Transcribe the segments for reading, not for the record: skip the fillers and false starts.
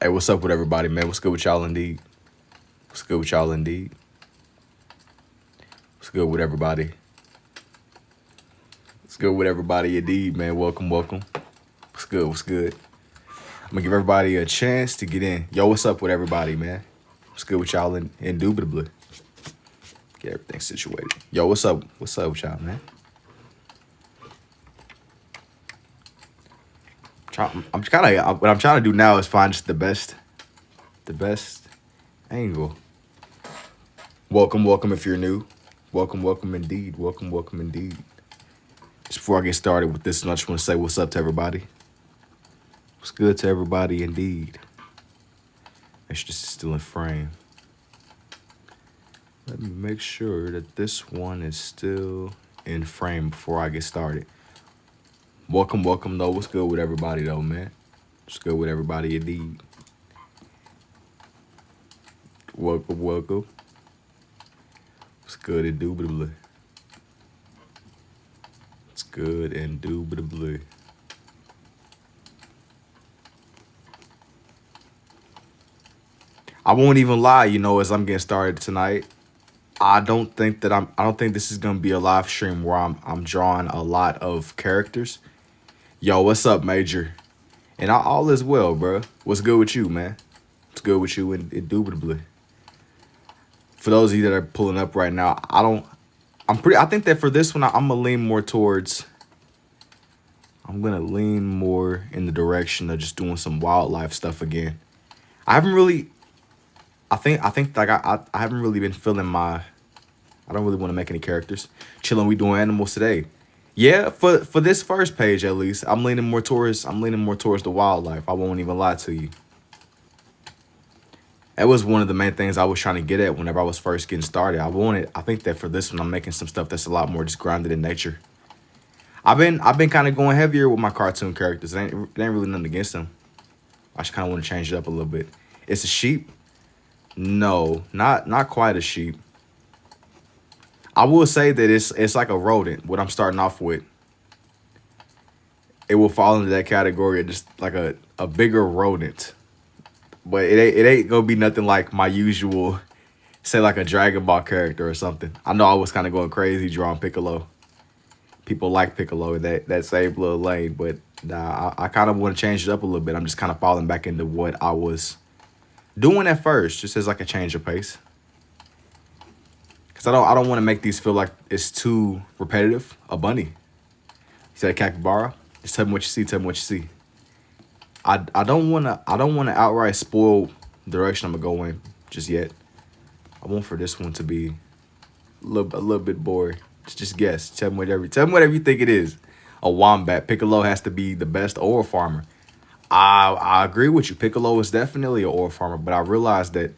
Hey, what's up with everybody, man? What's good with y'all indeed? What's good with y'all indeed? What's good with everybody? What's good with everybody indeed, man? Welcome, welcome. What's good? What's good? I'm gonna give everybody a chance to get in. Yo, what's up with everybody, man? What's good with y'all indubitably? Get everything situated. Yo, what's up? What's up with y'all, man? What I'm trying to do now is find just the best angle. Welcome, welcome if you're new. Welcome, welcome indeed. Welcome, welcome indeed. Just before I get started with this, I just want to say what's up to everybody. What's good to everybody indeed. Make sure this is still in frame. Let me make sure that this one is still in frame before I get started. Welcome, welcome though. What's good with everybody though, man? What's good with everybody indeed? Welcome, welcome. What's good indubitably? It's good indubitably. I won't even lie, as I'm getting started tonight. I don't think this is gonna be a live stream where I'm drawing a lot of characters. Yo, what's up, Major? And all is well, bro. What's good with you, man? What's good with you indubitably? For those of you that are pulling up right now, I think that for this one, I'm gonna lean more in the direction of just doing some wildlife stuff again. I haven't really been feeling I don't really want to make any characters. Chilling, we doing animals today. Yeah, for this first page at least, I'm leaning more towards the wildlife. I won't even lie to you. That was one of the main things I was trying to get at whenever I was first getting started. I think that for this one, I'm making some stuff that's a lot more just grounded in nature. I've been kind of going heavier with my cartoon characters. It ain't really nothing against them. I just kind of want to change it up a little bit. It's a sheep. No, not quite a sheep. I will say that it's like a rodent. What I'm starting off with, it will fall into that category of just like a bigger rodent. But it ain't gonna be nothing like my usual, say like a Dragon Ball character or something. I know I was kind of going crazy drawing Piccolo. People like Piccolo in that same little lane, but nah, I kind of want to change it up a little bit. I'm just kind of falling back into what I was doing at first, just as like a change of pace. Cause I don't want to make these feel like it's too repetitive. A bunny. You said a capybara. Just tell me what you see. Tell me what you see. I don't wanna outright spoil the direction I'm gonna go in just yet. I want for this one to be a little bit boring. Just guess. Tell me whatever you think it is. A wombat. Piccolo has to be the best ore farmer. I agree with you. Piccolo is definitely an ore farmer, but I realized that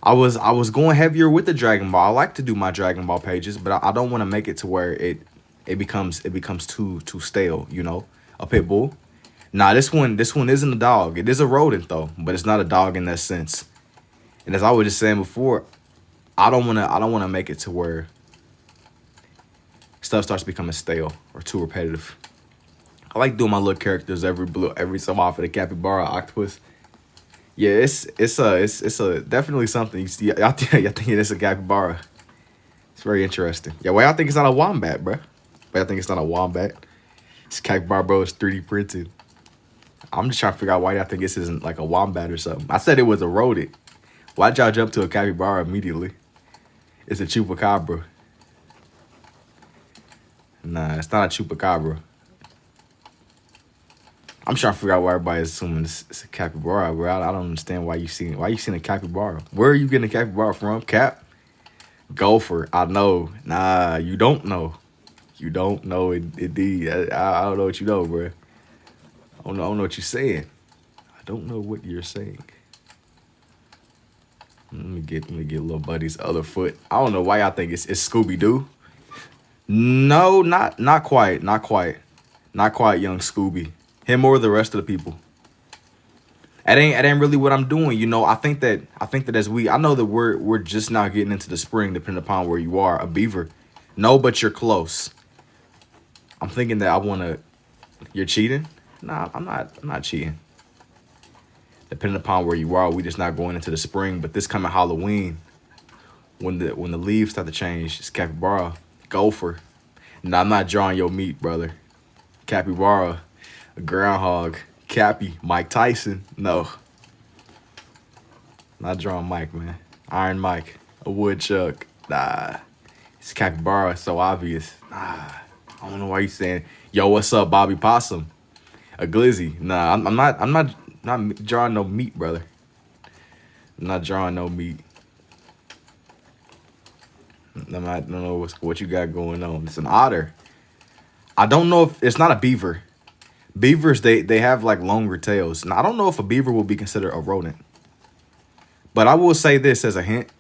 I was going heavier with the Dragon Ball. I like to do my Dragon Ball pages, but I don't want to make it to where it becomes too stale. A pit bull. Nah, this one isn't a dog. It is a rodent though, but it's not a dog in that sense. And as I was just saying before, I don't wanna make it to where stuff starts becoming stale or too repetitive. I like doing my little characters every so often. A capybara, octopus. Yeah, it's definitely something. You see, I think it's a capybara. It's very interesting. Yeah, why I think it's not a wombat, bro? Why I think it's not a wombat? It's capybara, bro. It's 3D printed. I'm just trying to figure out why y'all think this isn't like a wombat or something. I said it was a rodent. Why'd y'all jump to a capybara immediately? It's a chupacabra. Nah, it's not a chupacabra. I'm trying to figure out why everybody's assuming it's a capybara, bro. I don't understand why you seen a capybara. Where are you getting a capybara from? Cap? Gopher. I know. Nah, you don't know. You don't know indeed. I don't know what you know, bro. I don't know what you're saying. I don't know what you're saying. Let me get little buddy's other foot. I don't know why y'all think it's Scooby-Doo. No, not quite. Not quite, young Scooby. Him or the rest of the people. That ain't really what I'm doing. I think that I know that we're just now getting into the spring, depending upon where you are. A beaver. No, but you're close. I'm thinking that you're cheating? Nah, I'm not cheating. Depending upon where you are, we just not going into the spring. But this coming Halloween, when the leaves start to change, it's capybara, gopher. Nah, I'm not drawing your meat, brother. Capybara, a groundhog, Cappy, Mike Tyson. No, not drawing Mike, man. Iron Mike, a woodchuck. Nah, it's capybara. It's so obvious. Nah, I don't know why you saying, yo, what's up, Bobby Possum? A glizzy. Nah, I'm not drawing no meat, brother. I'm not drawing no meat. I don't know what you got going on. It's an otter. I don't know if it's not a beaver. Beavers, they have like longer tails. Now I don't know if a beaver will be considered a rodent. But I will say this as a hint.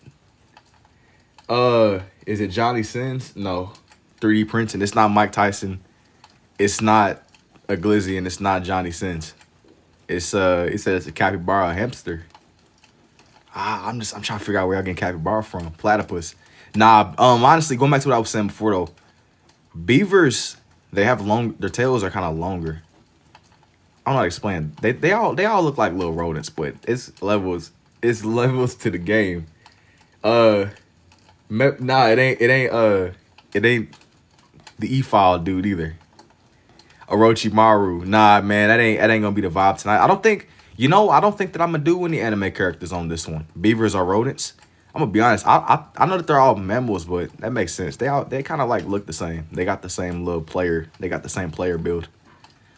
Is it Johnny Sins? No. 3D printing. It's not Mike Tyson. It's not a glizzy, and it's not Johnny Sins. It says it's a capybara, a hamster. I'm trying to figure out where y'all getting capybara from. Platypus. Nah, honestly, going back to what I was saying before though, beavers, they have their tails are kind of longer. I don't know how to explain. They all look like little rodents, but it's levels to the game. Nah, it ain't the E-file dude either. Orochimaru. Nah, man, that ain't gonna be the vibe tonight. I don't think that I'm gonna do any anime characters on this one. Beavers are rodents. I'm gonna be honest. I know that they're all mammals, but that makes sense. They kind of like look the same. They got the same little player. They got the same player build.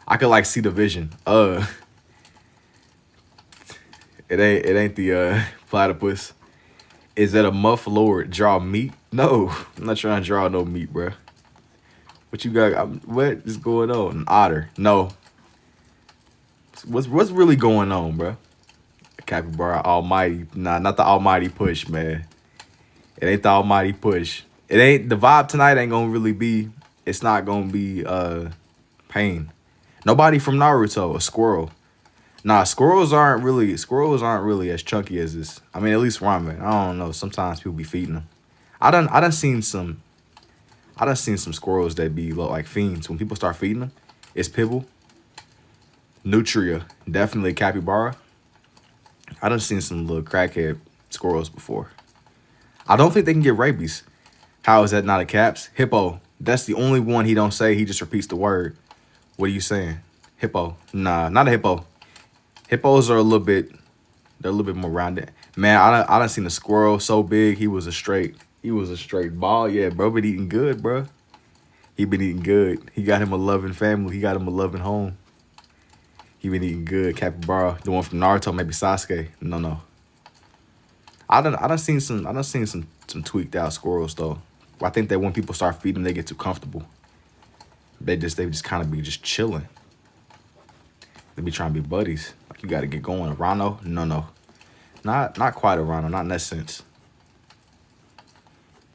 I could like see the vision. It ain't the platypus. Is that a muff lord? Draw meat? No, I'm not trying to draw no meat, bro. What you got? What is going on? An otter? No. What's really going on, bro? Capybara Almighty. Nah, not the Almighty push, man. It ain't the Almighty push. It ain't the vibe tonight. Ain't gonna really be. It's not gonna be pain. Nobody from Naruto. A squirrel. Nah, squirrels aren't really as chunky as this. I mean, at least ramen. I don't know. Sometimes people be feeding them. I done seen some squirrels that be look like fiends. When people start feeding them, it's Pibble. Nutria, definitely capybara. I done seen some little crackhead squirrels before. I don't think they can get rabies. How is that not a caps? Hippo. That's the only one he don't say. He just repeats the word. What are you saying? Hippo. Nah, not a hippo. Hippos are a little bit more rounded. Man, I done seen a squirrel so big he was a straight ball. Yeah, bro, been eating good, bro. He been eating good. He got him a loving family. He got him a loving home. He been eating good. Capybara, the one from Naruto, maybe Sasuke. No. I done seen some tweaked out squirrels though. I think that when people start feeding them, they get too comfortable. They just kind of be just chilling. They be trying to be buddies. Like you got to get going. A rhino? No. Not quite a rhino. Not in that sense.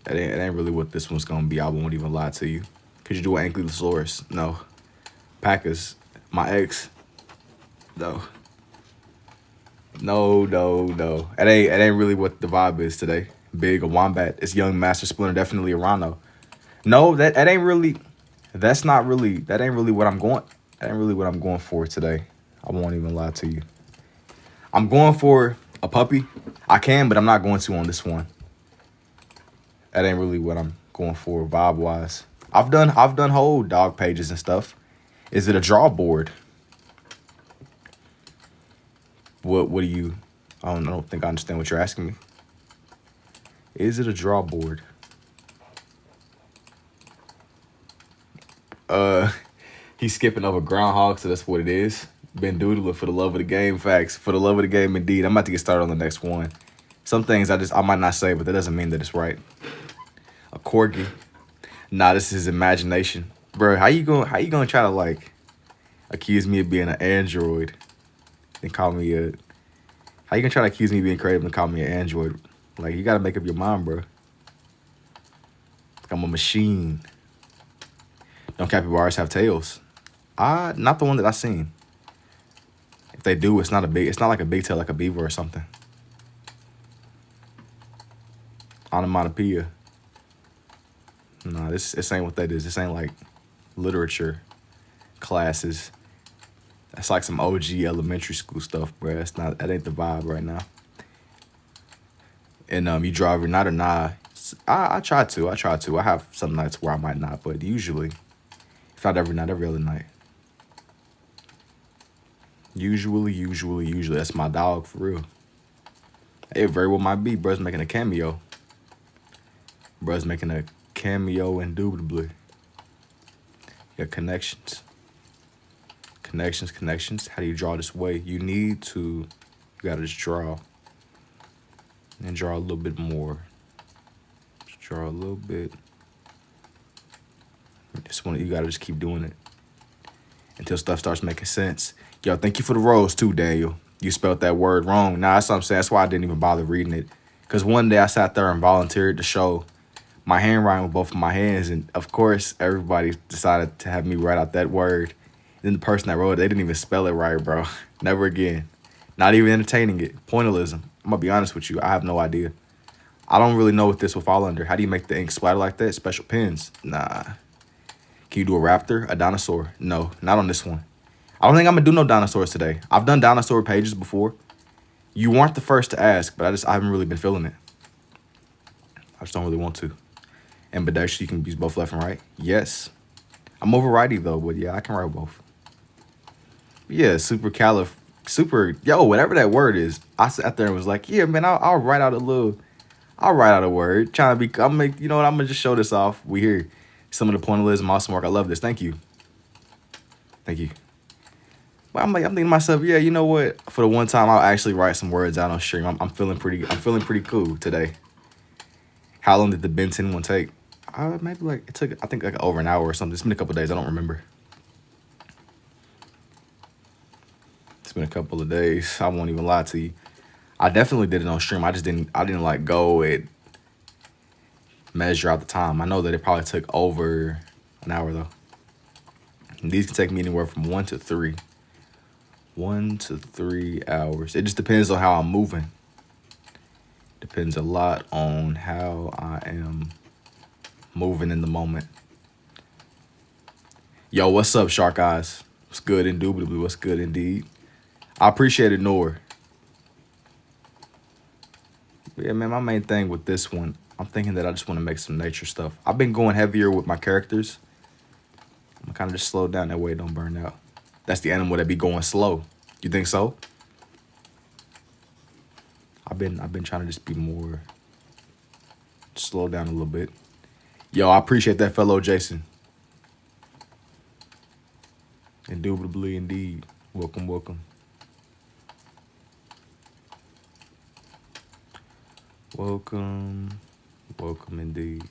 That ain't really what this one's gonna be. I won't even lie to you. Could you do an Ankylosaurus? No. Packers. My ex. No. It ain't really what the vibe is today. Big, a wombat. It's young Master Splinter, definitely a rhino. No, that ain't really what I'm going for today. I won't even lie to you. I'm going for a puppy. I can, but I'm not going to on this one. That ain't really what I'm going for vibe wise. I've done whole dog pages and stuff. Is it a draw board? What do you? I don't think I understand what you're asking me. Is it a draw board? He's skipping over groundhog, so that's what it is. Been doodling for the love of the game. Facts. For the love of the game, indeed. I'm about to get started on the next one. Some things I might not say, but that doesn't mean that it's right. A corgi. Nah, this is imagination. Bro, how you gonna try to like accuse me of being an android and call me a how you gonna try to accuse me of being creative and call me an android? Like you gotta make up your mind, bro. Like I'm a machine. Don't capybaras have tails? Not the one that I seen. If they do, it's not like a big tail like a beaver or something. Onomatopoeia. Nah, this ain't what that is. This ain't like literature classes. That's like some OG elementary school stuff, bro. That ain't the vibe right now. And you draw every night or not? I try to. I have some nights where I might not, but usually, if not every night, every other night. Usually, that's my dog for real. It very well might be. Bruh's making a cameo. Indubitably. Yeah, connections. How do you draw this way? You gotta just draw. And draw a little bit more. Just draw a little bit. You gotta just keep doing it until stuff starts making sense. Yo, thank you for the rose too, Daniel. You spelled that word wrong. Nah, that's what I'm saying. That's why I didn't even bother reading it. Because one day I sat there and volunteered to show my handwriting with both of my hands. And of course, everybody decided to have me write out that word. Then the person that wrote it, they didn't even spell it right, bro. Never again. Not even entertaining it. Pointillism. I'm going to be honest with you. I have no idea. I don't really know what this will fall under. How do you make the ink splatter like that? Special pens? Nah. Can you do a raptor? A dinosaur? No, not on this one. I don't think I'm going to do no dinosaurs today. I've done dinosaur pages before. You weren't the first to ask, but I haven't really been feeling it. I just don't really want to. Ambidextrous, you can use both left and right. Yes. I'm over righty though, but yeah, I can write both. Yeah, whatever that word is. I sat there and was like, yeah, man, I'll write out a word. I'm gonna just show this off. We hear some of the pointillism, awesome work. I love this. Thank you. But I'm thinking to myself, yeah, you know what? For the one time I'll actually write some words out on stream. I'm feeling pretty cool today. How long did the Benton one take? Maybe it took, I think, over an hour or something. It's been a couple of days. I don't remember. It's been a couple of days. I won't even lie to you. I definitely did it on stream. I didn't go and measure out the time. I know that it probably took over an hour though. And these can take me anywhere from 1 to 3. 1 to 3 hours. It just depends on how I'm moving. Depends a lot on how I am moving in the moment. Yo, what's up, Shark Eyes? What's good, indubitably? What's good, indeed? I appreciate it, Noor. But yeah, man, my main thing with this one, I'm thinking that I just want to make some nature stuff. I've been going heavier with my characters. I'm gonna kind of just slow down that way it don't burn out. That's the animal that be going slow. You think so? I've been trying to just be more, slow down a little bit. Yo, I appreciate that, fellow Jason. Indubitably, indeed. Welcome. Welcome indeed.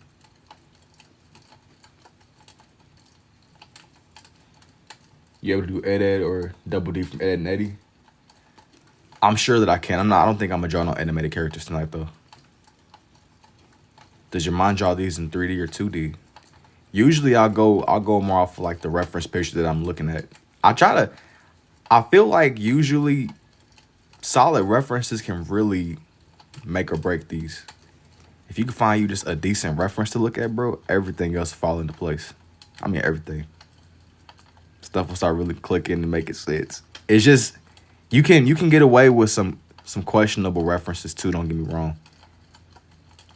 You able to do Ed or Double D from Ed and Eddie? I'm sure that I can. I don't think I'm gonna draw no animated characters tonight though. Does your mind draw these in 3D or 2D? Usually I'll go more off of like the reference picture that I'm looking at. I feel like usually solid references can really make or break these. If you can find you just a decent reference to look at, bro, everything else fall into place. I mean, everything. Stuff will start really clicking and making sense. It's just, you can get away with some questionable references too, don't get me wrong.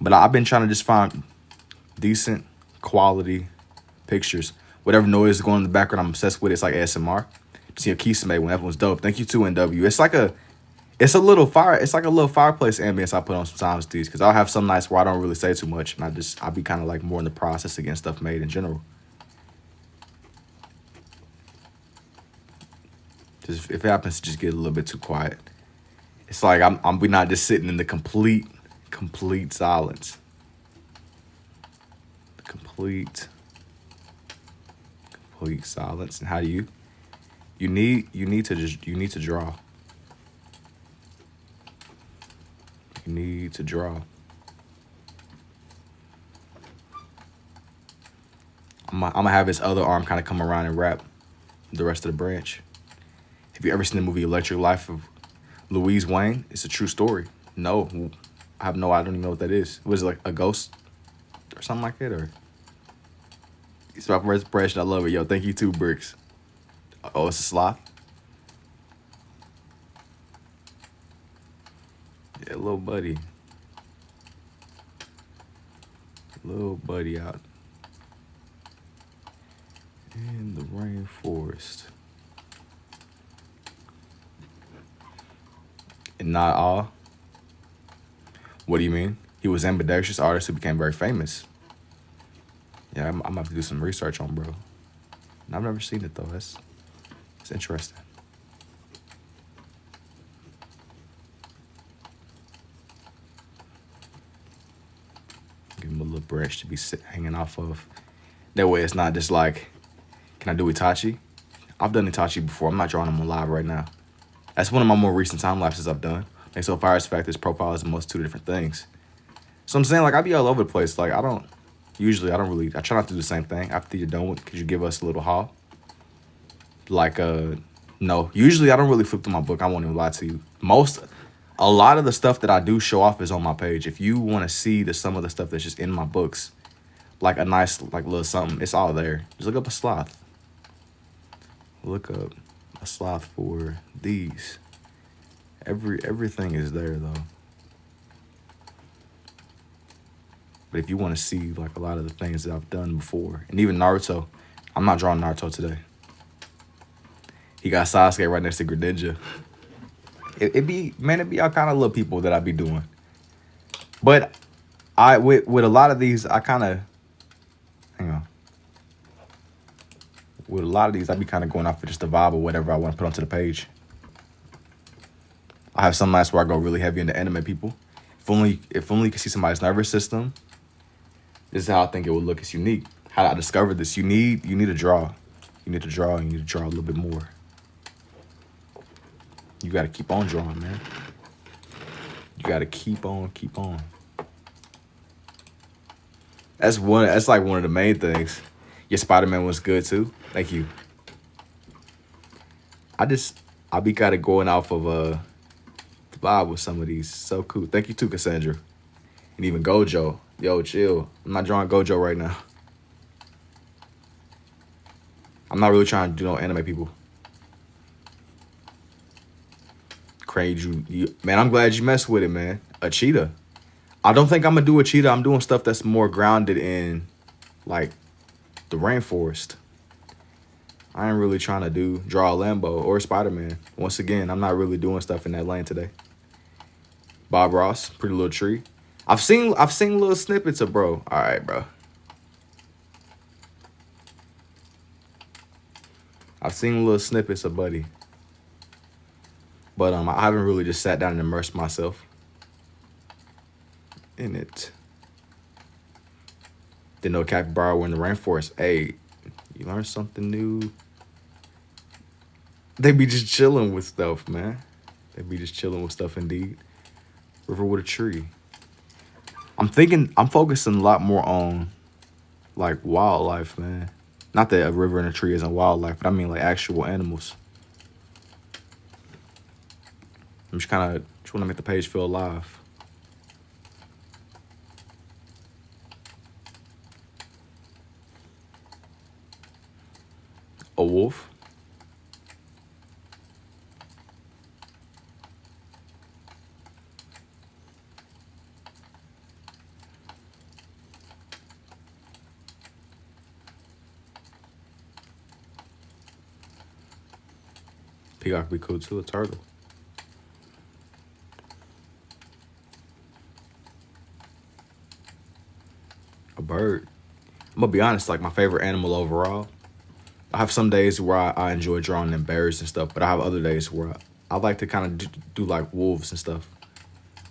But I've been trying to just find decent quality pictures. Whatever noise is going in the background, I'm obsessed with it. It's like ASMR. See a Kisame when that one's dope. Thank you too, NW. It's like a little fireplace ambience I put on sometimes these, because I'll have some nights where I don't really say too much, and I'll be kind of like more in the process of getting stuff made in general. Just if it happens to just get a little bit too quiet, it's like we're not just sitting in the complete silence. Complete silence. And how do you need to draw. You need to draw. I'm gonna have his other arm kind of come around and wrap the rest of the branch. Have you ever seen the movie Electric Life of Louise Wayne? It's a true story. No, I don't even know what that is. Was it like a ghost or something like that? Or it's my first impression. I love it. Yo, thank you too, Bricks. Oh, it's a sloth? Hey, little buddy. Little buddy out in the rainforest. And not all. What do you mean? He was ambidextrous artist who became very famous. Yeah, I'm gonna have to do some research on bro. And I've never seen it though. It's interesting. Give him a little branch to be hanging off of. That way it's not just like, can I do Itachi? I've done Itachi before. I'm not drawing him alive right now. That's one of my more recent time lapses I've done. And so far as the fact this profile is a multitude of different things. So I'm saying like I be all over the place. Like I try not to do the same thing after you're done with, could you give us a little haul? Like no, usually I don't really flip through my book. I won't even lie to you. A lot of the stuff that I do show off is on my page. If you want to see some of the stuff that's just in my books, like a nice like little something, it's all there. Just look up a sloth. Look up a sloth for these. Everything is there though. But if you want to see like a lot of the things that I've done before, and even Naruto, I'm not drawing Naruto today. He got Sasuke right next to Greninja. It be all kind of little people that I be doing. But with a lot of these, I kind of, hang on. With a lot of these, I be kind of going off of just the vibe or whatever I want to put onto the page. I have some nights where I go really heavy into anime people. If only you could see somebody's nervous system. This is how I think it would look. It's unique. How I discovered this. You need to draw. You need to draw, and you need to draw a little bit more. You got to keep on drawing, man. You got to keep on. That's like one of the main things. Your Spider-Man was good too. Thank you. I be kind of going off of the vibe with some of these. So cool. Thank you too, Cassandra. And even Gojo. Yo, chill. I'm not drawing Gojo right now. I'm not really trying to do no anime people. Crazy, man, I'm glad you messed with it, man. A cheetah. I don't think I'm gonna do a cheetah. I'm doing stuff that's more grounded in, like, the rainforest. I ain't really trying to draw a Lambo or Spider-Man. Once again, I'm not really doing stuff in that lane today. Bob Ross, Pretty Little Tree. I've seen little snippets of bro. All right, bro. I've seen little snippets of Buddy. But I haven't really just sat down and immersed myself in it. Didn't know capybara were in the rainforest. Hey, you learn something new. They be just chilling with stuff, man. They be just chilling with stuff indeed. River with a tree. I'm focusing a lot more on like wildlife, man. Not that a river and a tree isn't wildlife, but I mean like actual animals. I'm just want to make the page feel alive. A wolf. Peacock would be cool too, a turtle. A bird. I'm gonna be honest, like my favorite animal overall. I have some days where I enjoy drawing them bears and stuff, but I have other days where I like to kind of do like wolves and stuff.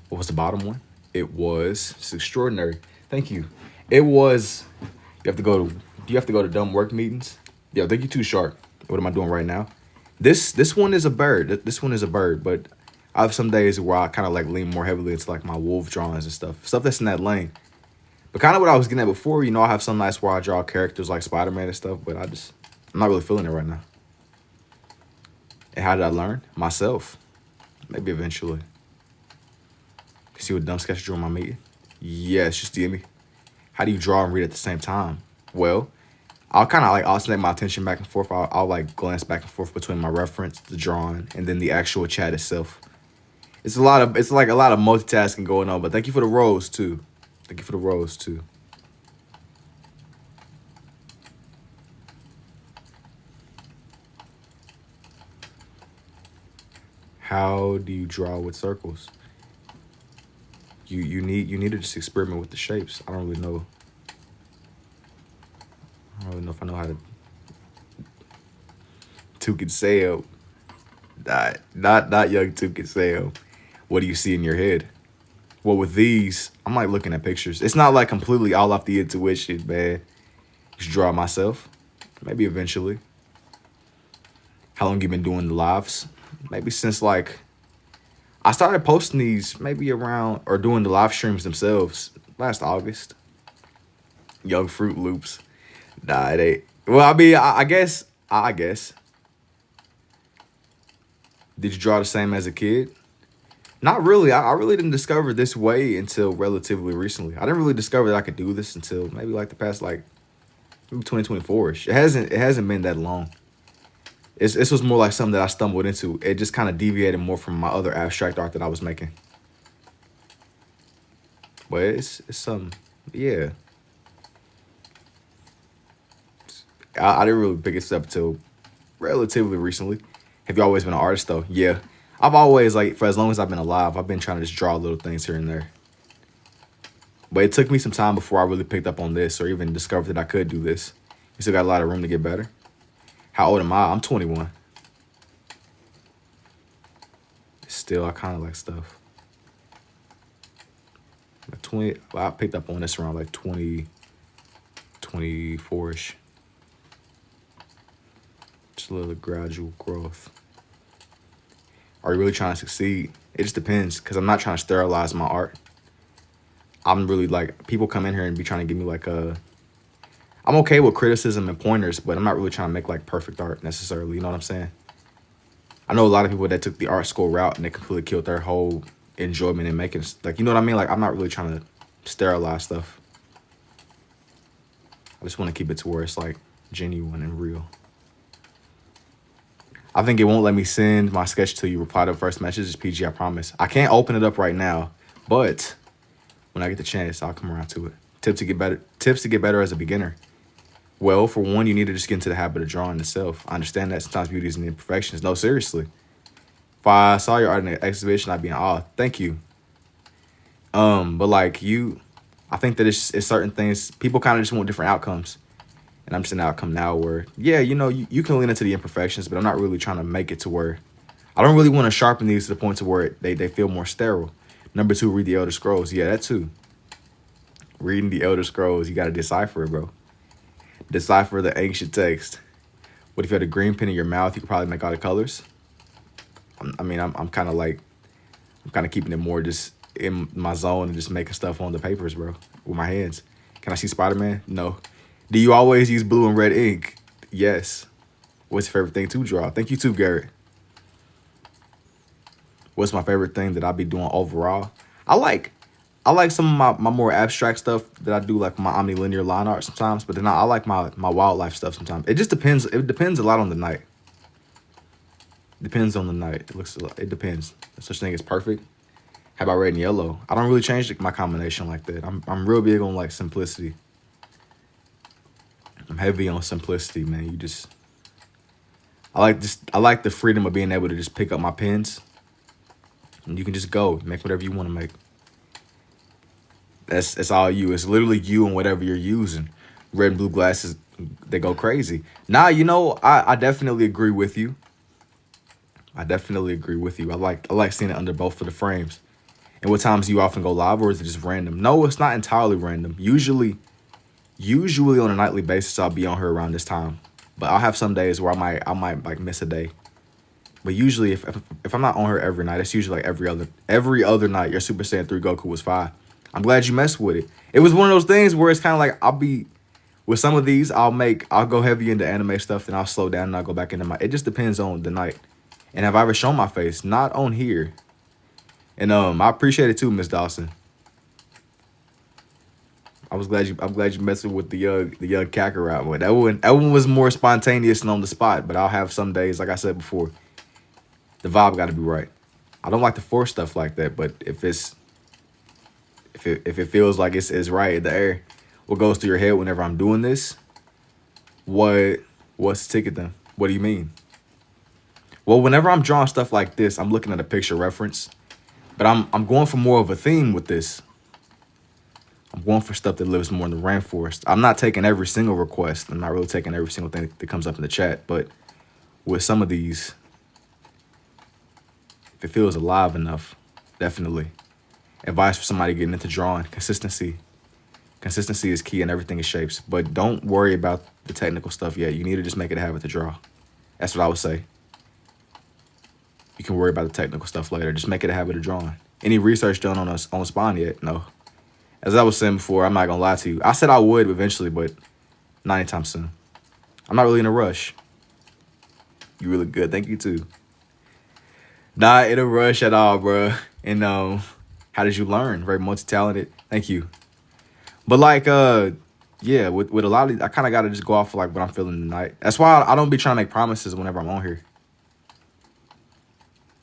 What was the bottom one? It's extraordinary. Thank you. It was, do you have to go to dumb work meetings? Yo, thank you too, Shark. What am I doing right now? This one is a bird. This one is a bird, but I have some days where I kind of like lean more heavily into like my wolf drawings and stuff that's in that lane. But kind of what I was getting at before, I have some nights where I draw characters like Spider-Man and stuff, but I'm not really feeling it right now. And how did I learn? Myself. Maybe eventually. See what dumb sketch I drew in my meeting? Yes, just DM me. How do you draw and read at the same time? Well, I'll kind of like alternate my attention back and forth. I'll like glance back and forth between my reference, the drawing, and then the actual chat itself. It's like a lot of multitasking going on. But thank you for the rose too. Thank you for the rose too. How do you draw with circles? You need to just experiment with the shapes. I don't really know. I don't really know if I know how to can sail. Not young to can sail. What do you see in your head? Well, with these, I'm like looking at pictures. It's not like completely all off the intuition, man. Just draw myself. Maybe eventually. How long you been doing the lives? Maybe since like I started posting these maybe around or doing the live streams themselves last August. Young Fruit Loops. Nah, it ain't. Well, I mean, I guess. I guess. Did you draw the same as a kid? Not really. I really didn't discover this way until relatively recently. I didn't really discover that I could do this until maybe like the past like maybe 2024ish. It hasn't been that long. This was more like something that I stumbled into. It just kind of deviated more from my other abstract art that I was making. But it's some yeah. I didn't really pick this up until relatively recently. Have you always been an artist though? Yeah. I've always like for as long as I've been alive, I've been trying to just draw little things here and there. But it took me some time before I really picked up on this or even discovered that I could do this. You still got a lot of room to get better. How old am I? I'm 21. Still, I kind of like stuff. Like 20. Well, I picked up on this around like 20, 24ish. Just a little gradual growth. Are you really trying to succeed? It just depends, because I'm not trying to sterilize my art. I'm really like, people come in here and be trying to give me like a, I'm okay with criticism and pointers, but I'm not really trying to make like perfect art necessarily. You know what I'm saying? I know a lot of people that took the art school route and they completely killed their whole enjoyment in making, like, you know what I mean? Like, I'm not really trying to sterilize stuff. I just want to keep it to where it's like genuine and real. I think it won't let me send my sketch till you reply to the first message. It's PG, I promise. I can't open it up right now, but when I get the chance, I'll come around to it. Tips to get better as a beginner. Well, for one, you need to just get into the habit of drawing itself. I understand that sometimes beauty is in the imperfections. No, seriously. If I saw your art in an exhibition, I'd be in awe. Thank you. But like I think that it's certain things. People kind of just want different outcomes. And I'm just an outcome now where, yeah, you know, you can lean into the imperfections, but I'm not really trying to make it to where I don't really want to sharpen these to the point to where they feel more sterile. Number 2, read the Elder Scrolls. Yeah, that too. Reading the Elder Scrolls, you got to decipher it, bro. Decipher the ancient text. What if you had a green pen in your mouth? You could probably make all the colors. I'm kind of keeping it more just in my zone and just making stuff on the papers, bro, with my hands. Can I see Spider-Man? No. Do you always use blue and red ink? Yes. What's your favorite thing to draw? Thank you too, Garrett. What's my favorite thing that I be doing overall? I like some of my more abstract stuff that I do, like my omnilinear line art sometimes, but then I like my wildlife stuff sometimes. It just depends. It depends a lot on the night. Depends on the night. It depends. There's such thing as perfect. How about red and yellow? I don't really change my combination like that. I'm real big on like simplicity. I'm heavy on simplicity, man. I like the freedom of being able to just pick up my pens and you can just go make whatever you want to make. It's all you. It's literally you and whatever you're using. Red and blue glasses, they go crazy. Nah, you know, I definitely agree with you. I like seeing it under both of the frames. And what times do you often go live, or is it just random? No, it's not entirely random. Usually on a nightly basis, I'll be on here around this time. But I'll have some days where I might like miss a day. But usually if I'm not on here every night, it's usually like every other night. Your Super Saiyan 3 Goku was fire. I'm glad you messed with it. It was one of those things where it's kind of like I'll be with some of these, I'll go heavy into anime stuff, then I'll slow down and I'll go back into it just depends on the night. And have I ever shown my face? Not on here. And I appreciate it too, Miss Dawson. I'm glad you messed with the young Kakarot one. That one was more spontaneous and on the spot. But I'll have some days, like I said before, the vibe got to be right. I don't like to force stuff like that, but if it feels like it's right in the air, what goes through your head whenever I'm doing this? What's the ticket then? What do you mean? Well, whenever I'm drawing stuff like this, I'm looking at a picture reference, but I'm going for more of a theme with this. I'm going for stuff that lives more in the rainforest. I'm not taking every single request. I'm not really taking every single thing that comes up in the chat, but with some of these, if it feels alive enough, definitely. Advice for somebody getting into drawing: consistency. Consistency is key in everything it shapes, but don't worry about the technical stuff yet. You need to just make it a habit to draw. That's what I would say. You can worry about the technical stuff later. Just make it a habit of drawing. Any research done on us on Spawn yet? No. As I was saying before, I'm not gonna lie to you. I said I would eventually, but not anytime soon. I'm not really in a rush. You really good. Thank you too. Not in a rush at all, bro. And how did you learn? Very multi-talented. Thank you. But like yeah, with a lot of, I kind of got to just go off of like what I'm feeling tonight. That's why I don't be trying to make promises whenever I'm on here.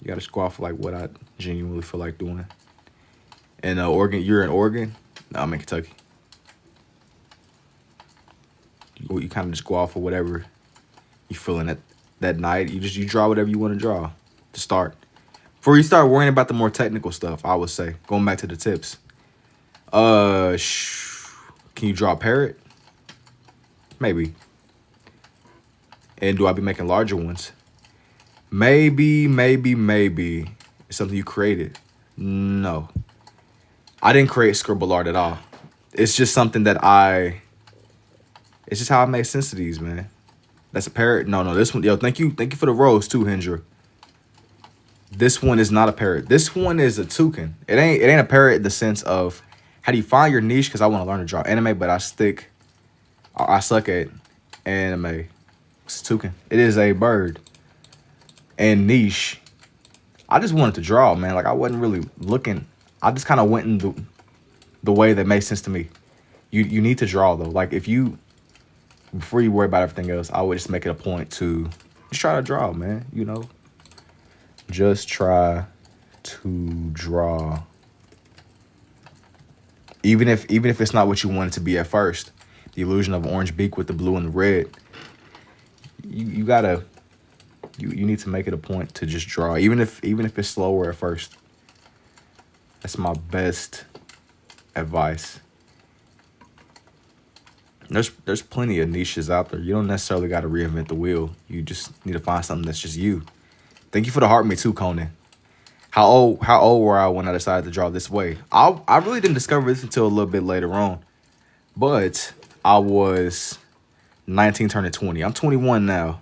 You got to just go off of like what I genuinely feel like doing. And Oregon, you're in Oregon? No, I'm in Kentucky. You kind of just go off of whatever you feeling that night. You draw whatever you want to draw to start. Before you start worrying about the more technical stuff, I would say, going back to the tips. Can you draw a parrot? Maybe. And do I be making larger ones? Maybe. It's something you created. No. I didn't create scribble art at all. It's just something that it's just how I made sense of these, man. That's a parrot. No, this one, yo, thank you for the rose too, Hendra. This one is not a parrot. This one is a toucan. It ain't a parrot in the sense of how do you find your niche? Because I want to learn to draw anime, but I suck at anime. It's a toucan. It is a bird. And niche. I just wanted to draw, man. Like I wasn't really looking. I just kind of went in the way that made sense to me. You need to draw though. Like before you worry about everything else, I would just make it a point to just try to draw, man. You know, just try to draw. Even if it's not what you want it to be at first, the illusion of an orange beak with the blue and the red. You gotta. You need to make it a point to just draw, even if it's slower at first. That's my best advice. There's plenty of niches out there. You don't necessarily got to reinvent the wheel. You just need to find something that's just you. Thank you for the heart me too, Conan. How old were I when I decided to draw this way? I really didn't discover this until a little bit later on. But I was 19 turning 20. I'm 21 now.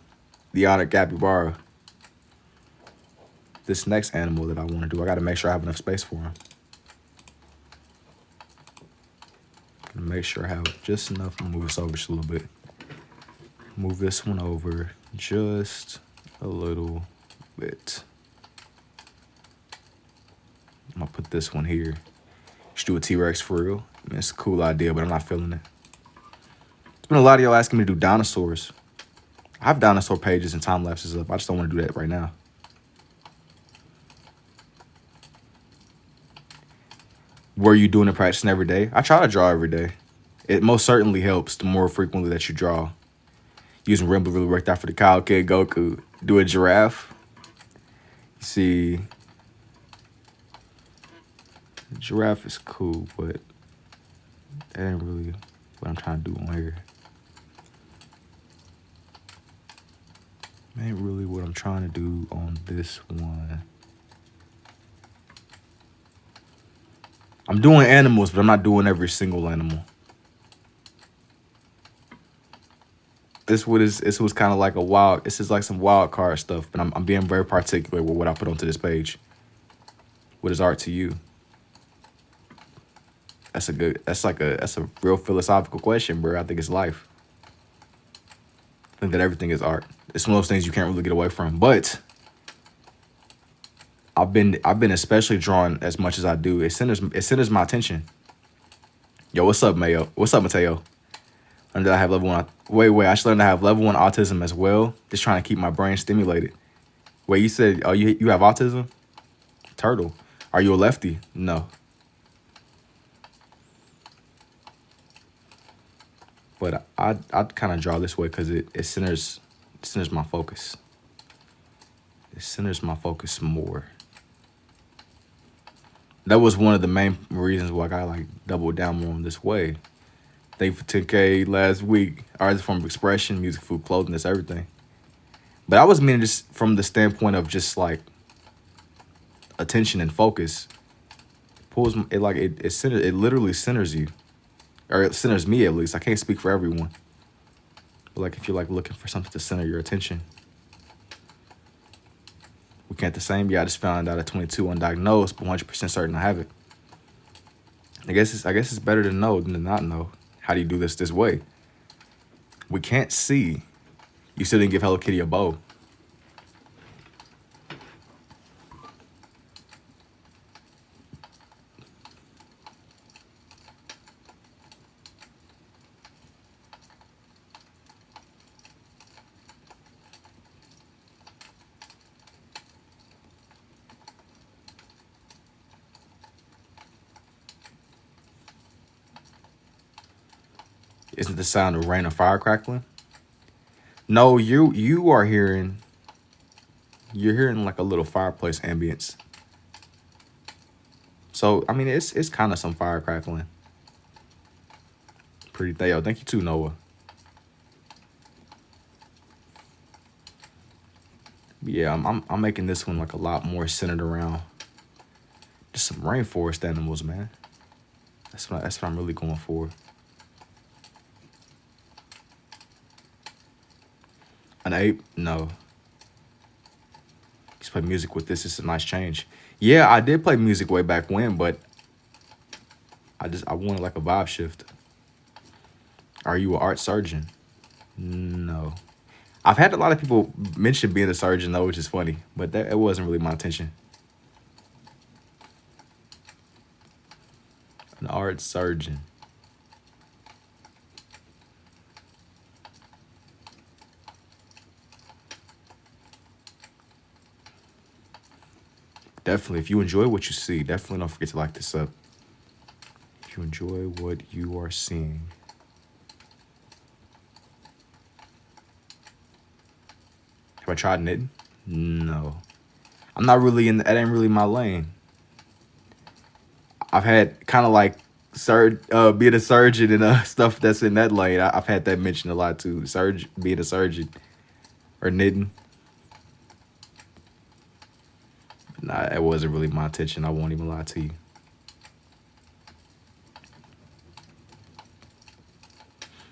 The honored capybara. This next animal that I want to do, I got to make sure I have enough space for him. Make sure I have just enough. I'll move this over just a little bit. Move this one over just a little bit. I'm gonna put this one here. Just do a T-Rex for real. I mean, it's a cool idea, but I'm not feeling it. There's been a lot of y'all asking me to do dinosaurs. I have dinosaur pages and time lapses up. I just don't want to do that right now. Were you doing it practicing every day? I try to draw every day. It most certainly helps the more frequently that you draw. Using Rimble really worked out for the Kyle Kid Goku. Do a giraffe. You see, the giraffe is cool, but that ain't really what I'm trying to do on here. Ain't really what I'm trying to do on this one. I'm doing animals, but I'm not doing every single animal. This was kind of like this is like some wild card stuff, but I'm being very particular with what I put onto this page. What is art to you? That's a real philosophical question, bro. I think it's life. I think that everything is art. It's one of those things you can't really get away from. But I've been especially drawing as much as I do. It centers my attention. Yo, what's up, Mayo? What's up, Mateo? And did I have level 1? Wait, I should learn to have level 1 autism as well. Just trying to keep my brain stimulated. Wait, you said, oh, you have autism? Turtle. Are you a lefty? No. But I'd kind of draw this way because it centers my focus. It centers my focus more. That was one of the main reasons why I got like doubled down more on this way. Thank you for 10K last week. Artist form of expression, music, food, clothing, that's everything. But I was meaning just from the standpoint of just like attention and focus. Pulls it like it centers, it literally centers you. Or it centers me at least. I can't speak for everyone. But like if you're like looking for something to center your attention. We can't the same. Yeah, I just found out at 22 undiagnosed, but 100% certain I have it. I guess it's better to know than to not know. How do you do this way? We can't see. You still didn't give Hello Kitty a bow. Isn't the sound of rain or fire crackling? No, you are hearing. You're hearing like a little fireplace ambience. So I mean, it's kind of some fire crackling. Pretty Theo, thank you too, Noah. Yeah, I'm making this one like a lot more centered around just some rainforest animals, man. That's what I'm really going for. An ape? No. Just play music with this. It's a nice change. Yeah, I did play music way back when, but I wanted like a vibe shift. Are you an art surgeon? No. I've had a lot of people mention being a surgeon though, which is funny, but it wasn't really my intention. An art surgeon. Definitely, if you enjoy what you see, definitely don't forget to like this up. If you enjoy what you are seeing. Have I tried knitting? No. I'm not really that ain't really my lane. I've had kind of like being a surgeon and stuff that's in that lane. I've had that mentioned a lot too. Being a surgeon or knitting. Nah, it wasn't really my intention. I won't even lie to you.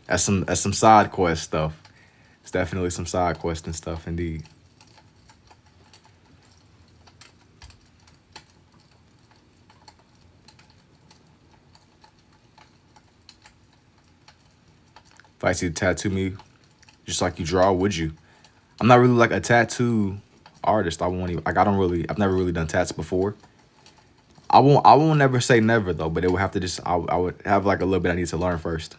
That's some side quest stuff. It's definitely some side quest and stuff, indeed. If I see you tattoo me just like you draw, would you? I'm not really like a tattoo artist. I won't even like I've never really done tats before. I won't never say never though, but it would have to just I would have like a little bit I need to learn first.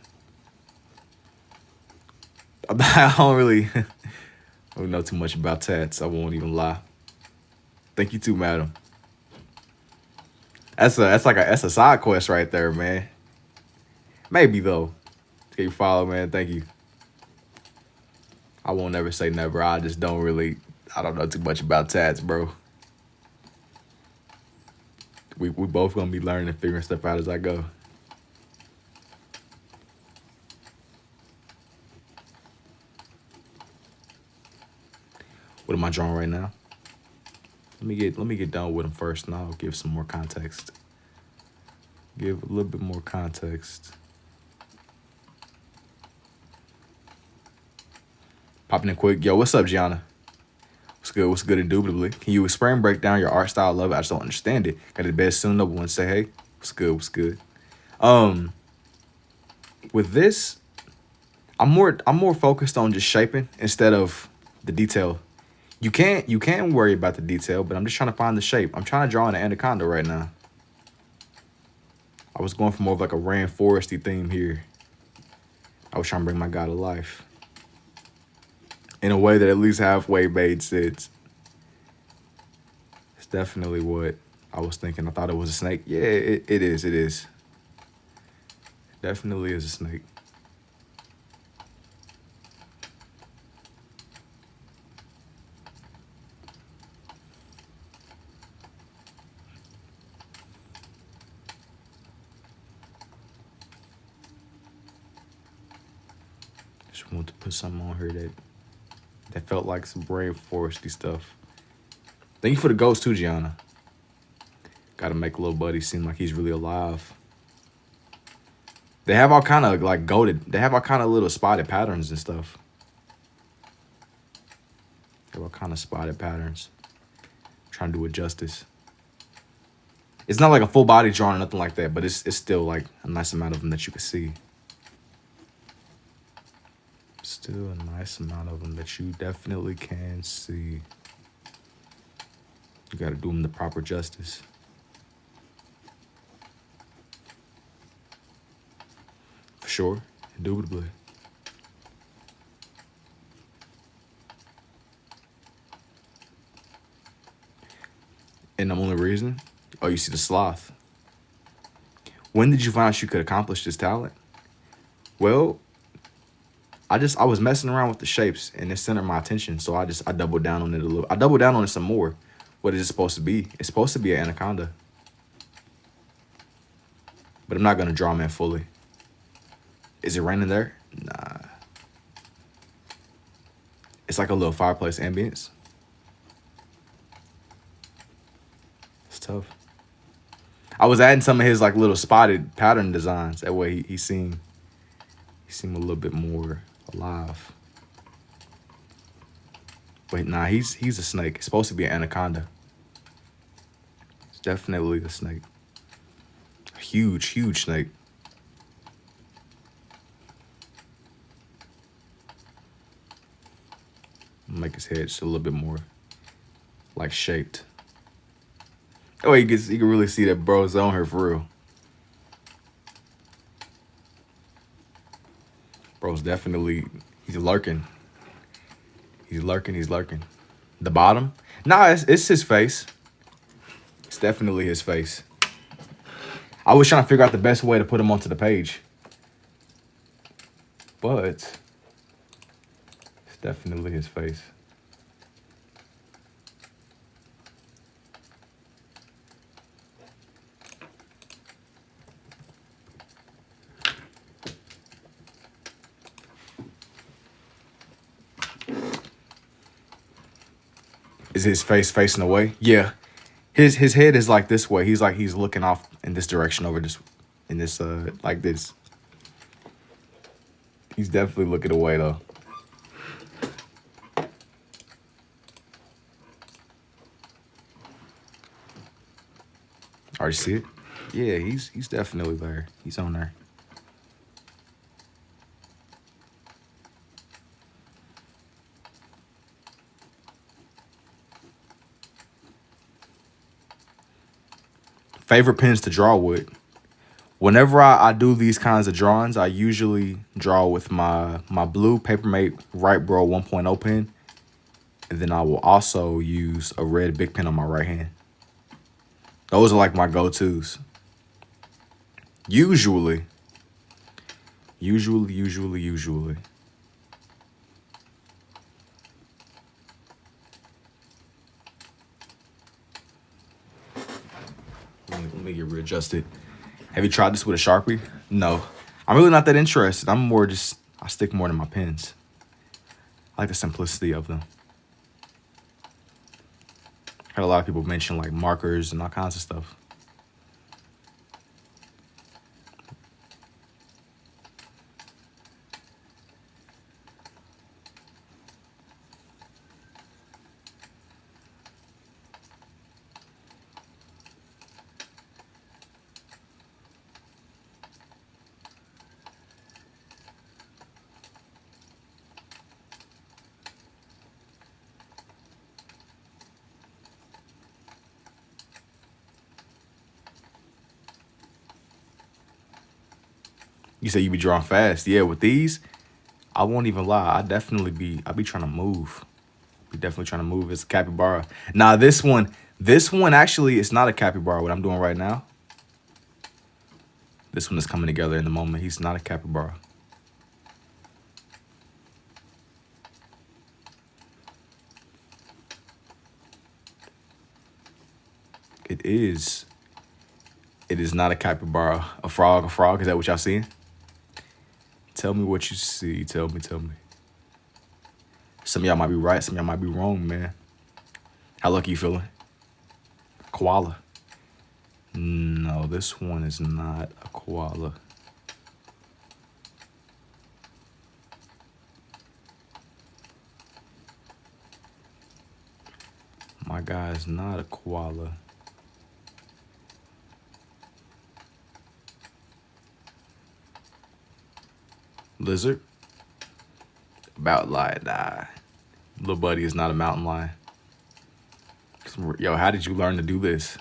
I don't know too much about tats. I won't even lie. Thank you too, madam. That's a side quest right there, man. Maybe though. Can you follow, man? Thank you. I won't never say never. I don't know too much about tats, bro. We both gonna be learning and figuring stuff out as I go. What am I drawing right now? Let me get done with them first, and I'll give some more context. Give a little bit more context. Popping in quick. Yo, what's up, Gianna? What's good? What's good, indubitably? Can you explain and break down your art style? I love it. I just don't understand it. Got the best soon up. Want to say hey? What's good? What's good? With this, I'm more focused on just shaping instead of the detail. You can worry about the detail, but I'm just trying to find the shape. I'm trying to draw an anaconda right now. I was going for more of like a rainforesty theme here. I was trying to bring my guy to life in a way that at least halfway made sense. It's definitely what I was thinking, I thought it was a snake. Yeah, it is. It is. Definitely is a snake. Just want to put something on her that felt like some rainforesty stuff. Thank you for the ghost too, Gianna. Got to make little buddy seem like he's really alive. They have all kind of like goated. They have all kind of little spotted patterns and stuff. They have all kind of spotted patterns. Trying to do it justice. It's not like a full body drawing or nothing like that, but it's still like a nice amount of them that you can see. Still a nice amount of them that you definitely can see. You got to do them the proper justice. For sure, indubitably. And the only reason? Oh, you see the sloth. When did you find out you could accomplish this talent? Well, I was messing around with the shapes and it centered my attention. So I doubled down on it a little. I doubled down on it some more. What is it supposed to be? It's supposed to be an anaconda. But I'm not going to draw him in fully. Is it raining there? Nah. It's like a little fireplace ambience. It's tough. I was adding some of his like little spotted pattern designs. That way he seemed a little bit more alive. But nah, he's a snake. It's supposed to be an anaconda. It's definitely a snake. A huge, huge snake. Make his head just a little bit more like shaped. Oh, you can really see that bro's on her for real. Bro's definitely, he's lurking. He's lurking. The bottom? Nah, it's his face. It's definitely his face. I was trying to figure out the best way to put him onto the page. But it's definitely his face. Is his face facing away? Yeah. His head is like this way. He's looking off in this direction over this, in this, like this. He's definitely looking away though. Already see it? Yeah, he's definitely there. He's on there. Favorite pens to draw with. Whenever I do these kinds of drawings, I usually draw with my blue Papermate Right Bro 1.0 pen. And then I will also use a red Big Pen on my right hand. Those are like my go-tos. Usually. Let me get readjusted. Have you tried this with a Sharpie? No. I'm really not that interested. I stick more to my pens. I like the simplicity of them. Had a lot of people mention like markers and all kinds of stuff. You say you be drawing fast. Yeah, with these, I won't even lie. I'll be trying to move. Be definitely trying to move. It's a capybara. Now this one, This one actually is not a capybara, what I'm doing right now. This one is coming together in the moment. He's not a capybara. It is. It is not a capybara. A frog, a frog. Is that what y'all seeing? Tell me what you see. Tell me, tell me. Some of y'all might be right. Some of y'all might be wrong, man. How lucky you feeling? Koala. No, this one is not a koala. My guy is not a koala. Lizard? About like, nah. Little buddy is not a mountain lion. Yo, how did you learn to do this?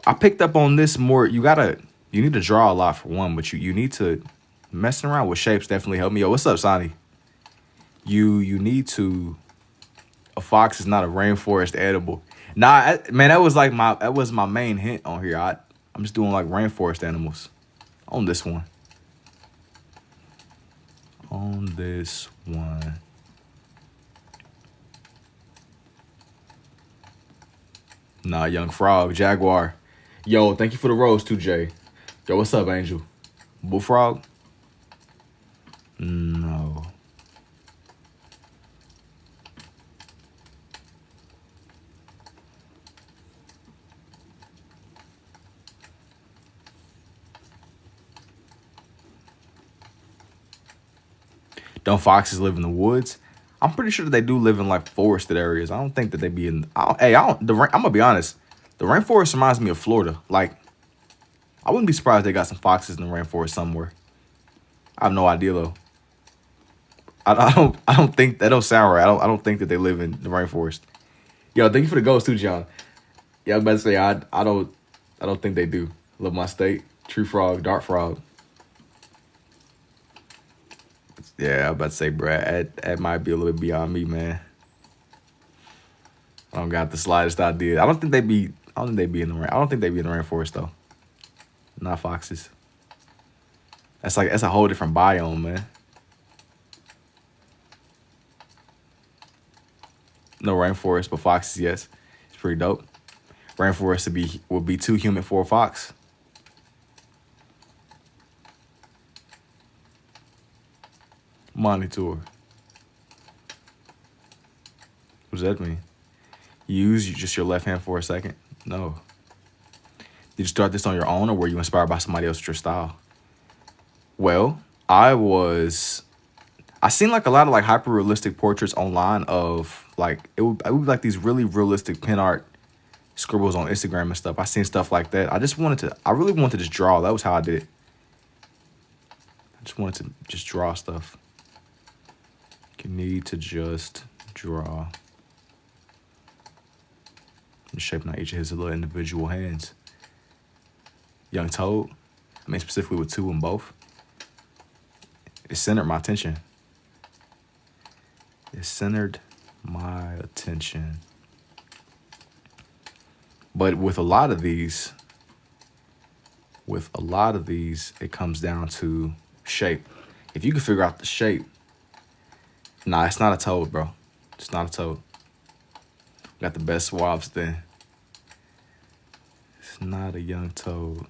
I picked up on this more. You need to draw a lot for one, but you need to, messing around with shapes definitely help me. Yo, what's up, Sonny? You need to, a fox is not a rainforest edible. Nah, man, that was my main hint on here. I'm just doing like rainforest animals on this one. On this one. Nah, young frog, jaguar. Yo, thank you for the rose too, Jay. Yo, what's up, Angel? Bullfrog? No. Don't foxes live in the woods? I'm pretty sure that they do live in like forested areas. I don't think that they be in. I'm gonna be honest. The rainforest reminds me of Florida. Like, I wouldn't be surprised if they got some foxes in the rainforest somewhere. I have no idea though. I don't think that don't sound right. I don't think that they live in the rainforest. Yo, thank you for the ghost too, John. Yeah, I was about to say I don't think they do. Love my state. True frog, dart frog. Yeah, I was about to say, Brad, that might be a little bit beyond me, man. I don't got the slightest idea. I don't think they be in the rain. I don't think they be in the rainforest though. Not foxes. That's a whole different biome, man. No rainforest, but foxes, yes. It's pretty dope. Rainforest would be too humid for a fox. Monitor. What does that mean? Use just your left hand for a second? No. Did you start this on your own, or were you inspired by somebody else with your style? Well, I seen like a lot of like hyper realistic portraits online of like it would be like these really realistic pen art scribbles on Instagram and stuff. I seen stuff like that. I really wanted to just draw. That was how I did it. I just wanted to just draw stuff. You need to just draw. I'm shaping out each of his little individual hands. Young Toad. I mean, specifically with two in both. It centered my attention. It centered my attention. But with a lot of these, it comes down to shape. If you can figure out the shape, nah, it's not a toad, bro. It's not a toad. Got the best swabs then. It's not a young toad.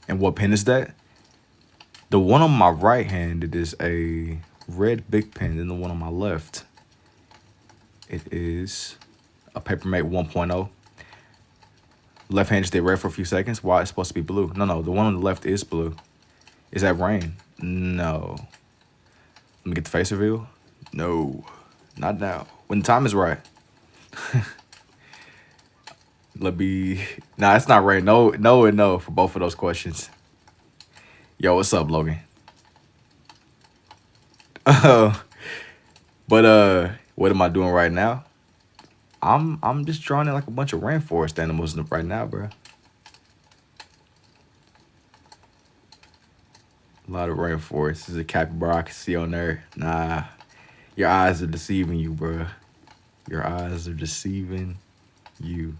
And what pen is that? The one on my right hand, it is a red big pen, and the one on my left, it is a Papermate 1.0. Left hand stay red for a few seconds. Why it's supposed to be blue? No, the one on the left is blue. Is that rain? No. Let me get the face reveal. No, not now. When the time is right. Nah, it's not rain. No, and no for both of those questions. Yo, what's up, Logan? But What am I doing right now? I'm just drawing in like a bunch of rainforest animals right now, bro. A lot of rainforest. There's a capybara I can see on there. Nah, your eyes are deceiving you, bro. Your eyes are deceiving you.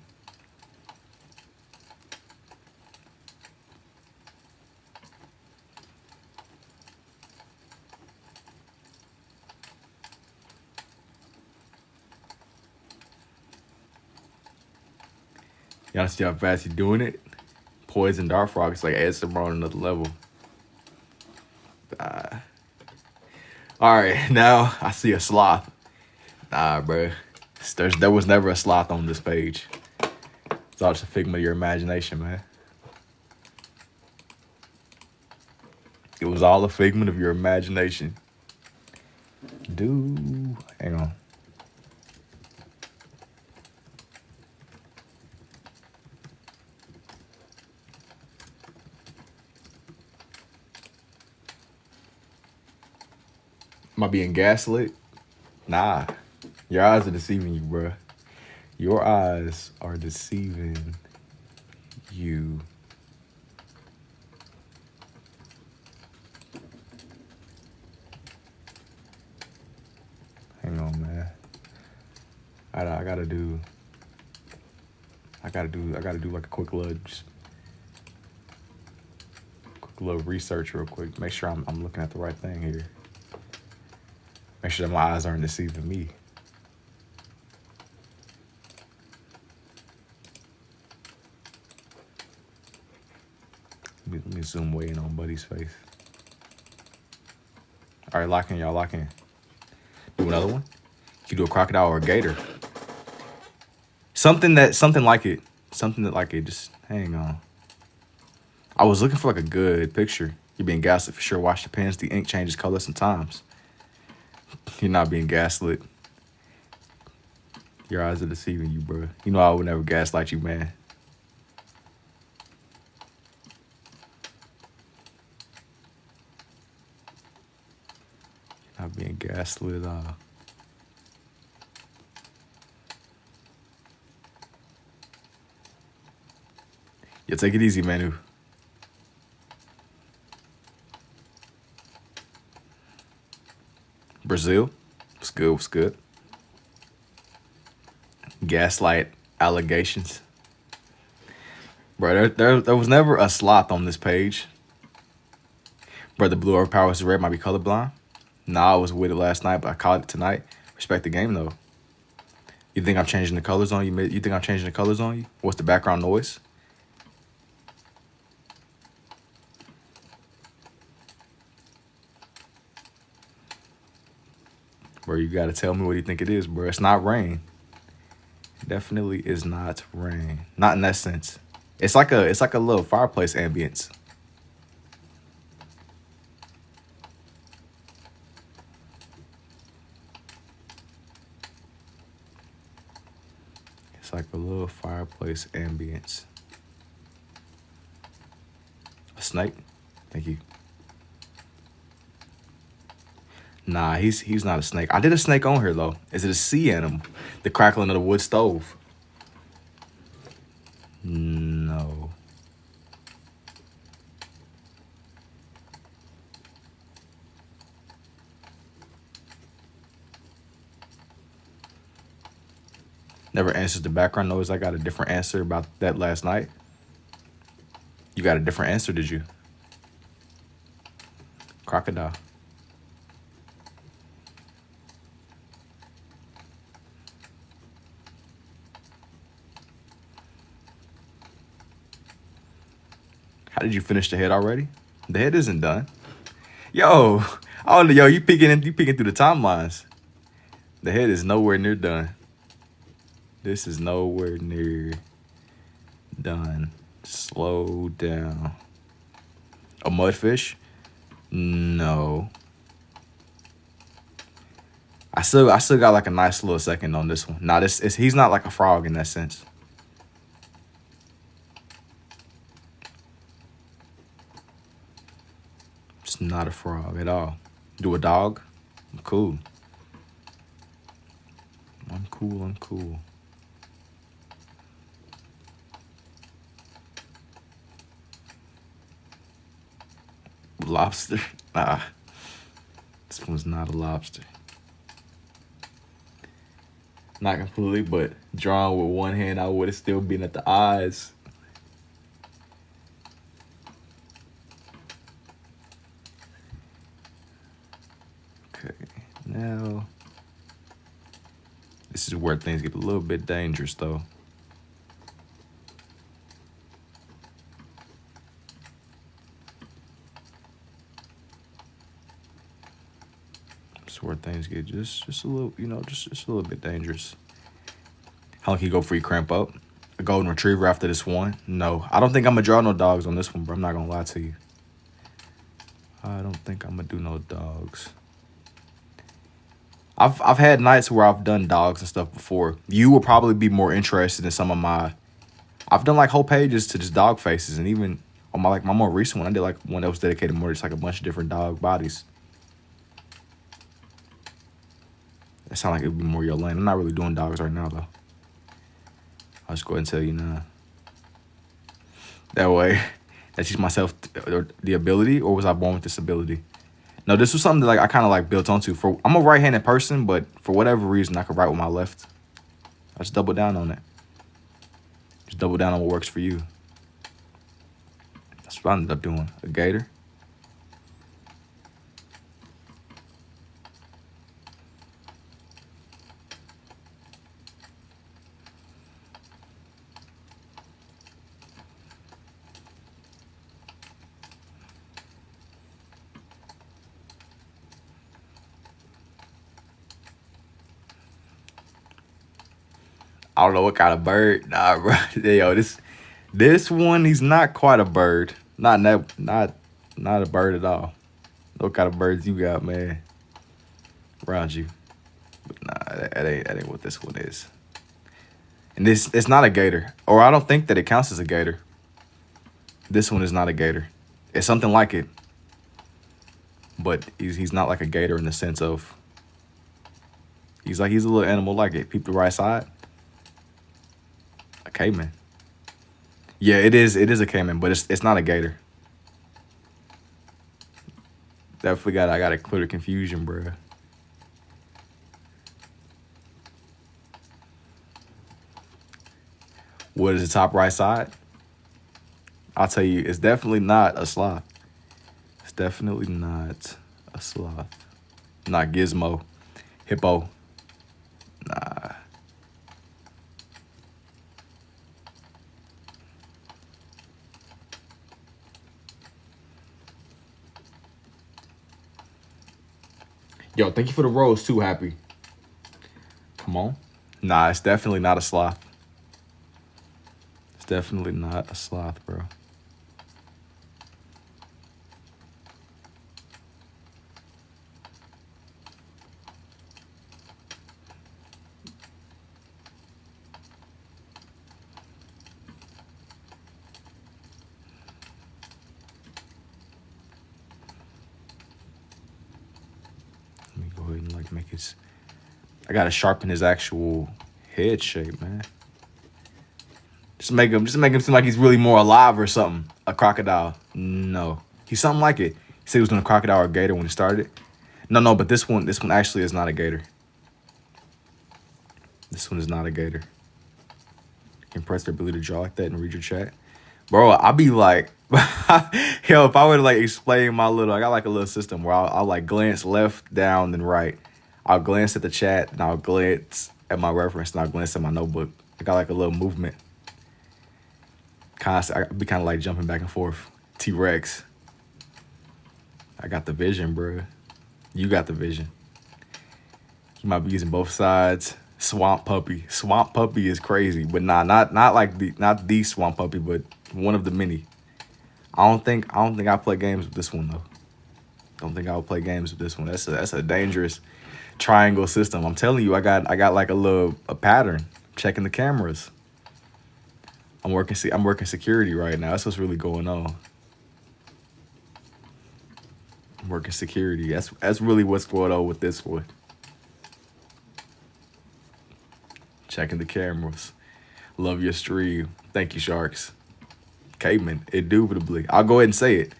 Y'all see how fast he's doing it? Poison dart frog. It's like Edson on another level. All right, now I see a sloth. Nah, bro. There was never a sloth on this page. It's all just a figment of your imagination, man. It was all a figment of your imagination. Hang on. Am I being gaslit? Nah. Your eyes are deceiving you, bro. Your eyes are deceiving you. Hang on, man. I gotta do like a quick little research real quick. Make sure I'm looking at the right thing here. Make sure that my eyes aren't deceiving me. Let me zoom way in on Buddy's face. All right, lock in, y'all. Lock in. Do another one. You do a crocodile or a gator. Something like it. Just hang on. I was looking for like a good picture. You're being gaslit for sure. Wash your pens. The ink changes color sometimes. You're not being gaslit. Your eyes are deceiving you, bro. You know I would never gaslight you, man. You're not being gaslit at all. Yeah, take it easy, Manu. Brazil. What's good? What's good? Gaslight allegations. Bro, there was never a sloth on this page. Bro, the blue overpowers the red might be colorblind. Nah, I was with it last night, but I caught it tonight. Respect the game, though. You think I'm changing the colors on you? You think I'm changing the colors on you? What's the background noise? Bro, you gotta tell me what you think it is, bro. It's not rain. It definitely is not rain. Not in that sense. It's like a little fireplace ambience. It's like a little fireplace ambience. A snake? Thank you. Nah, he's not a snake. I did a snake on here though. Is it a sea animal? The crackling of the wood stove. No. Never answers the background noise. I got a different answer about that last night. You got a different answer, did you? Crocodile. How did you finish the head already? The head isn't done. Yo, you peeking through the timelines. The head is nowhere near done. This is nowhere near done. Slow down. A mudfish? No. I still got like a nice little second on this one. Nah, he's not like a frog in that sense. It's not a frog at all. Do a dog? Cool. uncool. Lobster? Nah. This one's not a lobster. Not completely, but drawn with one hand, I would have still been at the eyes. Okay, now this is where things get a little bit dangerous, though. This is where things get just a little, you know, just a little bit dangerous. How long can you go free cramp up? A golden retriever after this one? No, I don't think I'm gonna draw no dogs on this one, bro. I'm not gonna lie to you. I don't think I'm gonna do no dogs. I've had nights where I've done dogs and stuff before. You will probably be more interested in some of my. I've done like whole pages to just dog faces, and even on my more recent one, I did like one that was dedicated more to just like a bunch of different dog bodies. That sound like it would be more your lane. I'm not really doing dogs right now though. I'll just go ahead and tell you now. That way, I teach myself the ability, or was I born with this ability? No, this was something that like I kind of like built onto. I'm a right-handed person, but for whatever reason, I could write with my left. I just double down on it. Just double down on what works for you. That's what I ended up doing. A gator. I don't know what kind of bird. Nah, bro. Yo, this one, he's not quite a bird. Not a bird at all. What kind of birds you got, man? Around you. But nah, that ain't what this one is. And it's not a gator. Or I don't think that it counts as a gator. This one is not a gator. It's something like it. But he's not like a gator in the sense of he's a little animal like it. Peep the right side. A caiman. Yeah, it is a caiman, but it's not a gator. Definitely I gotta clear the confusion, bro. What is the top right side? I'll tell you, it's definitely not a sloth. It's definitely not a sloth. Not gizmo. Hippo. Nah. Yo, thank you for the rose too, Happy. Come on. Nah, it's definitely not a sloth. It's definitely not a sloth, bro. Let me go ahead and like make his. I gotta sharpen his actual head shape, man. Just make him seem like he's really more alive or something. A crocodile. No. He's something like it. He said he was doing a crocodile or a gator when he started. No, but this one actually is not a gator. This one is not a gator. Impress their ability to draw like that and read your chat. Bro, I'll be like, yo, if I were to like explain I got like a little system where I'll like glance left, down, then right. I'll glance at the chat and I'll glance at my reference and I'll glance at my notebook. I got like a little movement. I'll be kind of like jumping back and forth. T-Rex. I got the vision, bro. You got the vision. You might be using both sides. Swamp puppy. Swamp puppy is crazy, but not the swamp puppy, but one of the many. I don't think I play games with this one though. Don't think I'll play games with this one. That's a dangerous triangle system. I'm telling you, I got like a pattern. Checking the cameras. I'm working security right now. That's what's really going on. I'm working security. That's really what's going on with this one. Checking the cameras. Love your stream. Thank you, Sharks. Caveman, indubitably. I'll go ahead and say it.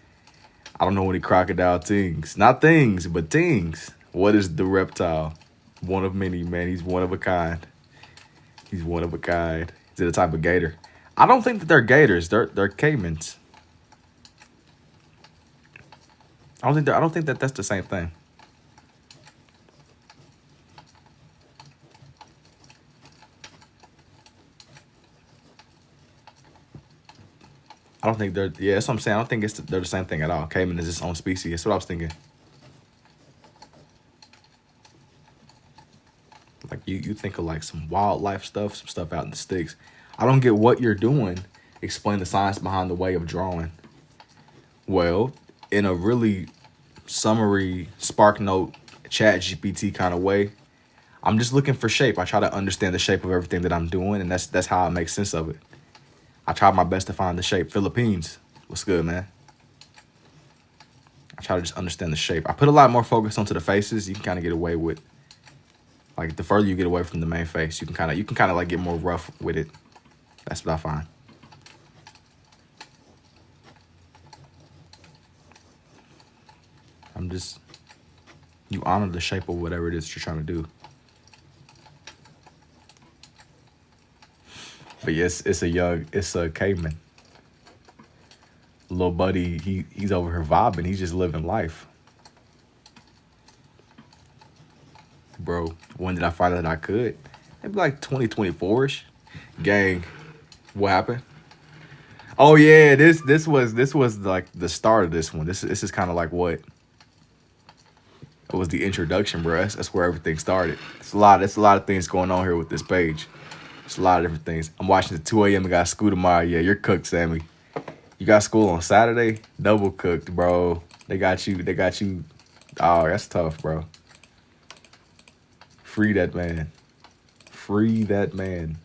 I don't know any crocodile things. Not things, but things. What is the reptile? One of many, man. He's one of a kind. He's one of a kind. Is it a type of gator? I don't think that they're gators. They're caimans. I don't think that that's the same thing. I don't think they're. Yeah, that's what I'm saying. I don't think they're the same thing at all. Caiman is its own species. That's what I was thinking. Like you think of like some wildlife stuff, some stuff out in the sticks. I don't get what you're doing. Explain the science behind the way of drawing. Well, in a really summary Spark Note Chat GPT kind of way, I'm just looking for shape. I try to understand the shape of everything that I'm doing, and that's how I make sense of it. I try my best to find the shape. Philippines, what's good, man? I try to just understand the shape. I put a lot more focus onto the faces. You can kind of get away with, like, the further you get away from the main face, you can kind of like get more rough with it. That's what I find. You honor the shape of whatever it is you're trying to do. But yes, it's a caveman. Little buddy, he's over here vibing. He's just living life. Bro, when did I find out that I could? Maybe like 2024-ish. Gang, what happened? Oh yeah, this was like the start of this one. This is kind of like what it was, the introduction, bro. That's where everything started. It's a lot of things going on here with this page. It's a lot of different things. I'm watching at 2 a.m. and got school tomorrow. Yeah, you're cooked, Sammy. You got school on Saturday? Double cooked, bro. They got you. Oh, that's tough, bro. Free that man. Free that man.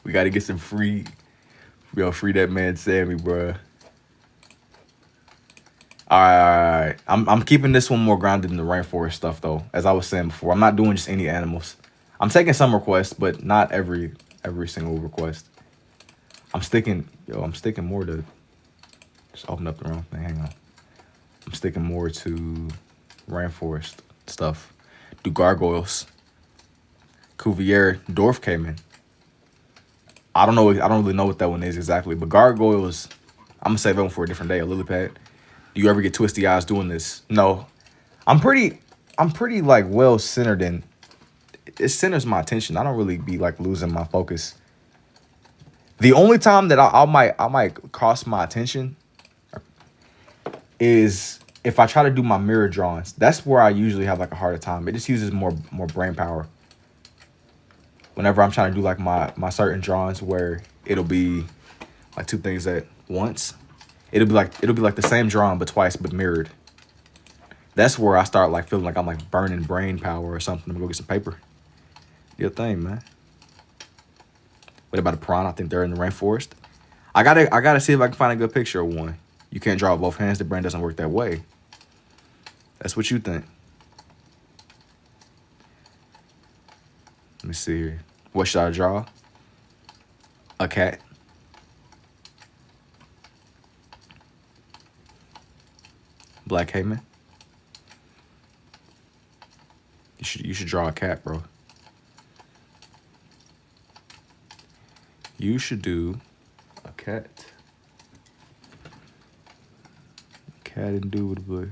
We got to get some free that man, Sammy, bro. All right. I'm keeping this one more grounded in the rainforest stuff, though. As I was saying before, I'm not doing just any animals. I'm taking some requests, but not every single request. I'm sticking more to, just open up the wrong thing, hang on. I'm sticking more to rainforest stuff. Do gargoyles. Cuvier dwarf caiman. I don't really know what that one is exactly, but gargoyles, I'm gonna save that one for a different day. A lily pad. Do you ever get twisty eyes doing this? No. I'm pretty like well centered in. It centers my attention. I don't really be like losing my focus. The only time that I might cross my attention is if I try to do my mirror drawings. That's where I usually have like a harder time. It just uses more brain power. Whenever I'm trying to do like my certain drawings where it'll be like two things at once. It'll be like the same drawing but twice but mirrored. That's where I start like feeling like I'm like burning brain power or something. I'm gonna go get some paper. Your thing, man. What about a piranha? I think they're in the rainforest. I gotta see if I can find a good picture of one. You can't draw with both hands. The brain doesn't work that way. That's what you think. Let me see here. What should I draw? A cat. Black Hayman. You should draw a cat, bro. You should do a cat. Cat indubitably.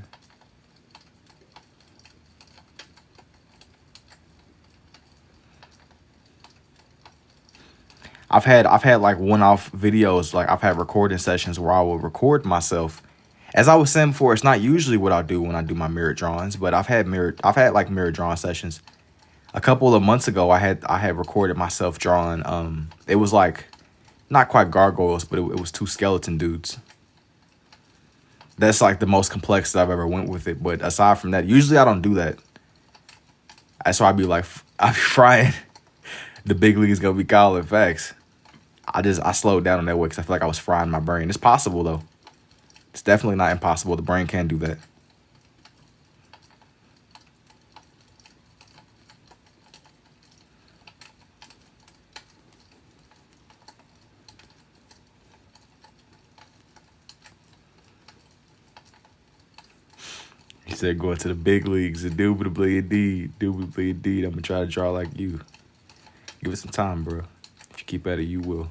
I've had like one-off videos, like I've had recording sessions where I will record myself. As I was saying before, it's not usually what I do when I do my mirror drawings, but I've had like mirror drawing sessions. A couple of months ago, I had recorded myself drawing. It was like not quite gargoyles, but it was two skeleton dudes. That's like the most complex that I've ever went with it. But aside from that, usually I don't do that. That's why I'd be frying. The big league's gonna be calling facts. I slowed down on that way because I feel like I was frying my brain. It's possible though. It's definitely not impossible. The brain can do that. said going to the big leagues. Indubitably indeed. Indubitably indeed. I'm gonna try to draw like you. Give it some time, bro. If you keep at it, you will.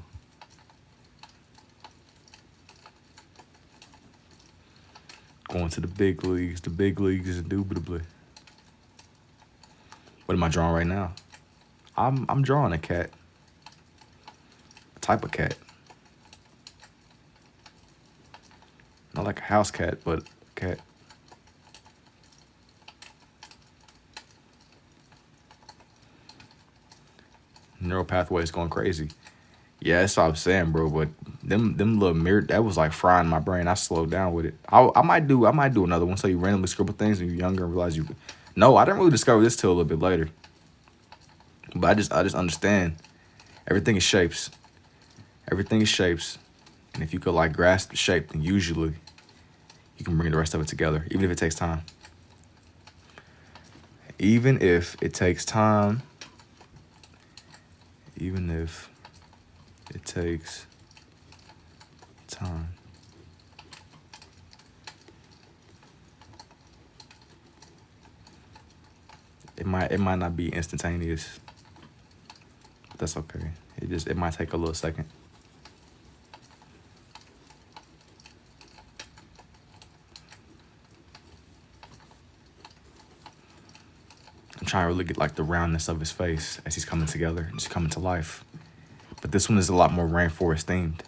Going to the big leagues. The big leagues is indubitably. What am I drawing right now? I'm drawing a cat. A type of cat. Not like a house cat, but a cat. Neural pathways going crazy. Yeah, that's what I'm saying, bro. But them little mirror, that was like frying my brain. I slowed down with it. I might do another one. So you randomly scribble things when you're younger and realize you. No, I didn't really discover this till a little bit later. But I just understand. Everything is shapes. Everything is shapes. And if you could like grasp the shape, then usually you can bring the rest of it together, even if it takes time. Even if it takes time. Even if it takes time. It might not be instantaneous. But that's okay. It might take a little second. I'm trying to really get like the roundness of his face as he's coming together, just coming to life. But this one is a lot more rainforest themed.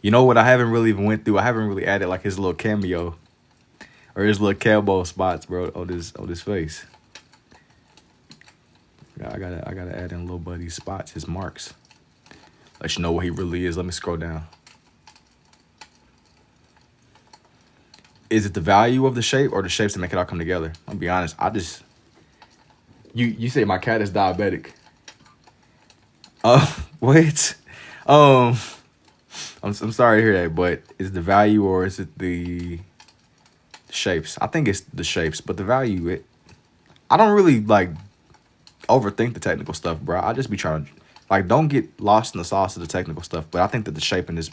You know what I haven't really even went through? I haven't really added like his little cameo or his little cowboy spots, bro, on this face. I gotta add in little buddy's spots, his marks. Let you know what he really is. Let me scroll down. Is it the value of the shape or the shapes that make it all come together? I'll be honest. You say my cat is diabetic. Wait. I'm sorry to hear that, but is it the value or is it the shapes? I think it's the shapes, but the value, I don't really like overthink the technical stuff, bro. I just be trying to like don't get lost in the sauce of the technical stuff. But I think that the shaping is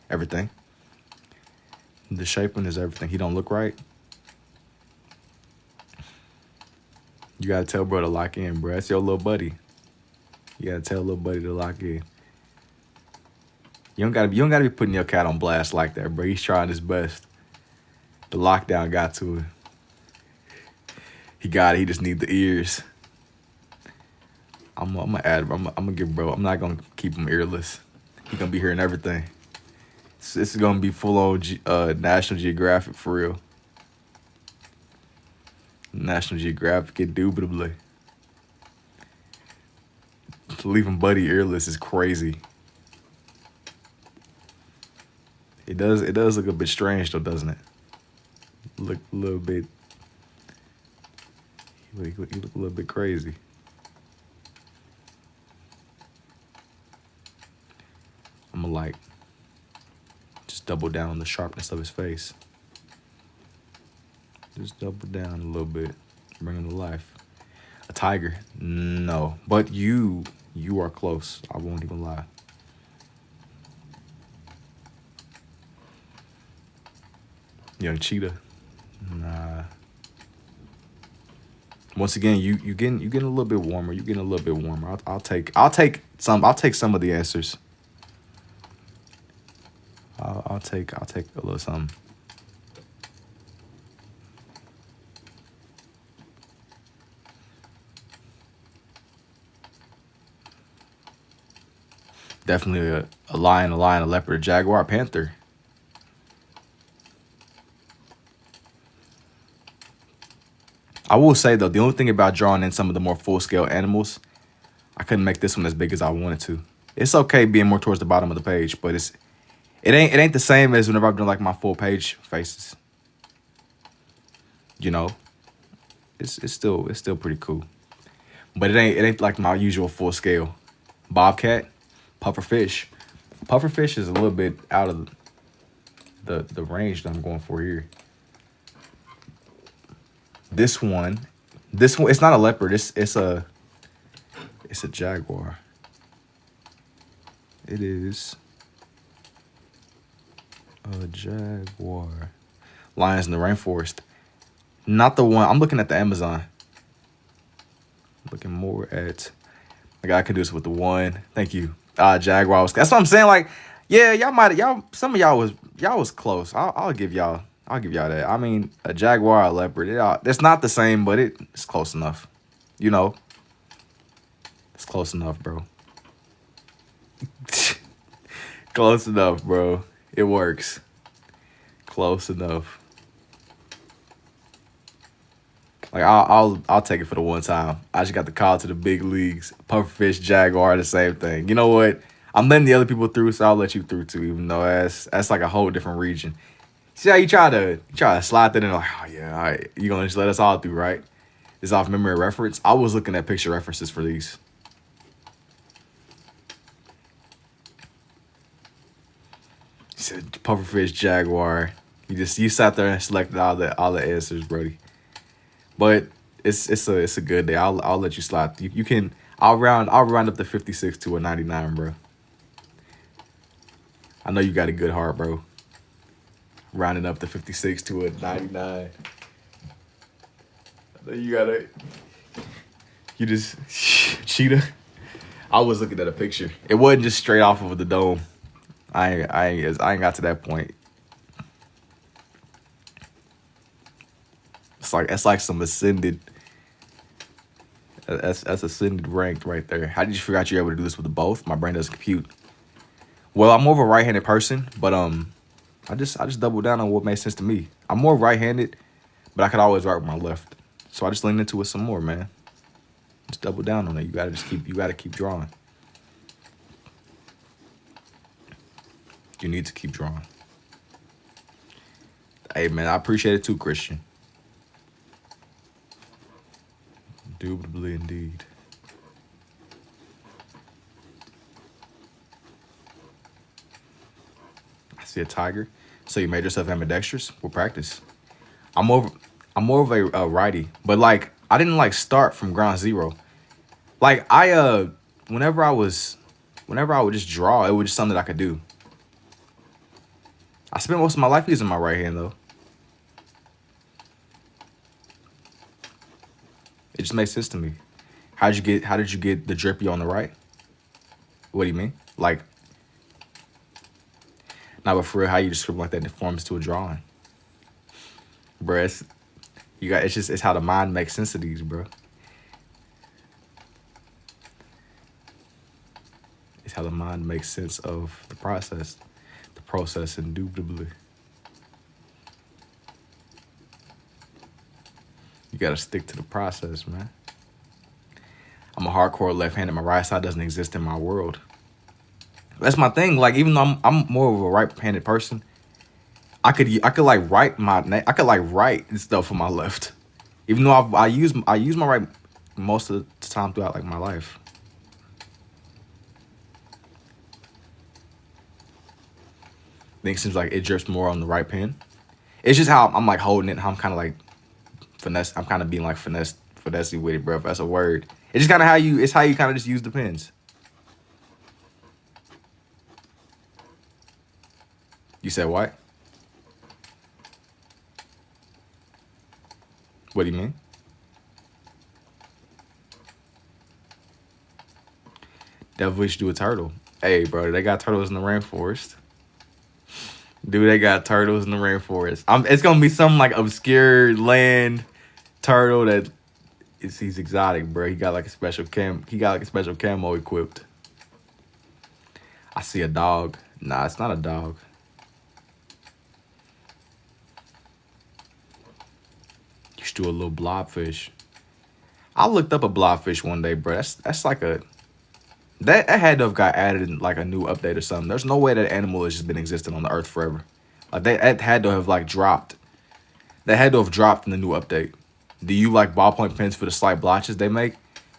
everything. The shaping is everything. He don't look right. You gotta tell bro to lock in, bro. That's your little buddy. You gotta tell little buddy to lock in. You don't gotta be putting your cat on blast like that, bro. He's trying his best. The lockdown got to him. He got it. He just need the ears. I'm gonna give bro. I'm not gonna keep him earless. He gonna be hearing everything. This is gonna be full on National Geographic for real. National Geographic, indubitably. Leaving Buddy earless is crazy. It does look a bit strange though, doesn't it? Look a little bit. You look a little bit crazy. I'm gonna like just double down on the sharpness of his face. Just double down a little bit, bring him to life. A tiger? No, but you are close. I won't even lie. Young cheetah? Nah. Once again, you getting a little bit warmer. You getting a little bit warmer. I'll take some of the answers. I'll take a little something. Definitely a lion, a leopard, a jaguar, a panther. I will say though, the only thing about drawing in some of the more full-scale animals, I couldn't make this one as big as I wanted to. It's okay being more towards the bottom of the page, but it ain't the same as whenever I've done like my full page faces. You know, it's still pretty cool, but it ain't like my usual full scale. Bobcat, pufferfish. Pufferfish is a little bit out of the range that I'm going for here. This one, it's not a leopard. It's a jaguar. It is a jaguar. Lions in the rainforest. Not the one. I'm looking at the Amazon. Looking more at. Like I could do this with the one. Thank you. Jaguar. That's what I'm saying. Like, yeah, some of y'all was close. I'll give y'all that. I mean, a jaguar, a leopard. It's not the same, but it's close enough. You know, it's close enough, bro. Close enough, bro. It works. Close enough. Like I'll take it for the one time. I just got the call to the big leagues. Pufferfish, jaguar, the same thing. You know what? I'm letting the other people through, so I'll let you through too. Even though that's like a whole different region. See how you try to slide that in? Like, oh yeah, all right. You gonna just let us all through, right? This off memory reference. I was looking at picture references for these. He said pufferfish, jaguar. You sat there and selected all the answers, Brody. But it's a good day. I'll let you slide. You can. I'll round up the 56 to a 99, bro. I know you got a good heart, bro. Rounding up the 56 to a 99. I know you got it. You just cheetah. I was looking at a picture. It wasn't just straight off of the dome. I ain't got to that point. It's like some ascended. That's ascended ranked right there. How did you figure out you're able to do this with the both? My brain doesn't compute. Well, I'm more of a right-handed person, but I just doubled down on what made sense to me. I'm more right-handed, but I could always write with my left. So I just leaned into it some more, man. Just double down on it. You gotta keep drawing. You need to keep drawing. Hey man, I appreciate it too, Christian. Indubitably indeed. I see a tiger. So you made yourself ambidextrous? We'll practice. I'm more of a righty, but like I didn't like start from ground zero. Like whenever I would just draw, it was just something that I could do. I spent most of my life using my right hand though. It just makes sense to me. How did you get the drippy on the right? What do you mean? Like, nah, but for real, how you just scribble like that informs to a drawing, bruh. It's how the mind makes sense of these, bro. It's how the mind makes sense of the process. The process, indubitably. You gotta stick to the process, man. I'm a hardcore left-handed. My right side doesn't exist in my world. That's my thing. Like, even though I'm more of a right-handed person, I could like write my name. I could like write stuff on my left, even though I use my right most of the time throughout like my life. I think it seems like it drips more on the right pen. It's just how I'm like holding it. How I'm kind of like finesse. I'm kind of being like finessey with it, bro. If that's a word. It's just kind of how you kind of just use the pens. You said what? What do you mean? Definitely should do a turtle. Hey, bro, they got turtles in the rainforest. Dude, they got turtles in the rainforest. It's gonna be some like obscure land turtle that he's exotic, bro. He got like a special camo equipped. I see a dog. Nah, it's not a dog. You should do a little blobfish. I looked up a blobfish one day, bro. That's like that had to have got added in like a new update or something. There's no way that animal has just been existing on the earth forever. Like that had to have like dropped. That had to have dropped in the new update. Do you like ballpoint pens for the slight blotches they make?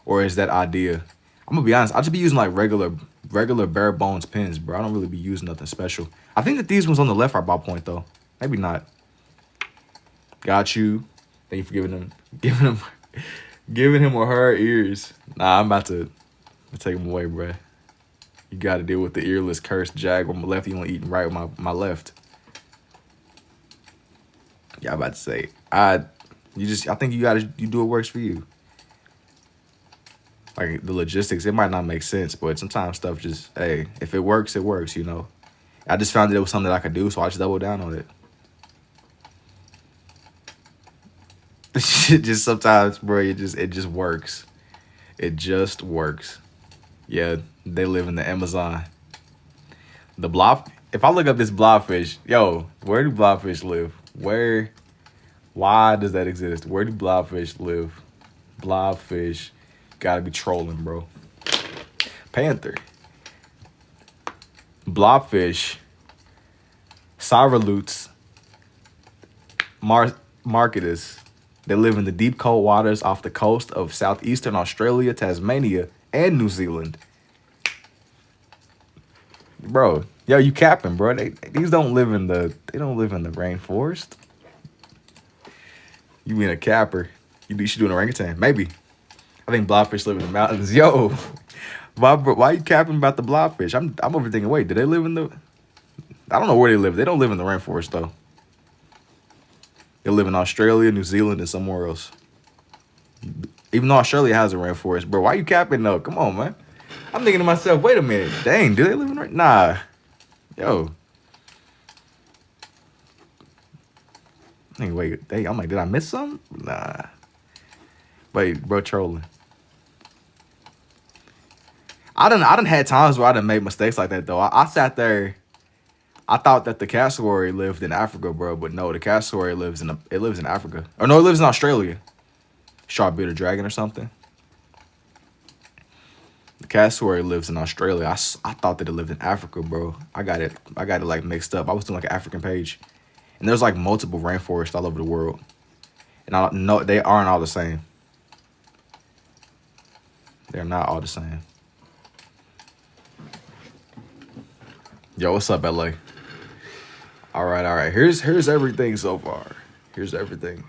Or is that idea? I'm gonna be honest, I'll just be using like regular regular bare bones pins, bro. I don't really be using nothing special. I think that these ones on the left are ballpoint though. Maybe not. Got you. Thank you for giving him or her ears. Nah, I'm about to take them away, bro. You got to deal with the earless cursed jag on my left. You only eating right with my left. Yeah, I'm about to say. I think you do what works for you. Like the logistics, it might not make sense, but sometimes stuff just, hey, if it works, it works, you know. I just found that it was something that I could do, so I just doubled down on it. Just sometimes, bro, it just works. It just works. Yeah, they live in the Amazon. The blob. If I look up this blobfish, yo, where do blobfish live? Why does that exist? Where do blobfish live? Blobfish, gotta be trolling, bro. Panther. Blobfish. Saurolutes. Marketus. They live in the deep cold waters off the coast of southeastern Australia, Tasmania, and New Zealand. Bro, yo, you capping, bro. These don't live in the rainforest. You being a capper. You should do an orangutan. Maybe. I think blobfish live in the mountains. Yo, why are you capping about the blobfish? I'm overthinking, wait, do they live in the... I don't know where they live. They don't live in the rainforest, though. They live in Australia, New Zealand, and somewhere else. Even though Australia has a rainforest, bro. Why you capping though? Come on, man. I'm thinking to myself, wait a minute. Dang, do they live in the... Nah. Yo. Wait, I'm like, did I miss something? Nah. Wait, bro, trolling. I done had times where I done made mistakes like that, though. I sat there... I thought that the cassowary lived in Africa, bro, but no, the cassowary lives in Africa. Or no, it lives in Australia. Sharp-bearded dragon or something. The cassowary lives in Australia. I thought that it lived in Africa, bro. I got it like mixed up. I was doing like an African page. And there's like multiple rainforests all over the world. And I know they aren't all the same. They're not all the same. Yo, what's up, LA? All right. Here's everything so far. Here's everything.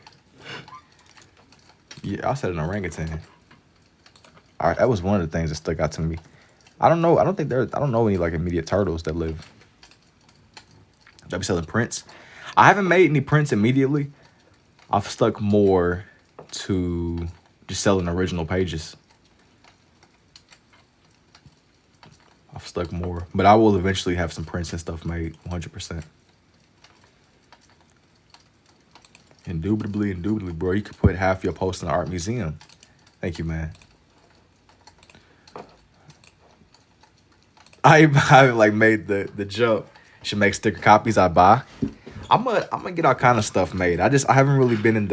Yeah, I said an orangutan. All right, that was one of the things that stuck out to me. I don't know any like immediate turtles that live. That be selling prints. I haven't made any prints immediately. I've stuck more to just selling original pages. I've stuck more, but I will eventually have some prints and stuff made 100%. Indubitably, bro. You could put half your post in the art museum. Thank you, man. I like made the jump. Should make sticker copies I buy. I'm gonna get all kind of stuff made. I haven't really been in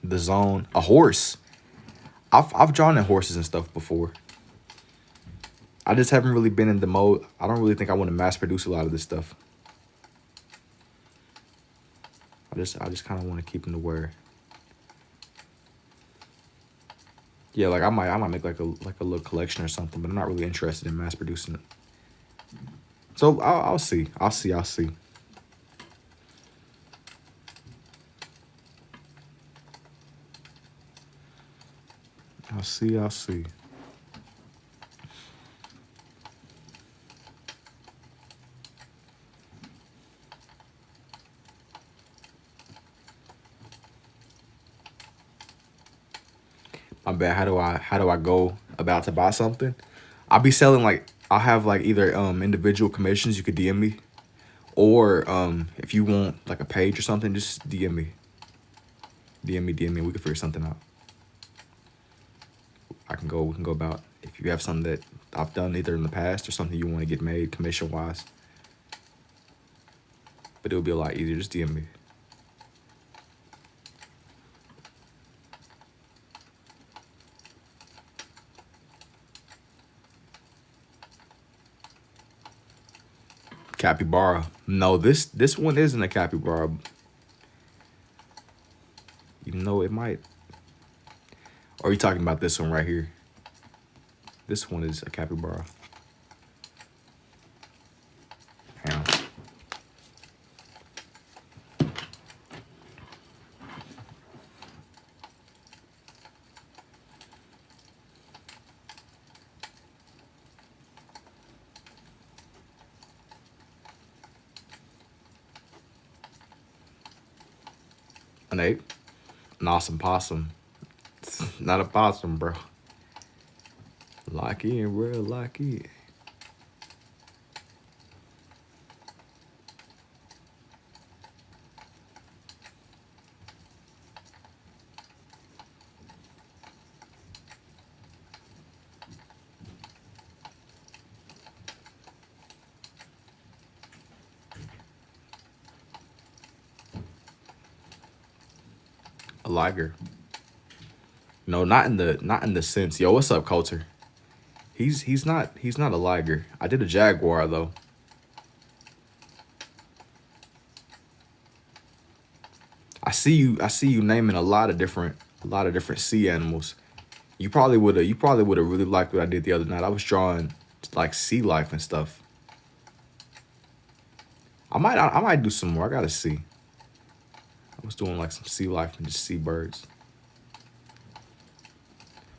the zone. A horse. I've drawn in horses and stuff before. I just haven't really been in the mode. I don't really think I want to mass produce a lot of this stuff. I just kind of want to keep them to where. Yeah, like I might make like a little collection or something, but I'm not really interested in mass producing it. So I'll see. I'll see. I'll see. My bad. How do I go about to buy something? I'll be selling like I'll have like either individual commissions you could DM me, or if you want like a page or something, just DM me. DM me. We can figure something out. We can go about if you have something that I've done either in the past or something you want to get made commission wise. But it'll be a lot easier. Just DM me. Capybara. No, this one isn't a capybara. You know it might. Or are you talking about this one right here? This one is a capybara. An ape? An awesome possum. It's not a possum, bro. Lock in, bro. Lock in. A liger. No, not in the sense. Yo, what's up, Coulter? He's not a liger. I did a jaguar though. I see you naming a lot of different sea animals. You probably would have really liked what I did the other night. I was drawing like sea life and stuff. I might do some more. I gotta see. I was doing like some sea life and just sea birds.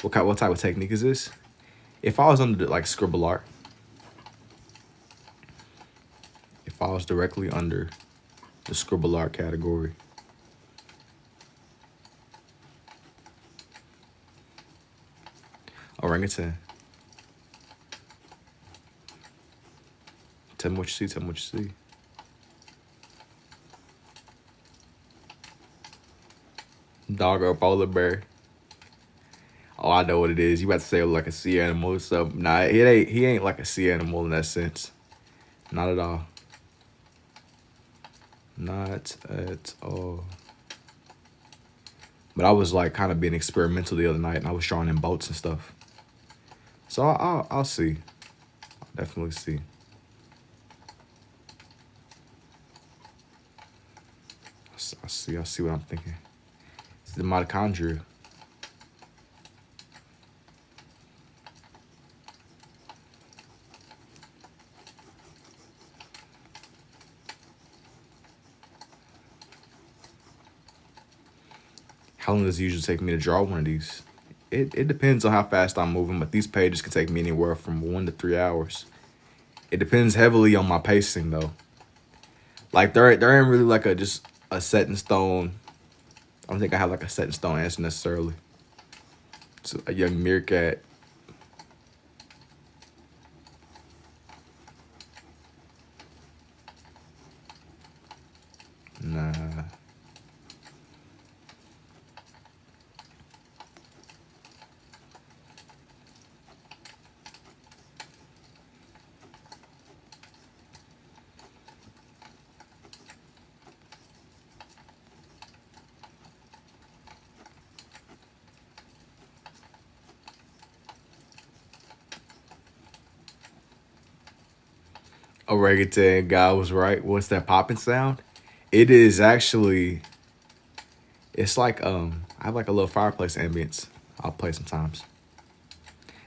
What type of technique is this? If I was under like scribble art, if I was directly under the scribble art category, orangutan. Tell me what you see. Tell me what you see. Dog or polar bear. Oh, I know what it is. You about to say like a sea animal or something. Nah, it ain't. He ain't like a sea animal in that sense. Not at all. Not at all. But I was like kind of being experimental the other night, and I was drawing in boats and stuff. So I'll see. I'll definitely see. I see what I'm thinking. It's the mitochondria. How long does it usually take me to draw one of these? It depends on how fast I'm moving, but these pages can take me anywhere from 1 to 3 hours. It depends heavily on my pacing though. Like there ain't really like a set in stone. I don't think I have like a set in stone answer necessarily. It's a young meerkat. Nah. Orangutan guy was right. What's that popping sound? It is actually. It's like I have like a little fireplace ambience. I'll play sometimes.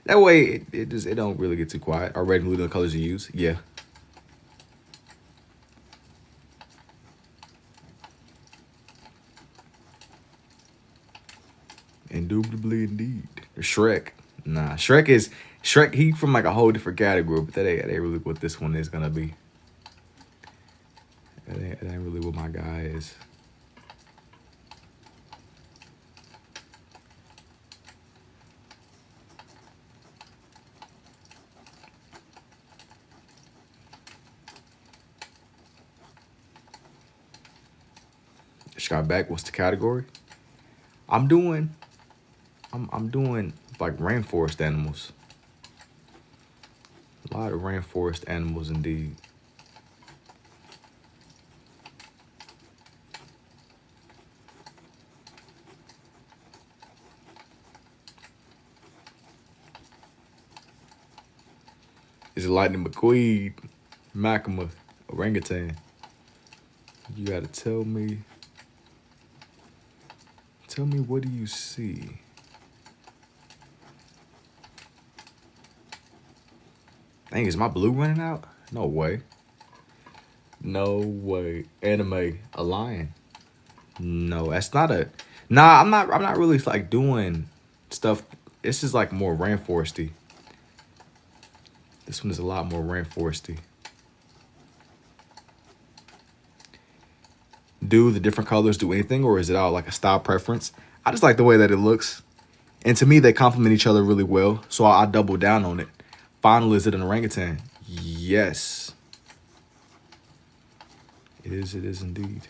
That way it don't really get too quiet. Are red and blue the colors you use? Yeah. Indubitably indeed. Shrek. Nah. Shrek, he from like a whole different category, but that ain't really what this one is gonna be. That ain't really what my guy is. Just got back. What's the category? I'm doing like rainforest animals. A lot of rainforest animals indeed. Is it Lightning McQueen, Makima, orangutan? You gotta tell me. Tell me, what do you see? Dang, is my blue running out? No way. No way. Anime, a lion. No, that's not a. Nah, I'm not really like doing stuff. This is like more rainforesty. This one is a lot more rainforesty. do the different colors do anything, or is it all like a style preference? I just like the way that it looks. And to me, they complement each other really well. So I double down on it. Finally, is it an orangutan? Yes. It is indeed.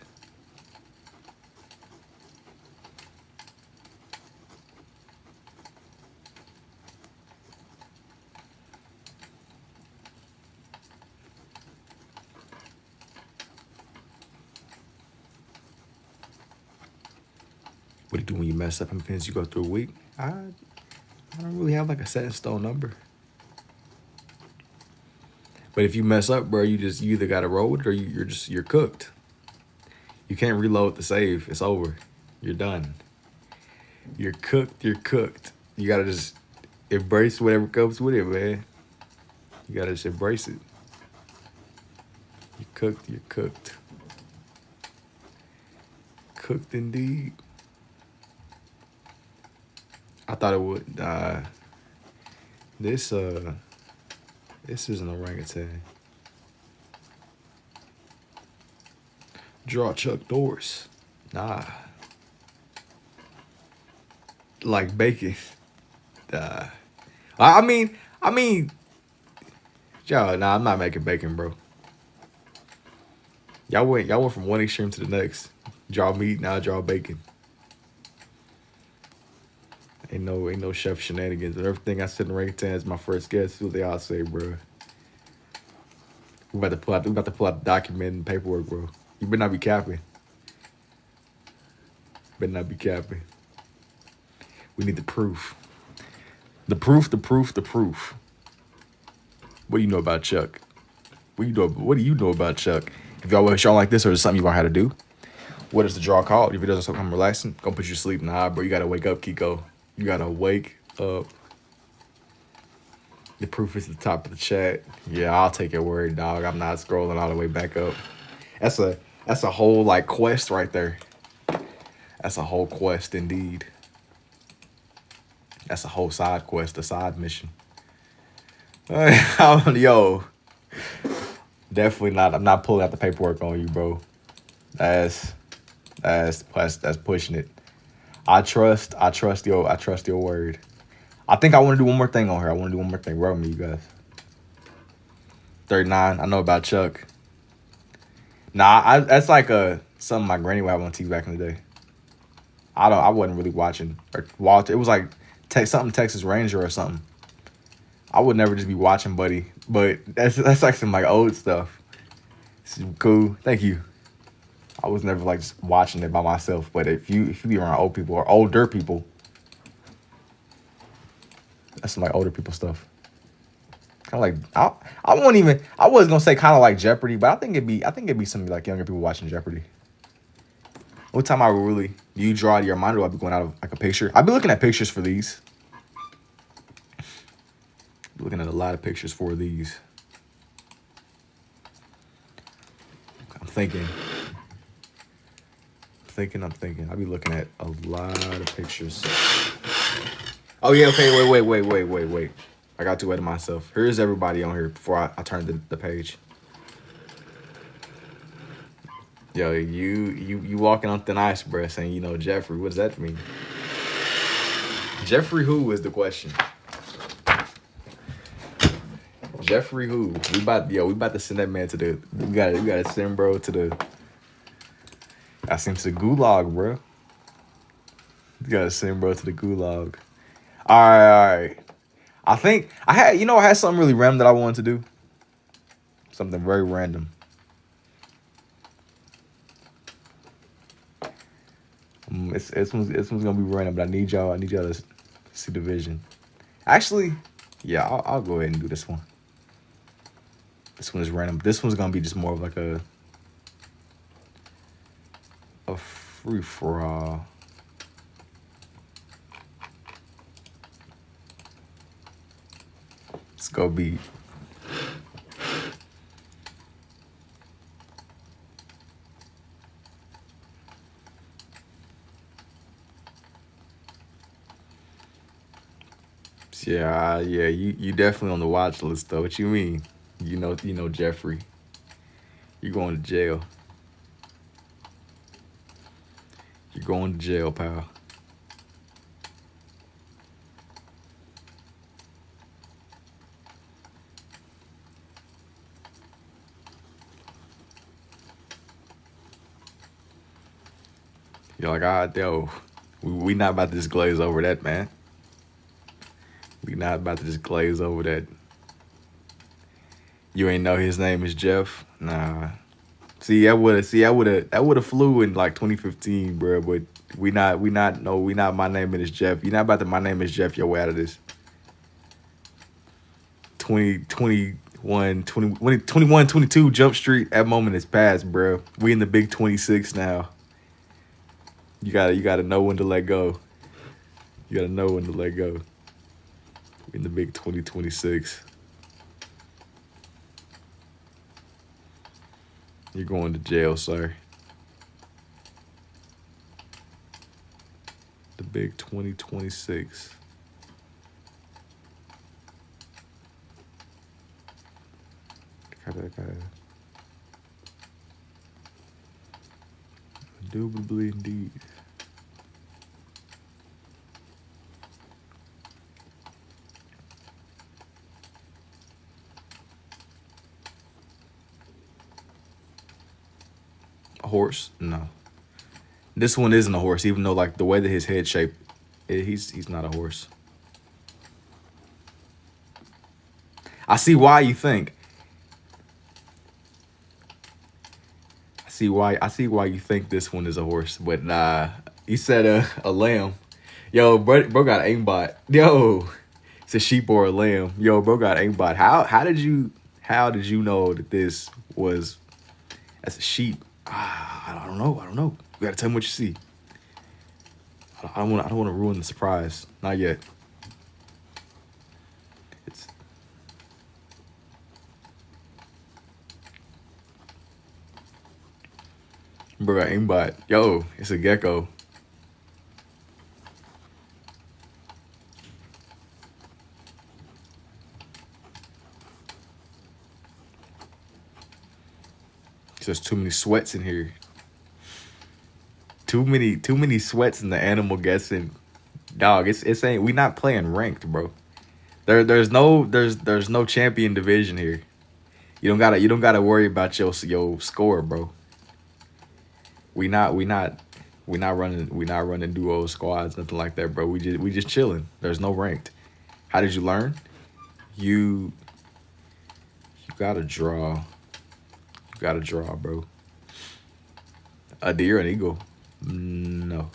What do you do when you mess up? How many pins you go through a week? I don't really have like a set in stone number. But if you mess up, bro, you either gotta roll with it or you're cooked. You can't reload the save. It's over. You're done. You're cooked. You're cooked. You gotta just embrace whatever comes with it, man. You gotta just embrace it. You're cooked. You're cooked. Cooked indeed. I thought it would. This is an orangutan. Draw Chuck Norris. Nah. Like bacon. I mean, y'all. Nah, I'm not making bacon, bro. Y'all went from one extreme to the next. Draw meat, now draw bacon. Ain't no chef shenanigans. But everything I said in orangutan is my first guess. What they all say, bro. We about to pull out the document and paperwork, bro. You better not be capping. Better not be capping. We need the proof. The proof. What do you know about Chuck? What do you know about Chuck? If y'all want a show like this, or is something you want how to do? What is the draw called? If it doesn't come relaxing, gonna put you to sleep. Nah, bro, you gotta wake up, Kiko. You gotta wake up. The proof is at the top of the chat. Yeah, I'll take your word, dog. I'm not scrolling all the way back up. That's a whole like quest right there. That's a whole quest indeed. That's a whole side quest, a side mission. Yo, definitely not. I'm not pulling out the paperwork on you, bro. That's pushing it. I trust your word. I think I want to do one more thing on here. Roll me, you guys. 39. I know about Chuck. Nah, that's like something my granny would have on TV back in the day. I wasn't really watching or watch. It was like something Texas Ranger or something. I would never just be watching, buddy. But that's like some like old stuff. It's cool. Thank you. I was never like just watching it by myself. But if you be around old people or older people, that's some like older people stuff. Kind of like I wasn't gonna say kind of like Jeopardy, but I think it'd be some like younger people watching Jeopardy. What time do you draw out of your mind, or do I be going out of like a picture? I'll be looking at pictures for these. Looking at a lot of pictures for these. I'm thinking. I'll be looking at a lot of pictures. Oh yeah, okay, wait. I got too ahead of myself. Here's everybody on here before I turn the page. Yo, you walking on thin ice, bro, saying you know Jeffrey. What does that mean? Jeffrey who is the question. Jeffrey who? We about to send that man to the we gotta send bro to the I sent to the gulag, bro. You gotta send bro to the gulag. All right. I think I had something really random that I wanted to do. Something very random. This one's gonna be random, but I need y'all to see the vision. Actually, yeah, I'll go ahead and do this one. This one is random. This one's gonna be just more of like a free for all. Let's go beat. Yeah, you definitely on the watch list though. What you mean? You know Jeffrey. You going to jail. You're going to jail, pal. You're like, yo, we not about to just glaze over that, man. We not about to just glaze over that. You ain't know his name is Jeff? Nah. That would have flew in like 2015, bro. But we not my name is Jeff. You're not about to my name is Jeff your way out of this. 21, 22 Jump Street. That moment is past, bro. We in the big 26 now. You gotta know when to let go. You gotta know when to let go. We in the big 2026. You're going to jail, sir. The big 2026. Indubitably indeed. A horse? No. This one isn't a horse, even though like the way that his head shaped, he's not a horse. I see why you think. I see why you think this one is a horse, but nah. You said a lamb. Yo, bro got aimbot. Yo, it's a sheep or a lamb. Yo, bro got aimbot. How did you know that this was that's a sheep? I don't know. You gotta tell me what you see. I don't want to ruin the surprise. Not yet. Bro got aimbot. Yo, it's a gecko. There's too many sweats in here. Too many sweats in the animal guessing. Dog, it's ain't we not playing ranked, bro. There's no champion division here. You don't gotta worry about your score, bro. We not running duo squads, nothing like that, bro. We just chilling. There's no ranked. How did you learn? You gotta draw. You gotta draw, bro. A deer, an eagle. No.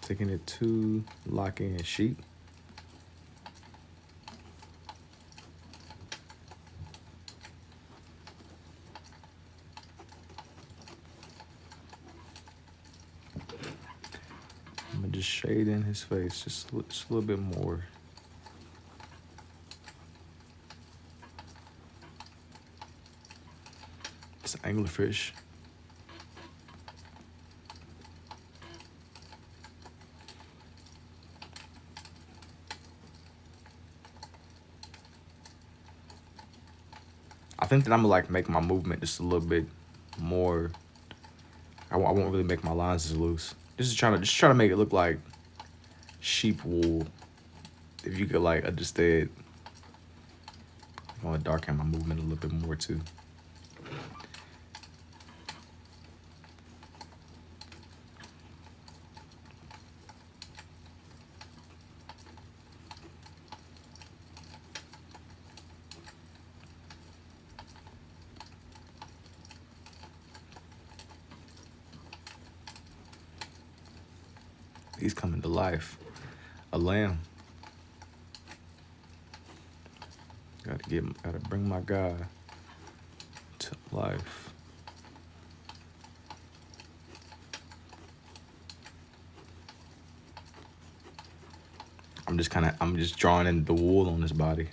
Taking it to lock in sheep. I'm gonna just shade in his face just a little bit more. It's an anglerfish. I think that I'm gonna like make my movement just a little bit more. I won't really make my lines as loose. Just trying to make it look like sheep wool. If you could like understand, I want to darken my movement a little bit more too. He's coming to life. A lamb. Gotta bring my guy to life. I'm just drawing in the wool on his body.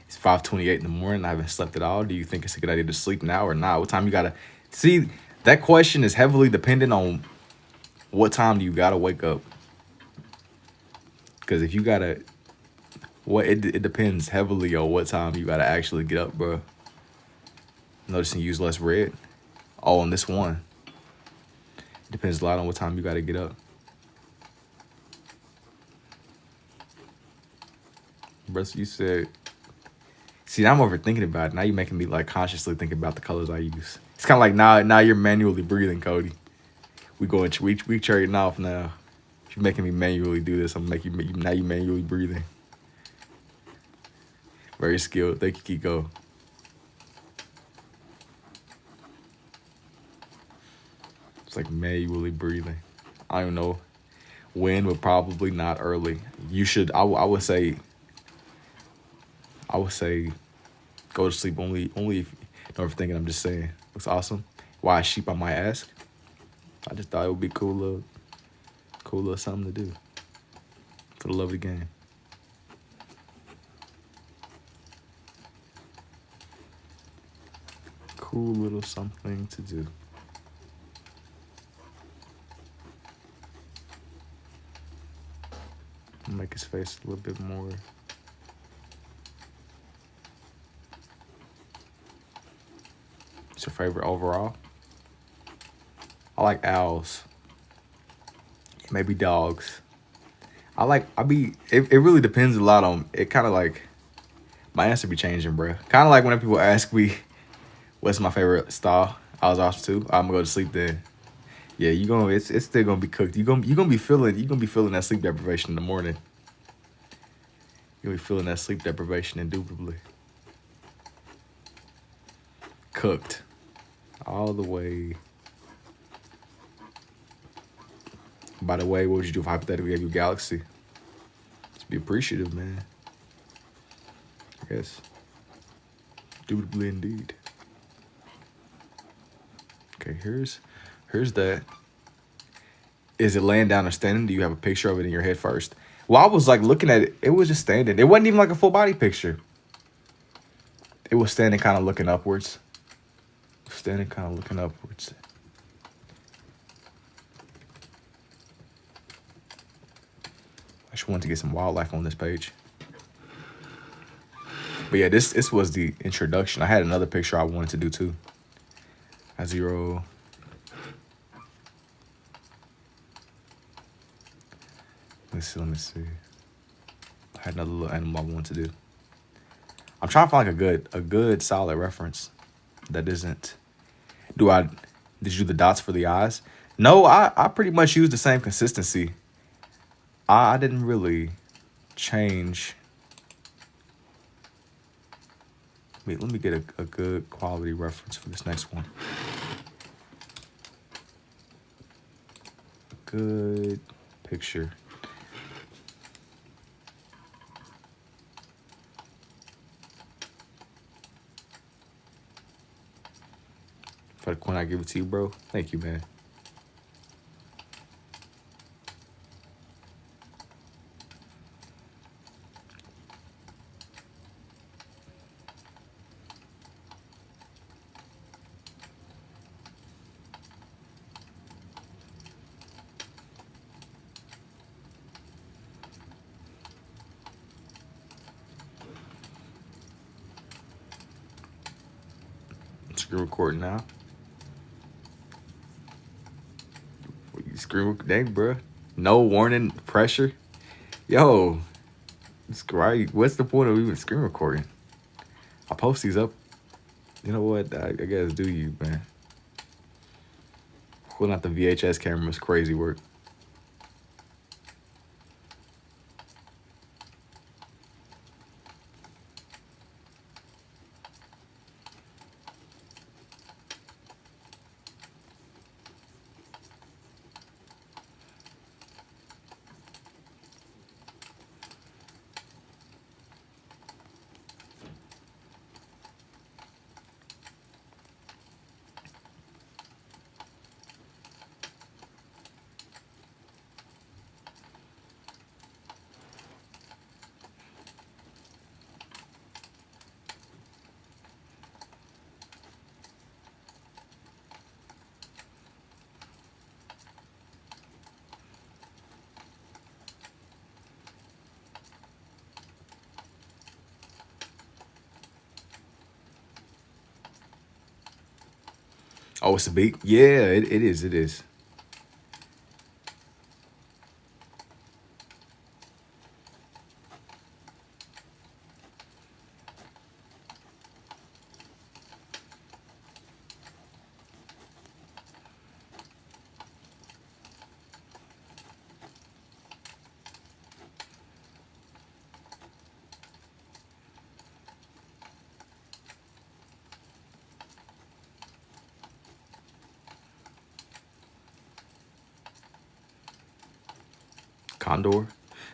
It's 5:28 in the morning. I haven't slept at all. Do you think it's a good idea to sleep now or not? What time you gotta see? That question is heavily dependent on what time do you gotta wake up. Because if you gotta, it depends heavily on what time you gotta actually get up, bro. Noticing you use less red. Oh, on this one. It depends a lot on what time you gotta get up. Bro, so you said, see, now I'm overthinking about it. Now you're making me like consciously think about the colors I use. It's kind of like now you're manually breathing, Cody. We trading off now. If you're making me manually do this, I'm making you now you manually breathing. Very skilled. Thank you, Kiko. It's like manually breathing. I don't know when, but probably not early. You should. I would say go to sleep only if you're overthinking. I'm just saying. Looks awesome. Why sheep, I might ask. I just thought it would be cool little something to do for the love of the game. Cool little something to do. Make his face a little bit more. What's your favorite overall? I like owls. Maybe dogs. It really depends a lot on, it kind of like, my answer be changing, bruh. Kind of like when people ask me, what's my favorite style? I was off too. I'm gonna go to sleep then. Yeah, it's still gonna be cooked. You're gonna be feeling that sleep deprivation in the morning. You'll be feeling that sleep deprivation indubitably. Cooked. All the way. By the way, what would you do if hypothetically gave you a galaxy? Just be appreciative, man. I guess. Indubitably indeed. Okay, here's that. Is it laying down or standing? Do you have a picture of it in your head first? Well, I was like looking at it. It was just standing. It wasn't even like a full body picture. It was standing, kind of looking upwards. Standing, kind of looking upwards. I just wanted to get some wildlife on this page. But yeah, this was the introduction. I had another picture I wanted to do too. I zero. Let me see. I had another little animal I wanted to do. I'm trying to find like a good solid reference that isn't. Did you do the dots for the eyes? No, I pretty much used the same consistency. I didn't really change. Wait, let me get a good quality reference for this next one. Good picture. When I give it to you, bro. Thank you, man. Screen recording now. Screen, dang, bro. No warning, pressure. Yo, it's great. What's the point of even screen recording? I'll post these up. You know what? I guess do you, man. Pulling out the VHS camera is crazy work. Oh, it's a beak? Yeah, it is. It is. Condor?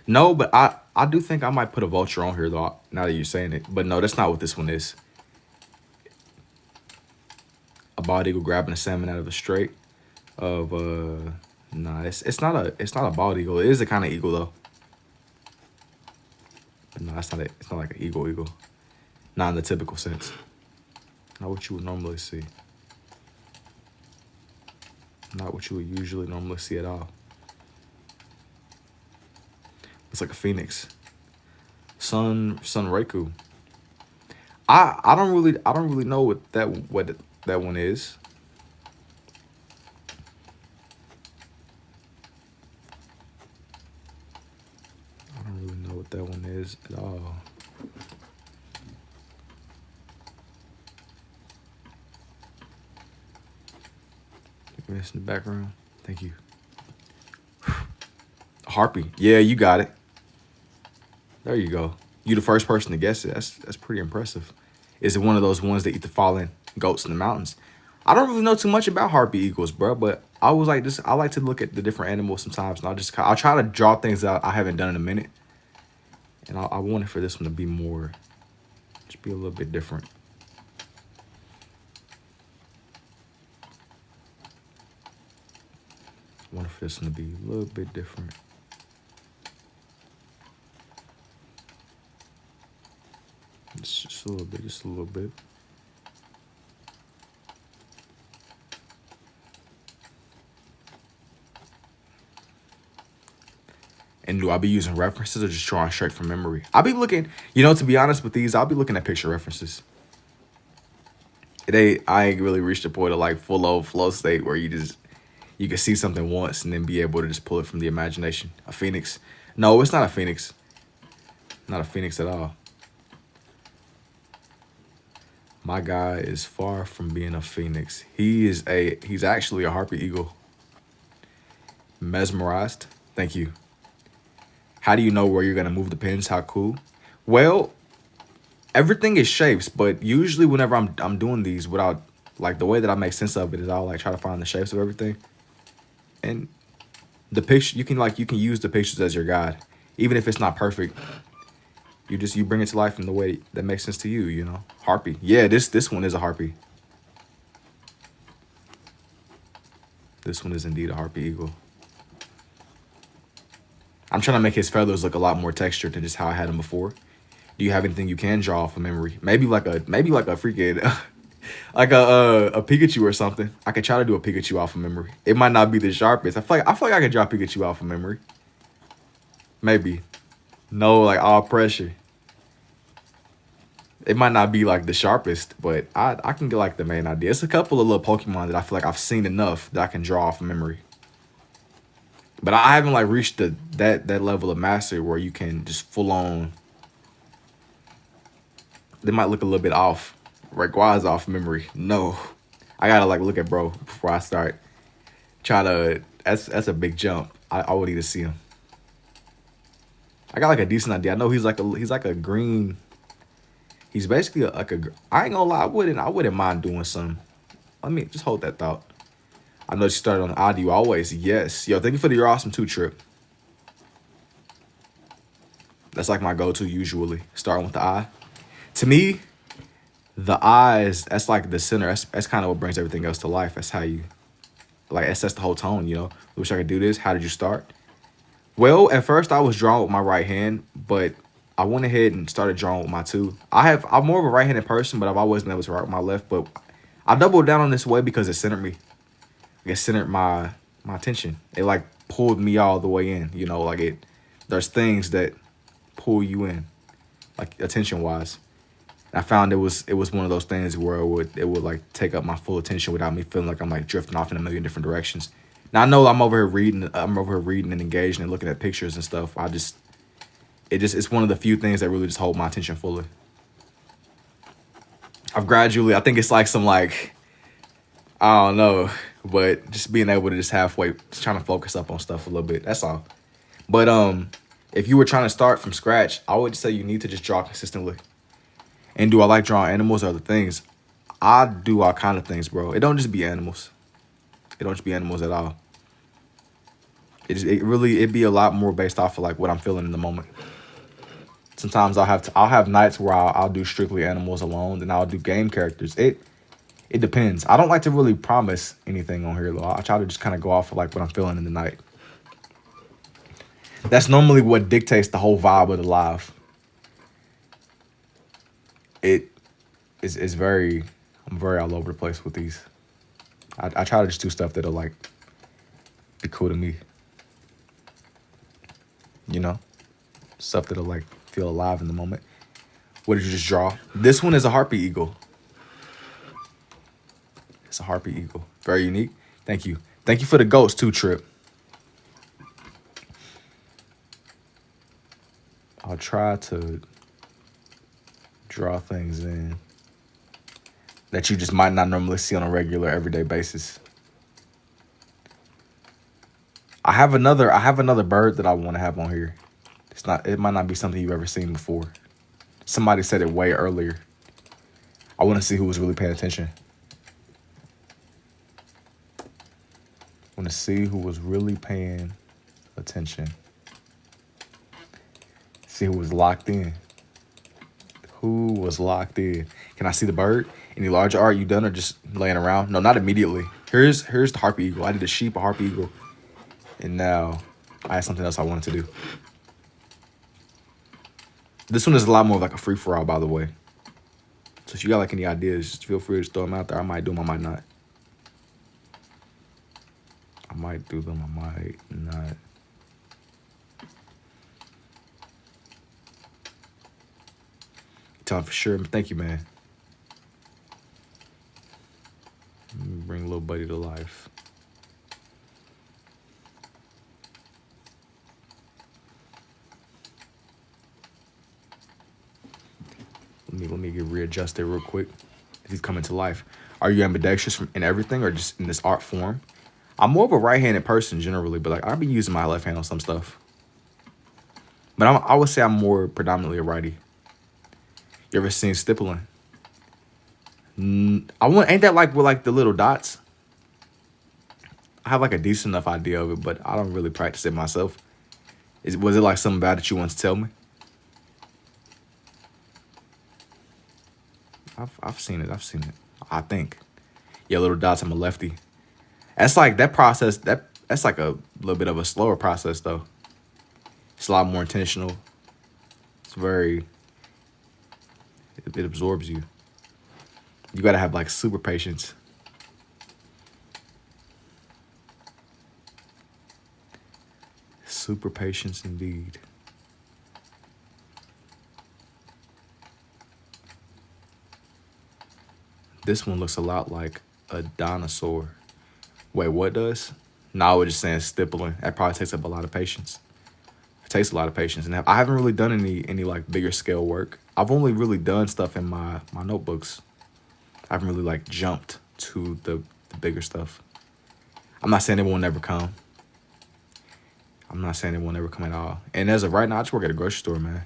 No, but I do think I might put a vulture on here though. Now that you're saying it, but no, that's not what this one is. A bald eagle grabbing a salmon out of a strait of nah, it's not a bald eagle. It is a kind of eagle though. But no, it's not like an eagle. Not in the typical sense. Not what you would normally see. Not what you would usually normally see at all. It's like a phoenix. Sun Reiku. I don't really know what that one is. I don't really know what that one is at all. In the background. Thank you. Harpy. Yeah, you got it. There you go. You the first person to guess it. That's pretty impressive. Is it one of those ones that eat the fallen goats in the mountains? I don't really know too much about harpy eagles, bro, but I was like this. I like to look at the different animals sometimes, and I'll try to draw things out I haven't done in a minute, and I wanted for this one to be more, just be a little bit different. I wanted for this one to be a little bit different. Just a little bit, just a little bit. And do I be using references or just drawing straight from memory? I'll be looking, to be honest with these, I'll be looking at picture references. I ain't really reached the point of like full old flow state where you can see something once and then be able to just pull it from the imagination. A phoenix. No, it's not a phoenix. Not a phoenix at all. My guy is far from being a phoenix. He's actually a harpy eagle. Mesmerized. Thank you. How do you know where you're gonna move the pins? How cool? Well, everything is shapes, but usually whenever I'm doing these without like the way that I make sense of it is I'll like try to find the shapes of everything. And the picture you can use the pictures as your guide. Even if it's not perfect. You bring it to life in the way that makes sense to you, Harpy. Yeah, this one is a harpy. This one is indeed a harpy eagle. I'm trying to make his feathers look a lot more textured than just how I had them before. Do you have anything you can draw from memory? Maybe like a freaking like a Pikachu or something. I could try to do a Pikachu off of memory. It might not be the sharpest. I feel like I could draw Pikachu off of memory. Maybe. No, like all pressure. It might not be like the sharpest, but I can get like the main idea. It's a couple of little Pokemon that I feel like I've seen enough that I can draw off of memory. But I haven't like reached that level of mastery where you can just full on. They might look a little bit off. Rayquaza off memory. No, I gotta like look at bro before I start. That's a big jump. I would need to see him. I got like a decent idea. I know he's like a green. He's basically I ain't gonna lie. I wouldn't mind doing some. Let me just hold that thought. I know you started on audio always. Yes. Yo, thank you for the You're Awesome too trip. That's like my go-to usually. Starting with the eye. To me, the eyes, that's like the center. That's kind of what brings everything else to life. That's how you, like, it sets the whole tone, Wish I could do this. How did you start? Well, at first I was drawing with my right hand, but I went ahead and started drawing with my two. I'm more of a right-handed person, but I've always been able to write with my left. But I doubled down on this way because it centered me. It centered my attention. It like pulled me all the way in, there's things that pull you in, like attention wise. I found it was one of those things where it would like take up my full attention without me feeling like I'm like drifting off in a million different directions. Now I know I'm over here reading and engaging and looking at pictures and stuff. It's one of the few things that really just hold my attention fully. I think it's like some like, I don't know, but just being able to just halfway, just trying to focus up on stuff a little bit. That's all. But if you were trying to start from scratch, I would say you need to just draw consistently. And do I like drawing animals or other things? I do all kind of things, bro. It don't just be animals. It don't just be animals at all. It'd be a lot more based off of like what I'm feeling in the moment. Sometimes I'll have nights where I'll do strictly animals alone, then I'll do game characters. It depends. I don't like to really promise anything on here though. I try to just kind of go off of like what I'm feeling in the night. That's normally what dictates the whole vibe of the live. I'm very all over the place with these. I try to just do stuff that'll like be cool to me. You know? Stuff that'll like feel alive in the moment. What did you just draw? This one is a harpy eagle. It's a harpy eagle. Very unique. Thank you. Thank you for the goats too, Trip. I'll try to draw things in that you just might not normally see on a regular everyday basis. I have another bird that I want to have on here. It might not be something you've ever seen before. Somebody said it way earlier. I want to see who was really paying attention. I want to see who was really paying attention. See who was locked in. Who was locked in? Can I see the bird? Any larger art you done or just laying around? No, not immediately. Here's the harpy eagle. I did a sheep, a harpy eagle. And now I have something else I wanted to do. This one is a lot more like a free-for-all, by the way. So if you got like any ideas, just feel free to just throw them out there. I might do them, I might not. I might do them, I might not. Tell for sure. Thank you, man. Let me bring little buddy to life. Let me get readjusted real quick. He's coming to life. Are you ambidextrous in everything or just in this art form? I'm more of a right-handed person generally, but like I'll be using my left hand on some stuff. But I would say I'm more predominantly a righty. You ever seen stippling? Ain't that like with like the little dots? I have like a decent enough idea of it, but I don't really practice it myself. Was it like something bad that you want to tell me? I've seen it. I think. Yeah, little dots. I'm a lefty. That's like that process. That's like a little bit of a slower process though. It's a lot more intentional. It absorbs you. You gotta have like super patience. Super patience indeed. This one looks a lot like a dinosaur. Wait, what does? No, I was just saying stippling. That probably takes up a lot of patience. It takes a lot of patience. And I haven't really done any like bigger scale work. I've only really done stuff in my notebooks. I haven't really like jumped to the bigger stuff. I'm not saying it won't never come. I'm not saying it won't ever come at all. And as of right now, I just work at a grocery store, man.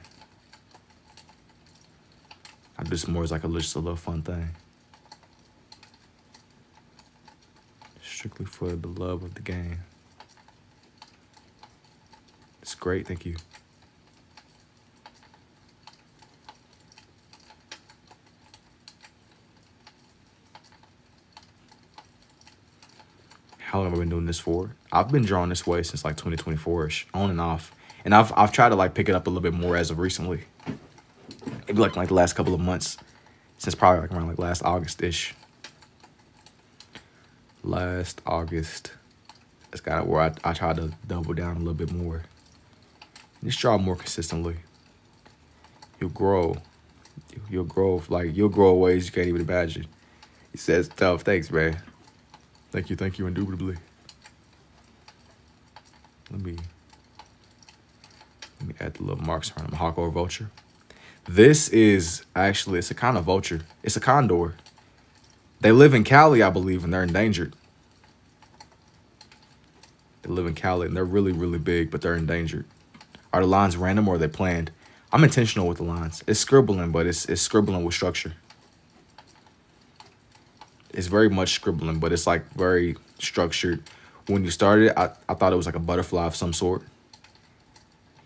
I do this more as like just a little fun thing. Strictly for the love of the game. It's great, thank you. How long have I been doing this for? I've been drawing this way since like 2024-ish, on and off. And I've tried to like pick it up a little bit more as of recently. Maybe like the last couple of months. Since probably like around like last August-ish. Last August. That's kind of where I tried to double down a little bit more. Just draw more consistently. You'll grow. You'll grow ways you can't even imagine. He says tough. Thanks, man. Thank you, indubitably. Let me add the little marks around him. Hawk or vulture. This is actually, it's a kind of vulture. It's a condor. They live in Cali, I believe, and they're endangered. They live in Cali, and they're really, really big, but they're endangered. Are the lines random or are they planned? I'm intentional with the lines. It's scribbling, but it's scribbling with structure. It's very much scribbling, but it's like very structured. When you started, I thought it was like a butterfly of some sort.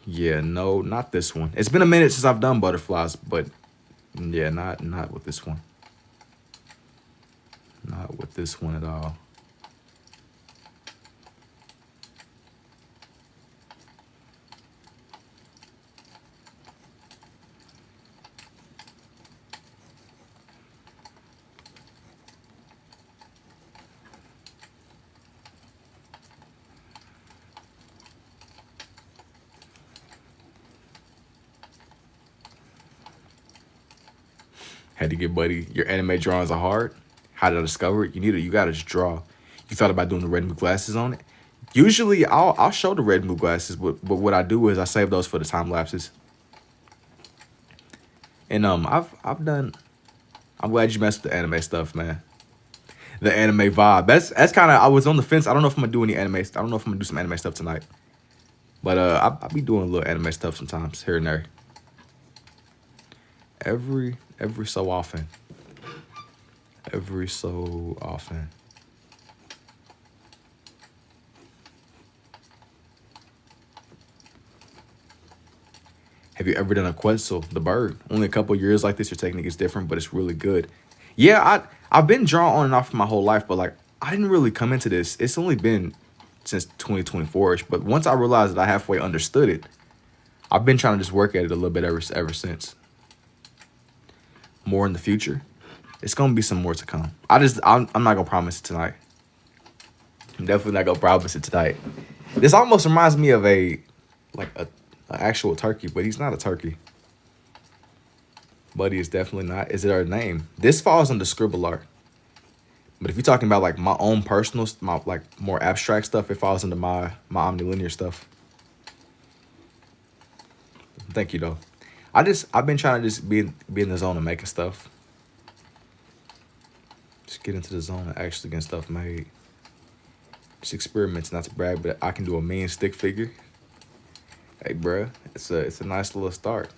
Yeah, no, not this one. It's been a minute since I've done butterflies, but yeah, not with this one. Not with this one at all. Had to get buddy. Your anime drawings are hard. How did I discover it? You gotta just draw. You thought about doing the red and blue glasses on it? Usually I'll show the red and blue glasses, but what I do is I save those for the time lapses. And I've done. I'm glad you messed with the anime stuff, man. The anime vibe. That's kind of. I was on the fence. I don't know if I'm gonna do any anime. I don't know if I'm gonna do some anime stuff tonight. But I'll be doing a little anime stuff sometimes here and there. Every so often. Every so often. Have you ever done a Quetzal, the bird? Only a couple years like this, your technique is different, but it's really good. Yeah, I've been drawing on and off for my whole life, but like I didn't really come into this. It's only been since 2024-ish. But once I realized that I halfway understood it, I've been trying to just work at it a little bit ever since. More in the future. It's gonna be some more to come. I'm not gonna promise it tonight. I'm definitely not gonna promise it tonight. This almost reminds me of an actual turkey, but he's not a turkey. Buddy is definitely not. Is it our name? This falls under scribble art. But if you're talking about like my own personal, my like more abstract stuff, it falls into my omnilinear stuff. Thank you though. I've been trying to just be in the zone of making stuff. Just get into the zone of actually getting stuff made. Just experiments, not to brag, but I can do a mean stick figure. Hey, bruh, it's a nice little start.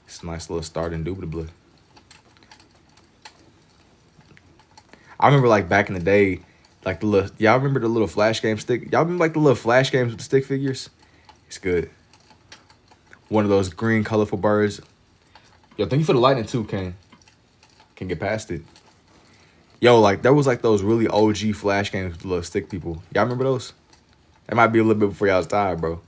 It's a nice little start, indubitably. I remember like back in the day, like y'all remember the little flash game stick? Y'all remember like the little flash games with the stick figures? It's good. One of those green colorful birds. Yo, thank you for the lightning too, Ken. Can get past it. Yo, like there was like those really OG flash games with the little stick people. Y'all remember those? That might be a little bit before y'all's time, bro.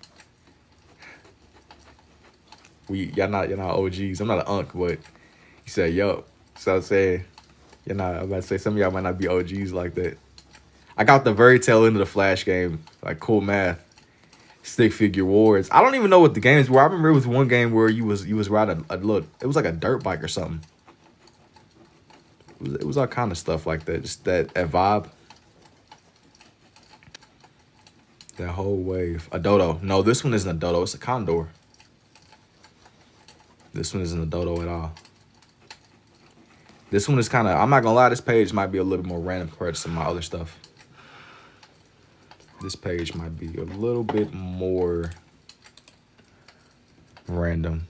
Y'all not OGs. I'm not an unk, but you said yo. So I'm saying, I'm about to say some of y'all might not be OGs like that. I got the very tail end of the flash game, like cool math, stick figure wars. I don't even know what the games were. I remember it was one game where you was riding a little. It was like a dirt bike or something. It was all kind of stuff like that. Just that vibe. That whole wave. A dodo. No, this one isn't a dodo. It's a condor. This one isn't a dodo at all. This one is kind of, I'm not going to lie, this page might be a little bit more random compared to some of my other stuff. This page might be a little bit more random.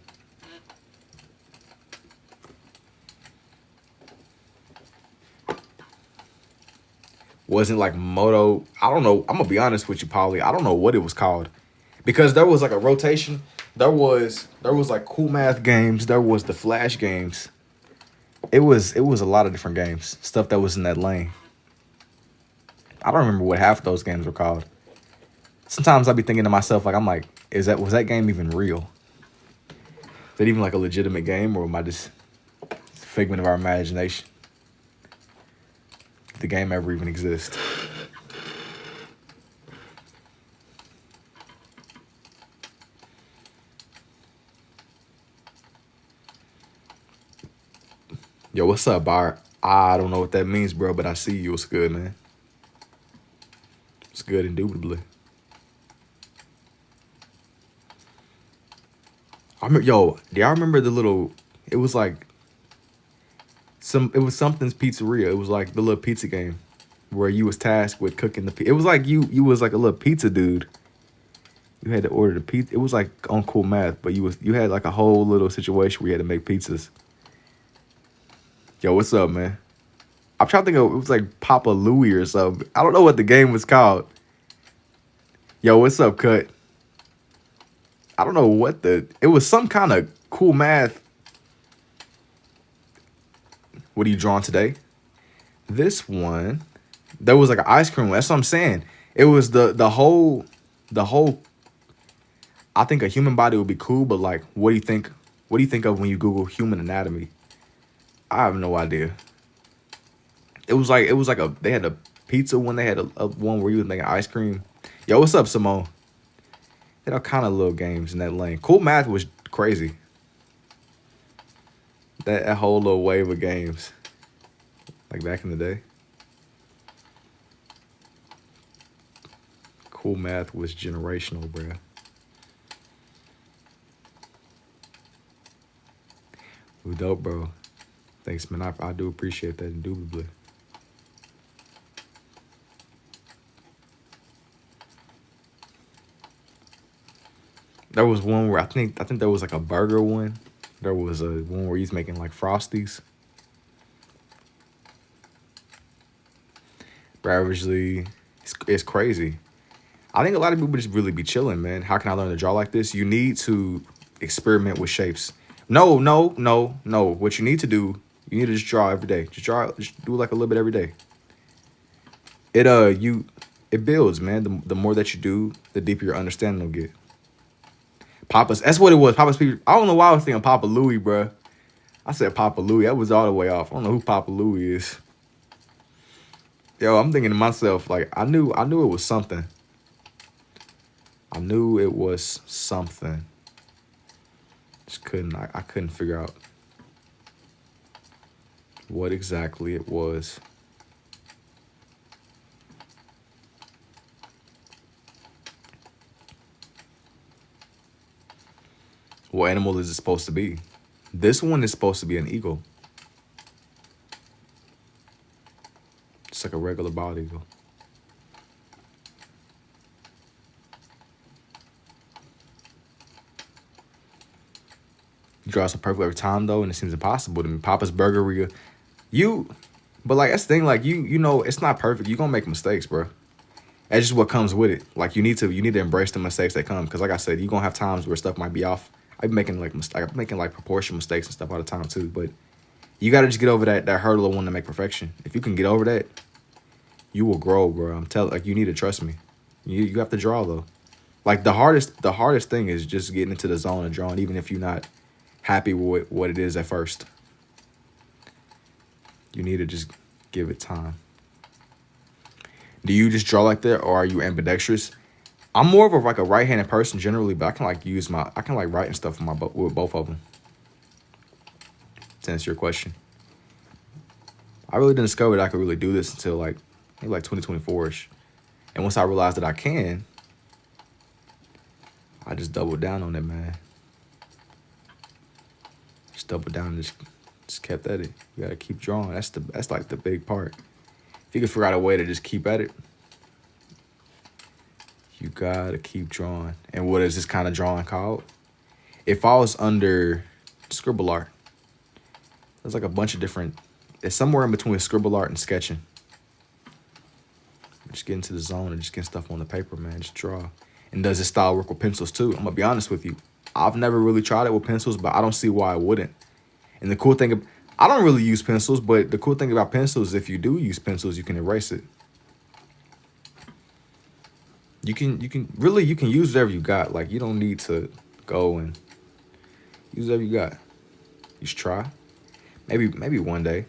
Wasn't like Moto. I don't know. I'm going to be honest with you, Polly. I don't know what it was called. Because there was like a rotation. There was like cool math games. There was the flash games. It was a lot of different games. Stuff that was in that lane. I don't remember what half of those games were called. Sometimes I'd be thinking to myself, like, I'm like, was that game even real? Is that even like a legitimate game, or am I just a figment of our imagination? Did the game ever even exist? Yo, what's up, Bar? I don't know what that means, bro, but I see you. It's good, man. It's good, indubitably. Yo, do y'all remember the little? It was like it was something's pizzeria. It was like the little pizza game where you was tasked with cooking the. It was like you was like a little pizza dude. You had to order the pizza. It was like on Cool Math, but you had like a whole little situation where you had to make pizzas. Yo, what's up, man? I'm trying to think of, it was like Papa Louie or something. I don't know what the game was called. Yo, what's up, Cut? I don't know what it was some kind of Cool Math. What are you drawing today? This one, there was like an ice cream one. That's what I'm saying. It was the whole, I think a human body would be cool, but like, what do you think? What do you think of when you Google human anatomy? I have no idea. It was like they had a pizza one. They had a one where you was making ice cream. Yo, what's up, Simone? They had all kind of little games in that lane. Cool Math was crazy. That whole little wave of games, like back in the day. Cool Math was generational, bruh. We dope, bro. Thanks, man. I do appreciate that indubitably. There was one where I think there was like a burger one. There was a one where he's making like Frosties. Ravagely, it's crazy. I think a lot of people just really be chilling, man. How can I learn to draw like this? You need to experiment with shapes. No. What you need to do, you need to just draw every day. Just do like a little bit every day. It builds, man. The more that you do, the deeper your understanding will get. Papa's, that's what it was. Papa's people. I don't know why I was thinking Papa Louie, bro. I said Papa Louie. That was all the way off. I don't know who Papa Louie is. Yo, I'm thinking to myself, like, I knew it was something. I knew it was something. Just I couldn't figure out what exactly it was. What animal is it supposed to be? This one is supposed to be an eagle. It's like a regular bald eagle. You draw so perfect every time though, and it seems impossible to me. Papa's Burgeria. But like that's the thing, like you know, it's not perfect. You're gonna make mistakes, bro. That's just what comes with it. Like you need to embrace the mistakes that come. Cause like I said, you're gonna have times where stuff might be off. I'm making like proportion mistakes and stuff all the time too. But you gotta just get over that hurdle of wanting to make perfection. If you can get over that, you will grow, bro. I'm telling, like you need to trust me. You have to draw though. Like the hardest thing is just getting into the zone of drawing, even if you're not happy with what it is at first. You need to just give it time. Do you just draw like that, or are you ambidextrous? I'm more of a right-handed person generally, but I can like write and stuff with both of them. To answer your question, I really didn't discover that I could really do this until maybe 2024ish, and once I realized that I can, I just doubled down on it, man. Just doubled down and just kept at it. You gotta keep drawing. That's like the big part. If you can figure out a way to just keep at it, you gotta keep drawing. And what is this kind of drawing called? It falls under scribble art. There's like a bunch of different. It's somewhere in between scribble art and sketching. Just get into the zone and just get stuff on the paper, man. Just draw. And does this style work with pencils too? I'm gonna be honest with you. I've never really tried it with pencils, but I don't see why I wouldn't. And the cool thing, I don't really use pencils, but the cool thing about pencils is if you do use pencils, you can erase it. You can use whatever you got. Like you don't need to go and use whatever you got. You should try. Maybe one day.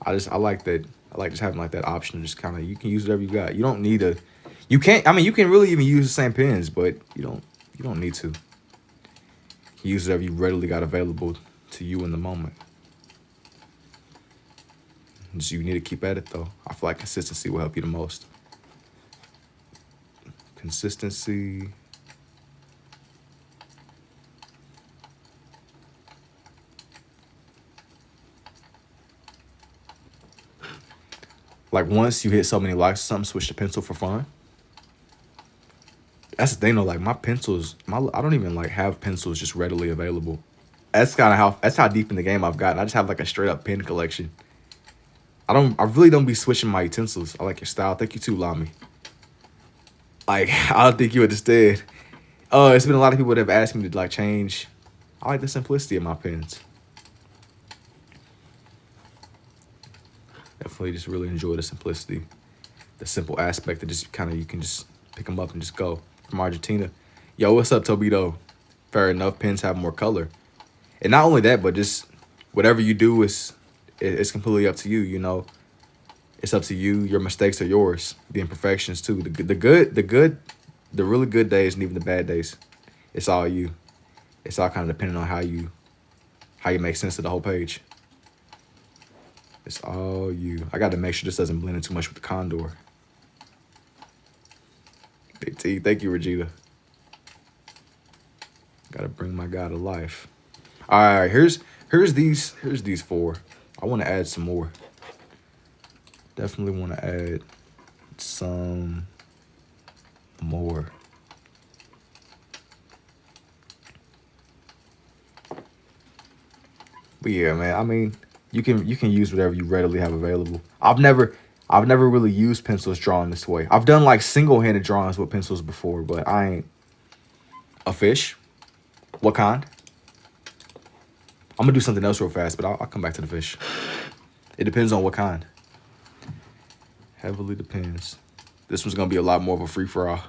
I like that. I like just having like that option. Just kind of you can use whatever you got. You don't need to. You can't. I mean, you can really even use the same pens, but you don't need to. You Use whatever you readily got available to you in the moment. Just you need to keep at it though. I feel like consistency will help you the most. Consistency. Like once you hit so many likes or something, switch to pencil for fun. That's the thing though, like my pencils, I don't even like have pencils just readily available. That's how deep in the game I've gotten. I just have like a straight up pen collection. I really don't be switching my utensils. I like your style. Thank you too, Lami. Like, I don't think you understand. It's been a lot of people that have asked me to like change. I like the simplicity of my pens. Definitely just really enjoy the simplicity, the simple aspect that just kind of you can just pick them up and just go. From Argentina. Yo, what's up, Tobito? Fair enough, pens have more color. And not only that, but just whatever you do it's completely up to you, you know. It's up to you. Your mistakes are yours. The imperfections too. The really good days and even the bad days. It's all you. It's all kind of depending on how you make sense of the whole page. It's all you. I got to make sure this doesn't blend in too much with the condor. Big T, thank you, Regina. Got to bring my guy to life. All right, here's these 4. I want to add some more. Definitely want to add some more. But yeah, man, I mean, you can use whatever you readily have available. I've never really used pencils drawn this way. I've done like single-handed drawings with pencils before, but I ain't. A fish? What kind? I'm gonna do something else real fast, but I'll come back to the fish. It depends on what kind. Heavily depends. This one's gonna be a lot more of a free-for-all.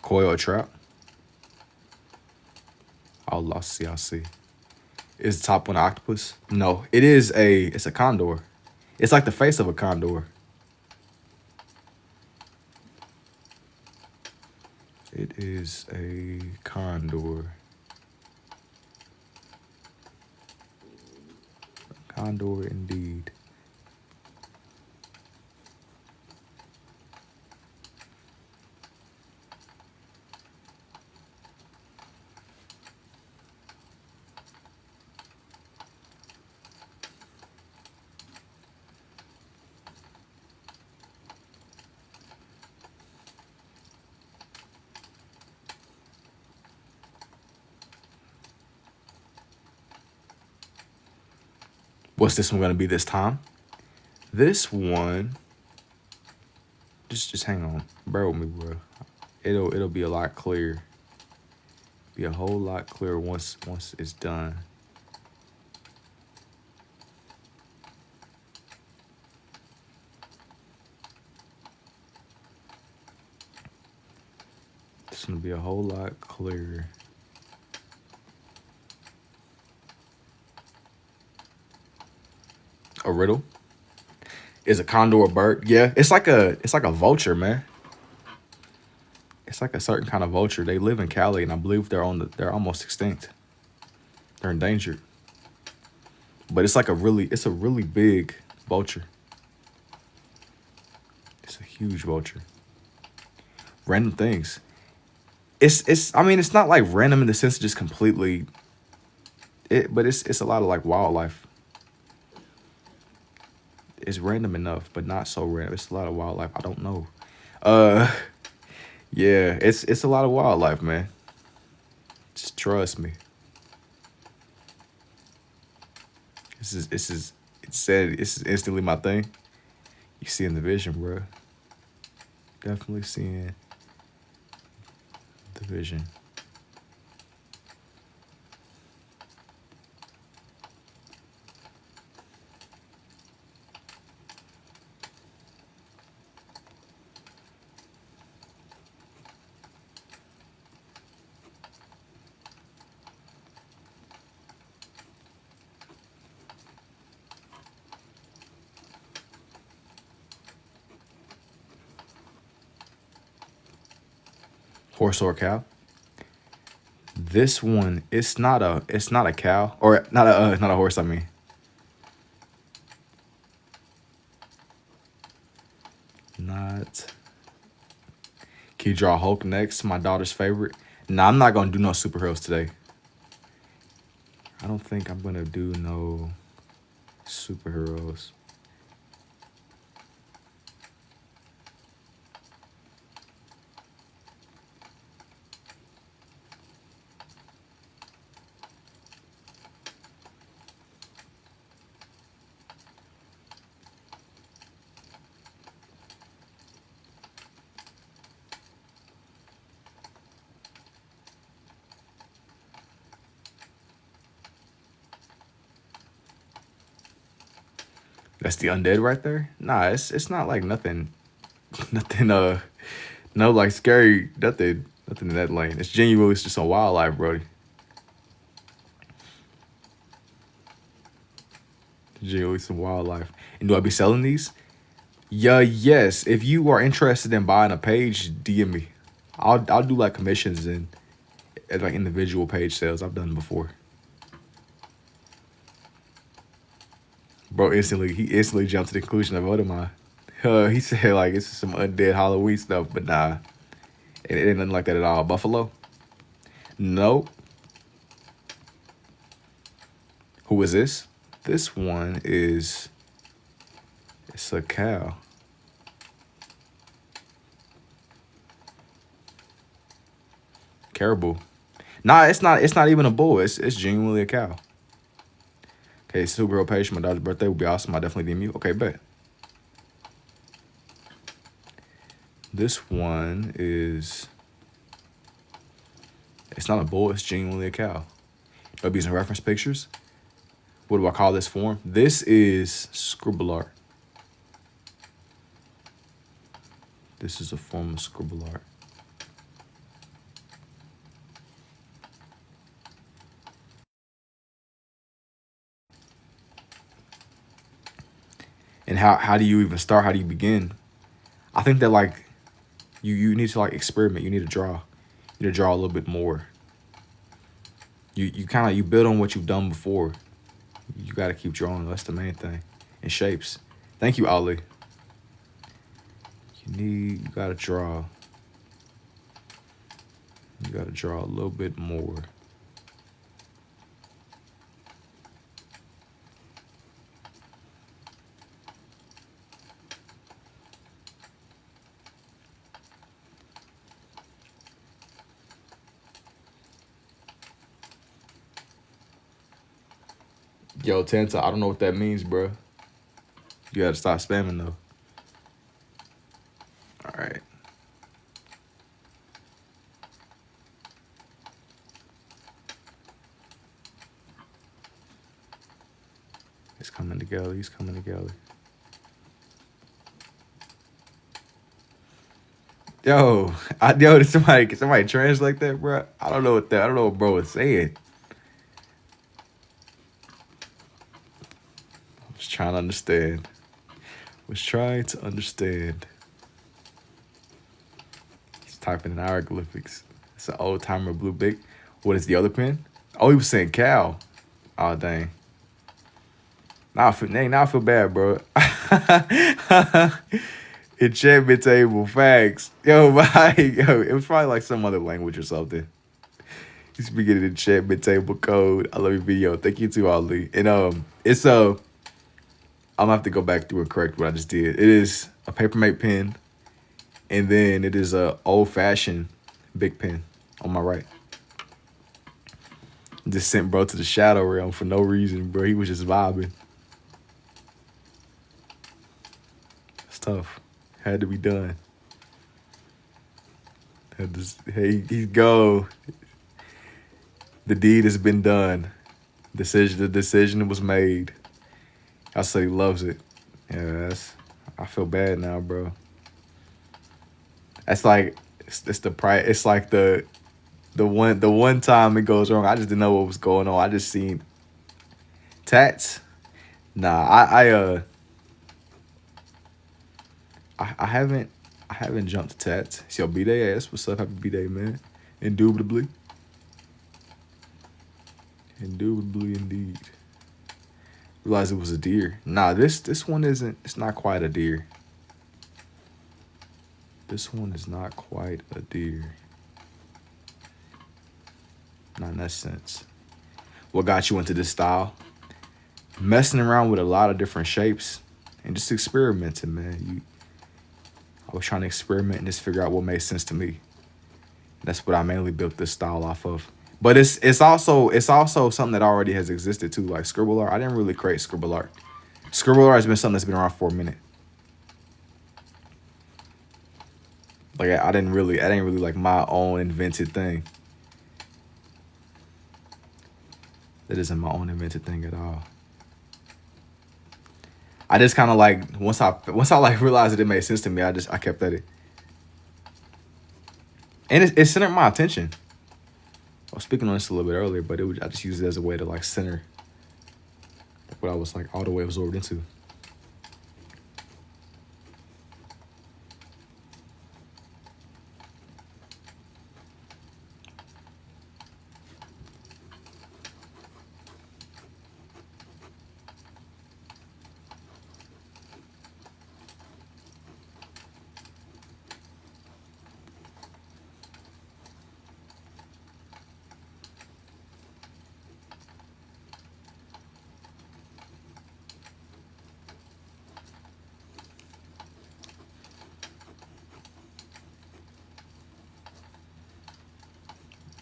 Koi or trap? I'll see. Is the top one an octopus? No, it's a condor. It's like the face of a condor. It is a condor. Condor indeed. What's this one gonna be this time? This one, just hang on, bear with me, bro. It'll be a lot clearer. Be a whole lot clearer once it's done. It's gonna be a whole lot clearer. A riddle? Is a condor a bird? Yeah, it's like a vulture, man. It's like a certain kind of vulture. They live in Cali, and I believe they're almost extinct. They're endangered. But it's a really big vulture. It's a huge vulture. Random things. I mean, it's not like random in the sense of just completely but it's a lot of like wildlife. It's random enough, but not so random. It's a lot of wildlife. I don't know. Yeah, it's a lot of wildlife, man. Just trust me. This is instantly my thing. You seeing the vision, bro. Definitely seeing the vision. Horse or cow? This one, it's not a cow or not a horse. I mean, not. Can you draw Hulk next? My daughter's favorite. Nah, I'm not gonna do no superheroes today. I don't think I'm gonna do no superheroes. That's the undead right there. Nah, it's not like nothing, nothing. No like scary. Nothing in that lane. It's genuinely just some wildlife, Brody. Genuinely some wildlife. And do I be selling these? Yeah, yes. If you are interested in buying a page, DM me. I'll do like commissions and like individual page sales. I've done before. Bro, he instantly jumped to the conclusion of what am I? He said like it's some undead Halloween stuff, but nah, it ain't nothing like that at all. Buffalo? Nope. Who is this? This one is it's a cow. Caribou. Nah, it's not. It's not even a bull. It's genuinely a cow. Okay, superhero page for my daughter's birthday would be awesome. I definitely DM you. Okay, bet. This one is. It's not a bull. It's genuinely a cow. There'll be some reference pictures. What do I call this form? This is scribble art. This is a form of scribble art. And how do you even start? How do you begin? I think that like you need to like experiment. You need to draw. You need to draw a little bit more. You kind of you build on what you've done before. You got to keep drawing. That's the main thing. And shapes. Thank you, Ali. You got to draw. You got to draw a little bit more. Yo, Tanta, I don't know what that means, bro. You gotta stop spamming, though. All right. It's coming together. He's coming together. Yo, did somebody translate that, bro? I don't know what bro was saying. I was trying to understand. He's typing in hieroglyphics. It's an old timer blue big. What is the other pen? Oh, he was saying cow. Oh dang. Now I feel bad, bro. Enchantment table, facts. Yo, it was probably like some other language or something. He's speaking in enchantment table code. I love your video. Thank you too, Ali. And it's I'm gonna have to go back through and correct what I just did. It is a Papermate pen, and then it is a old-fashioned big pen on my right. Just sent bro to the shadow realm for no reason, bro. He was just vibing. It's tough. Had to be done. Hey, he go. The deed has been done. The decision was made. I say he loves it. Yeah, I feel bad now, bro. That's like it's the price. It's like the one time it goes wrong. I just didn't know what was going on. I just seen tats. Nah, I haven't I haven't jumped to tats. It's your B-Day ass. What's up? Happy B-Day, man. Indubitably. Indubitably indeed. Realized it was a deer. Nah, this one isn't. It's not quite a deer. This one is not quite a deer. Not in that sense. What got you into this style? Messing around with a lot of different shapes and just experimenting, man. I was trying to experiment and just figure out what made sense to me. That's what I mainly built this style off of. But it's also something that already has existed too, like scribble art. I didn't really create scribble art. Scribble art has been something that's been around for a minute. Like I didn't really like my own invented thing. That isn't my own invented thing at all. I just kind of like once I like realized that it made sense to me, I kept at it. And it centered my attention. I was speaking on this a little bit earlier, but I just used it as a way to like center what I was like all the way absorbed into.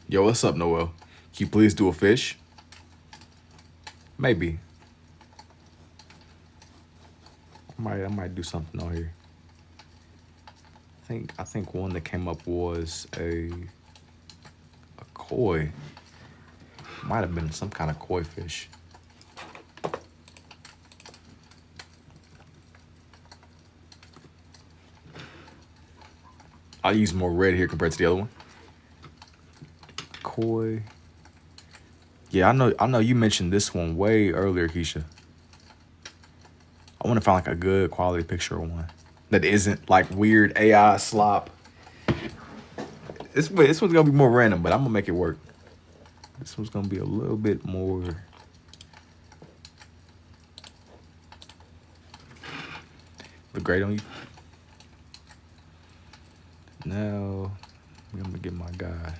Yo, what's up, Noel? Can you please do a fish? Maybe. I might do something on here. I think one that came up was a koi. Might have been some kind of koi fish. I'll use more red here compared to the other one. Koi. Yeah, I know you mentioned this one way earlier, Keisha. I want to find like a good quality picture of one that isn't like weird AI slop. This one's gonna be more random, but I'm gonna make it work. This one's gonna be a little bit more. Look great on you. Now I'm gonna get my guy.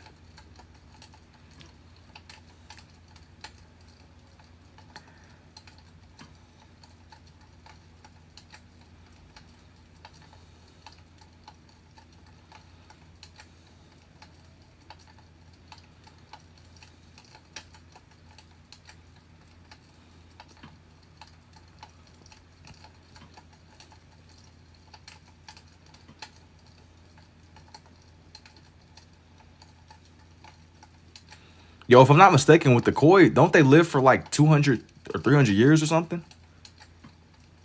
Yo, if I'm not mistaken, with the koi, don't they live for like 200 or 300 years or something?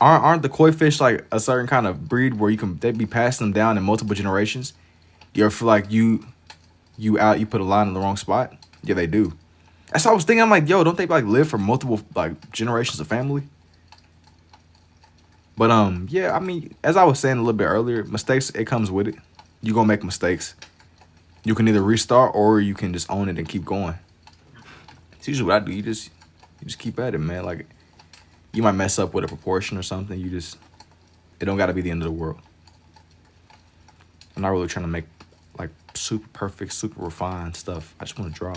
Aren't the koi fish like a certain kind of breed where they'd be passing them down in multiple generations? You ever feel like you put a line in the wrong spot? Yeah, they do. That's what I was thinking. I'm like, yo, don't they like live for multiple like generations of family? But yeah, I mean, as I was saying a little bit earlier, mistakes, it comes with it. You're gonna make mistakes. You can either restart or you can just own it and keep going. It's usually what I do. You just keep at it, man. Like, you might mess up with a proportion or something. It don't got to be the end of the world. I'm not really trying to make like super perfect, super refined stuff. I just want to draw.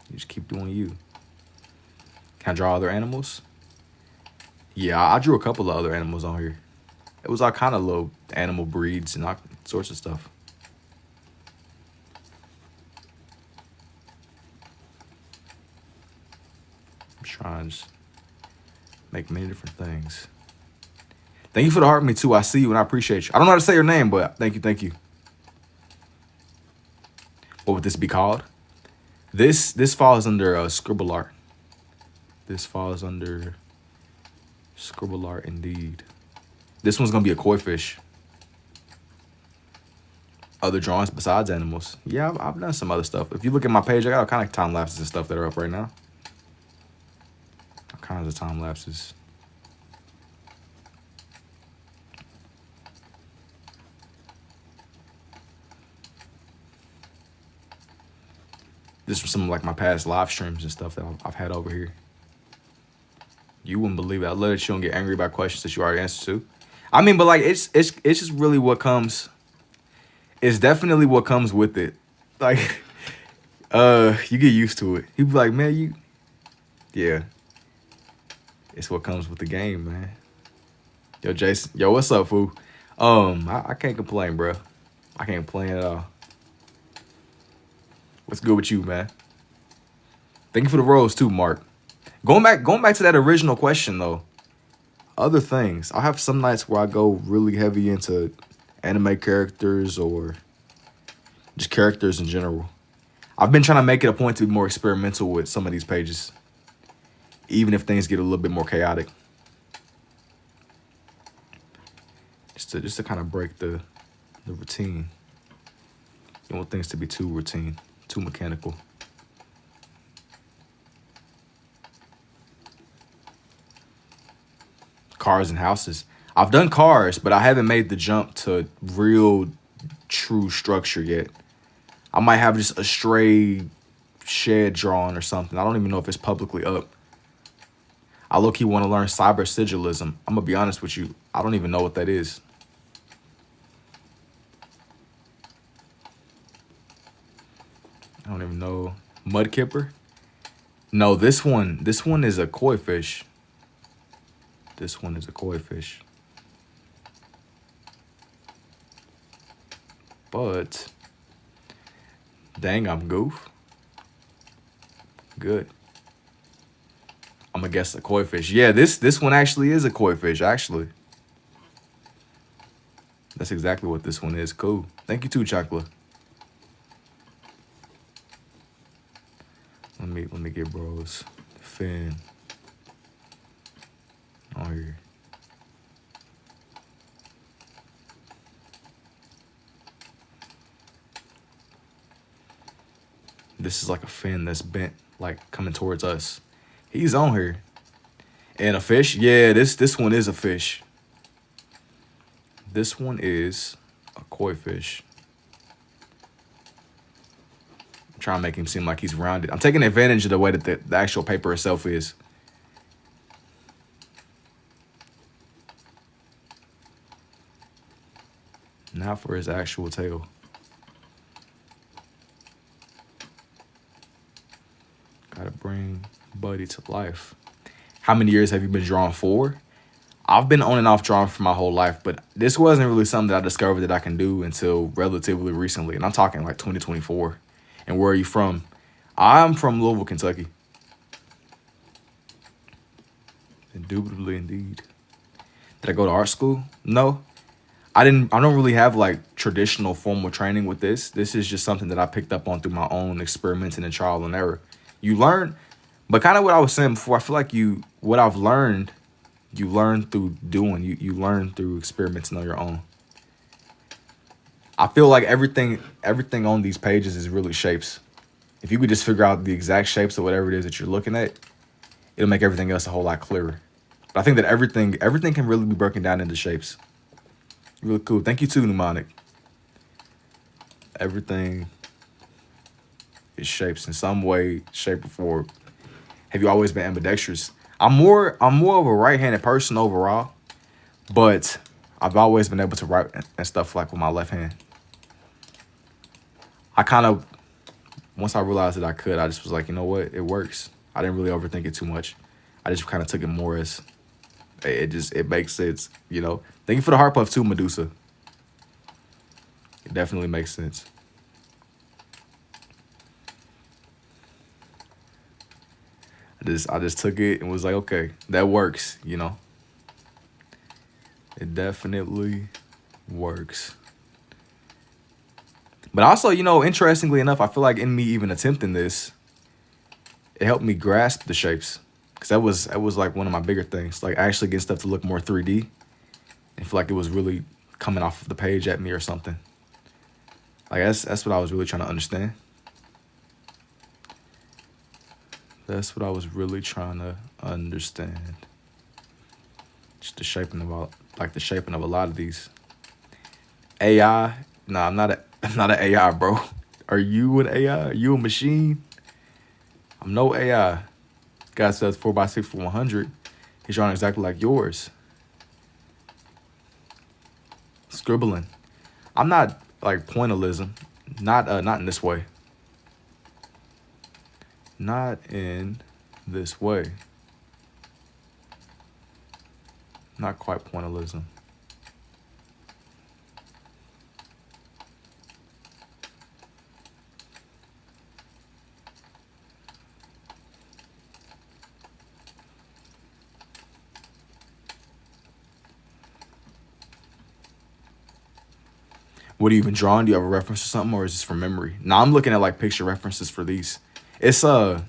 You just keep doing you. Can I draw other animals? Yeah, I drew a couple of other animals on here. It was all kind of little animal breeds and all sorts of stuff. I'm trying to just make many different things. Thank you for the heart me too. I see you and I appreciate you. I don't know how to say your name, but thank you. What would this be called? This falls under scribble art. This falls under scribble art indeed. This one's gonna be a koi fish. Other drawings besides animals. Yeah, I've done some other stuff. If you look at my page, I got all kind of time lapses and stuff that are up right now. All kinds of time lapses. This was some of like my past live streams and stuff that I've had over here. You wouldn't believe it. I love that you don't get angry about questions that you already answered to. I mean, but like it's just really what comes. It's definitely what comes with it. Like, you get used to it. You be like, man, yeah. It's what comes with the game, man. Yo, Jason. Yo, what's up, fool? I can't complain, bro. I can't complain at all. What's good with you, man? Thank you for the rose too, Mark. Going back to that original question though. Other things. I have some nights where I go really heavy into anime characters or just characters in general. I've been trying to make it a point to be more experimental with some of these pages, even if things get a little bit more chaotic. Just to kind of break the routine. You don't want things to be too routine, too mechanical. Cars and houses. I've done cars, but I haven't made the jump to real, true structure yet. I might have just a stray shed drawn or something. I don't even know if it's publicly up. I low-key want to learn cyber sigilism. I'm going to be honest with you. I don't even know what that is. I don't even know. Mud kipper? No, this one is a koi fish. This one is a koi fish. But dang, I'm goof. Good. I'm gonna guess a koi fish. Yeah, this one actually is a koi fish, actually. That's exactly what this one is. Cool. Thank you too, Chocolate. Let me get bros. Fin. On here. This is like a fin that's bent, like coming towards us. He's on here. And a fish? Yeah, this one is a fish. This one is a koi fish. I'm trying to make him seem like he's rounded. I'm taking advantage of the way that the actual paper itself is. Not for his actual tail. Gotta bring Buddy to life. How many years have you been drawing for? I've been on and off drawing for my whole life, but this wasn't really something that I discovered that I can do until relatively recently. And I'm talking like 2024. And where are you from? I'm from Louisville, Kentucky. Indubitably indeed. Did I go to art school? No. I don't really have like traditional formal training with this. This is just something that I picked up on through my own experimenting and trial and error. You learn, but kind of what I was saying before, I feel like what I've learned, you learn through doing. You learn through experimenting on your own. I feel like everything on these pages is really shapes. If you could just figure out the exact shapes of whatever it is that you're looking at, it'll make everything else a whole lot clearer. But I think that everything can really be broken down into shapes. Really cool. Thank you too, Mnemonic. Everything is shapes in some way, shape, or form. Have you always been ambidextrous? I'm more of a right-handed person overall, but I've always been able to write and stuff like with my left hand. I kind of, once I realized that I could, I just was like, you know what? It works. I didn't really overthink it too much. I just kind of took it more as, it makes sense, you know? Thank you for the heart puff too, Medusa. It definitely makes sense. I just took it and was like, okay, that works, you know? It definitely works. But also, you know, interestingly enough, I feel like in me even attempting this, it helped me grasp the shapes. Because that was like one of my bigger things. Like actually getting stuff to look more 3D. And feel like it was really coming off of the page at me or something. Like that's what I was really trying to understand. That's what I was really trying to understand. Just the shaping of a lot of these. AI? Nah, I'm not an AI, bro. Are you an AI? Are you a machine? I'm no AI. Guy says 4x6 for 100. He's drawing exactly like yours. Scribbling. I'm not like pointillism. Not in this way. Not in this way. Not quite pointillism. What are you even drawing? Do you have a reference or something, or is this from memory? Now I'm looking at like picture references for these. It's a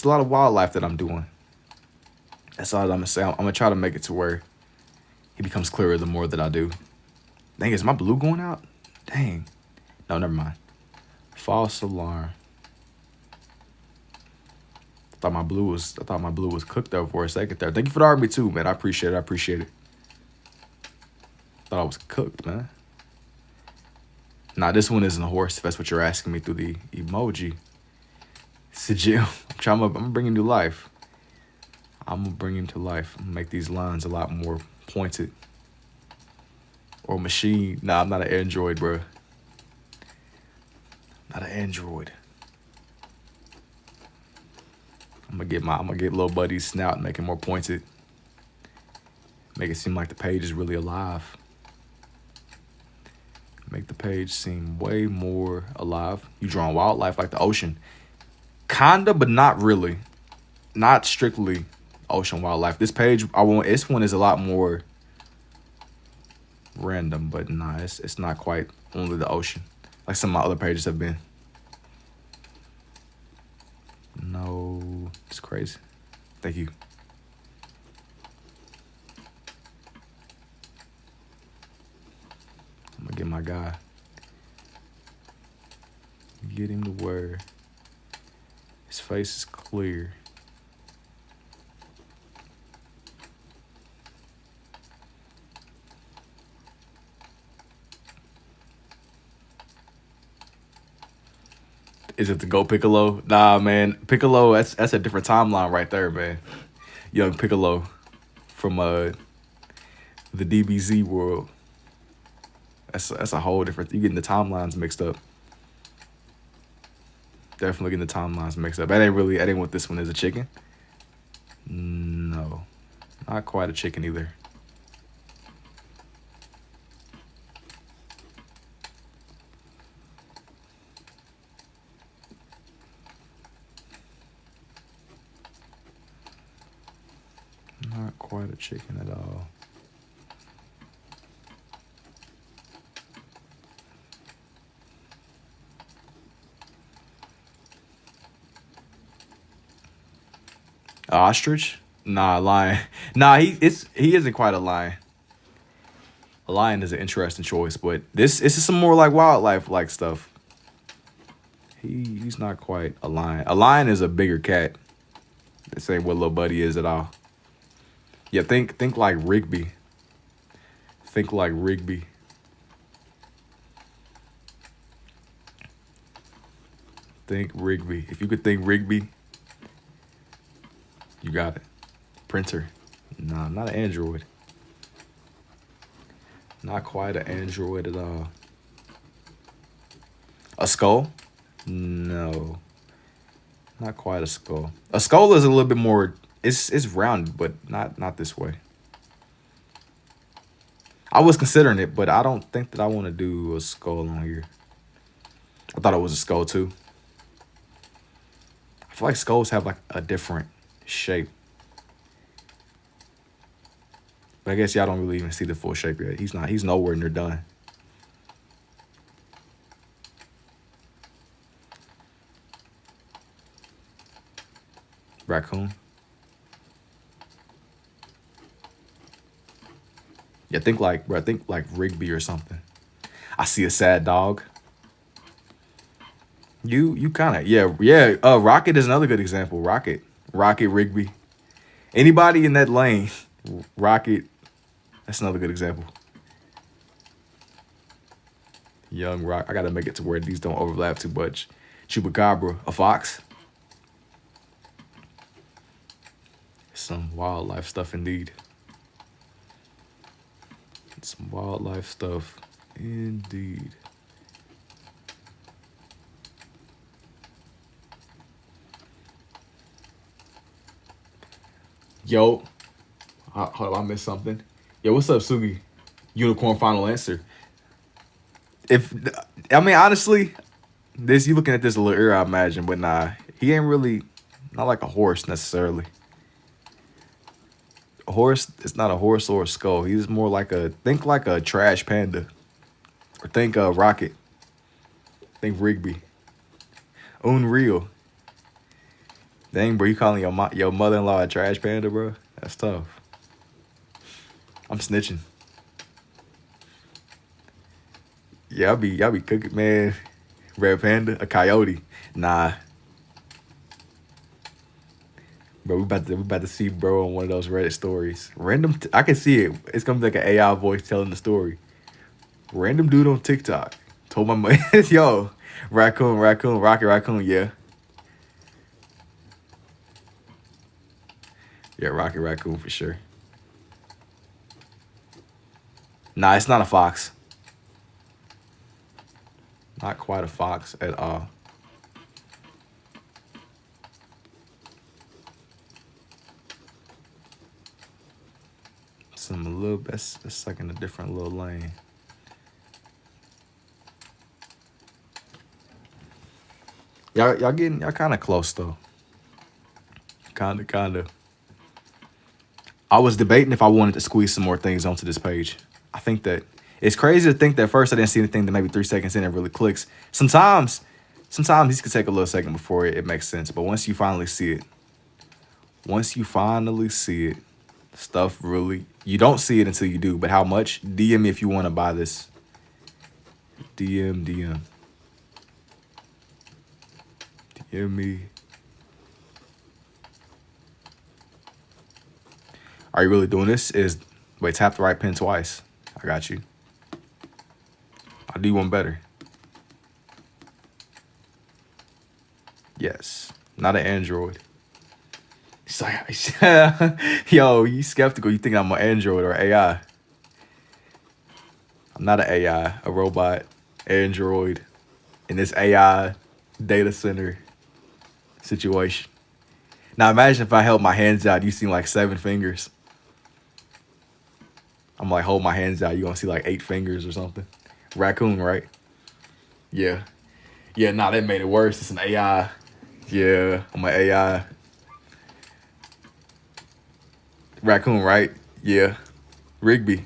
lot of wildlife that I'm doing. That's all I'm gonna say. I'm gonna try to make it to where it becomes clearer the more that I do. Dang, is my blue going out? Dang. No, never mind. False alarm. I thought my blue was cooked up for a second there. Thank you for the RB2, man. I appreciate it. Thought I was cooked, man. Nah, this one isn't a horse, if that's what you're asking me through the emoji. Sigil. I'm gonna bring him to life. I'm gonna bring him to life. I'm gonna make these lines a lot more pointed. Or machine. Nah, I'm not an android, bro. Not an android. I'm gonna get little buddy's snout and make it more pointed. Make it seem like the page is really alive. Make the page seem way more alive. You drawing wildlife like the ocean. Kinda, but not really. Not strictly ocean wildlife. This one is a lot more random, but nah, it's not quite only the ocean. Like some of my other pages have been. No, it's crazy. Thank you. I'm gonna get my guy. Get him to where his face is clear. Is it the Go Piccolo? Nah, man. Piccolo, that's a different timeline right there, man. Young Piccolo from the DBZ world. That's a whole different. You getting the timelines mixed up. Definitely getting the timelines mixed up. That ain't what this one is. A chicken? No, not quite a chicken either. Not quite a chicken at all. Ostrich? Nah, lion. Nah, he isn't quite a lion. A lion is an interesting choice, but this is some more like wildlife like stuff. He's not quite a lion. A lion is a bigger cat. This ain't what little buddy is at all. Yeah, think like Rigby. Think like Rigby. Think Rigby. If you could think Rigby, you got it. Printer. Nah, not an android. Not quite an android at all. A skull? No. Not quite a skull. A skull is a little bit more, it's rounded, but not this way. I was considering it, but I don't think that I want to do a skull on here. I thought it was a skull too. I feel like skulls have like a different shape. But I guess y'all don't really even see the full shape yet. He's nowhere near done. Raccoon. Yeah, think like Rigby or something. I see a sad dog. You kind of, yeah. Rocket is another good example. Rocket, Rigby. Anybody in that lane, Rocket. That's another good example. Young Rock. I gotta make it to where these don't overlap too much. Chupacabra, a fox. Some wildlife stuff indeed. Some wildlife stuff indeed. Yo, hold on, I missed something. Yo, what's up, Sugi? Unicorn final answer. Honestly, this you looking at this a little ear, I imagine, but nah, he ain't really not like a horse necessarily. A horse, it's not a horse or a skull. He's more like think like a trash panda, or think Rocket, think Rigby, Unreal. Dang, bro, you calling your mother-in-law a trash panda, bro? That's tough. I'm snitching. Yeah, y'all be cooking, man. Red panda, a coyote. Nah. Bro, we about to see bro on one of those Reddit stories. I can see it. It's gonna be like an AI voice telling the story. Random dude on TikTok told my mom, yo, raccoon, rocket raccoon, yeah. Yeah, rocket raccoon for sure. Nah, it's not a fox. Not quite a fox at all. Some a little bit. It's like in a different little lane. Y'all kind of close though. Kinda. I was debating if I wanted to squeeze some more things onto this page. I think that it's crazy to think that first I didn't see anything that maybe 3 seconds in it really clicks. Sometimes these could take a little second before it makes sense. But once you finally see it, stuff really, you don't see it until you do. But how much? DM me if you want to buy this. DM me. Are you really doing this? Wait, tap the right pin twice. I got you. I'll do one better. Yes. Not an Android. It's like, yo, you skeptical. You think I'm an Android or AI. I'm not an AI, a robot, Android, in this AI data center situation. Now imagine if I held my hands out, you see like 7 fingers. I'm like, hold my hands out, you gonna see like 8 fingers or something. Raccoon, right? Yeah. Yeah, nah, that made it worse. It's an AI. Yeah, I'm an AI. Raccoon, right? Yeah. Rigby.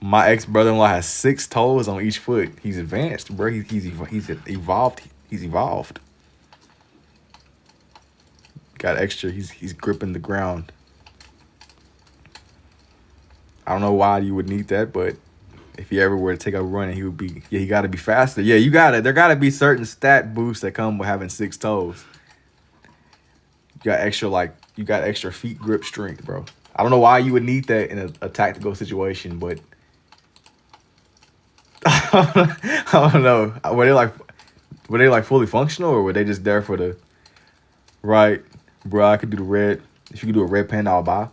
My ex-brother-in-law has 6 toes on each foot. He's advanced, bro. He's evolved. He's evolved. Got extra. He's gripping the ground. I don't know why you would need that, but if he ever were to take a run, he would be. Yeah, he got to be faster. Yeah, there got to be certain stat boosts that come with having 6 toes. You got extra feet grip strength, bro. I don't know why you would need that in a tactical situation, but I don't know. Were they like fully functional, or were they just there for the right, bro? I could do the red. If you could do a red panda, I'll buy.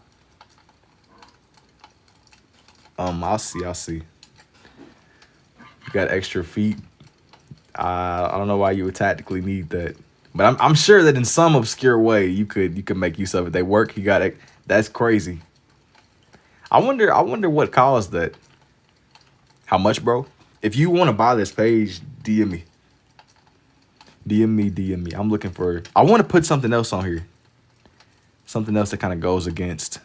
I'll see. You got extra feet. I don't know why you would tactically need that, but I'm sure that in some obscure way you could make use of it. They work. You got it. That's crazy. I wonder what caused that. How much, bro? If you want to buy this page, DM me. DM me. I'm looking for. I want to put something else on here. Something else that kind of goes against.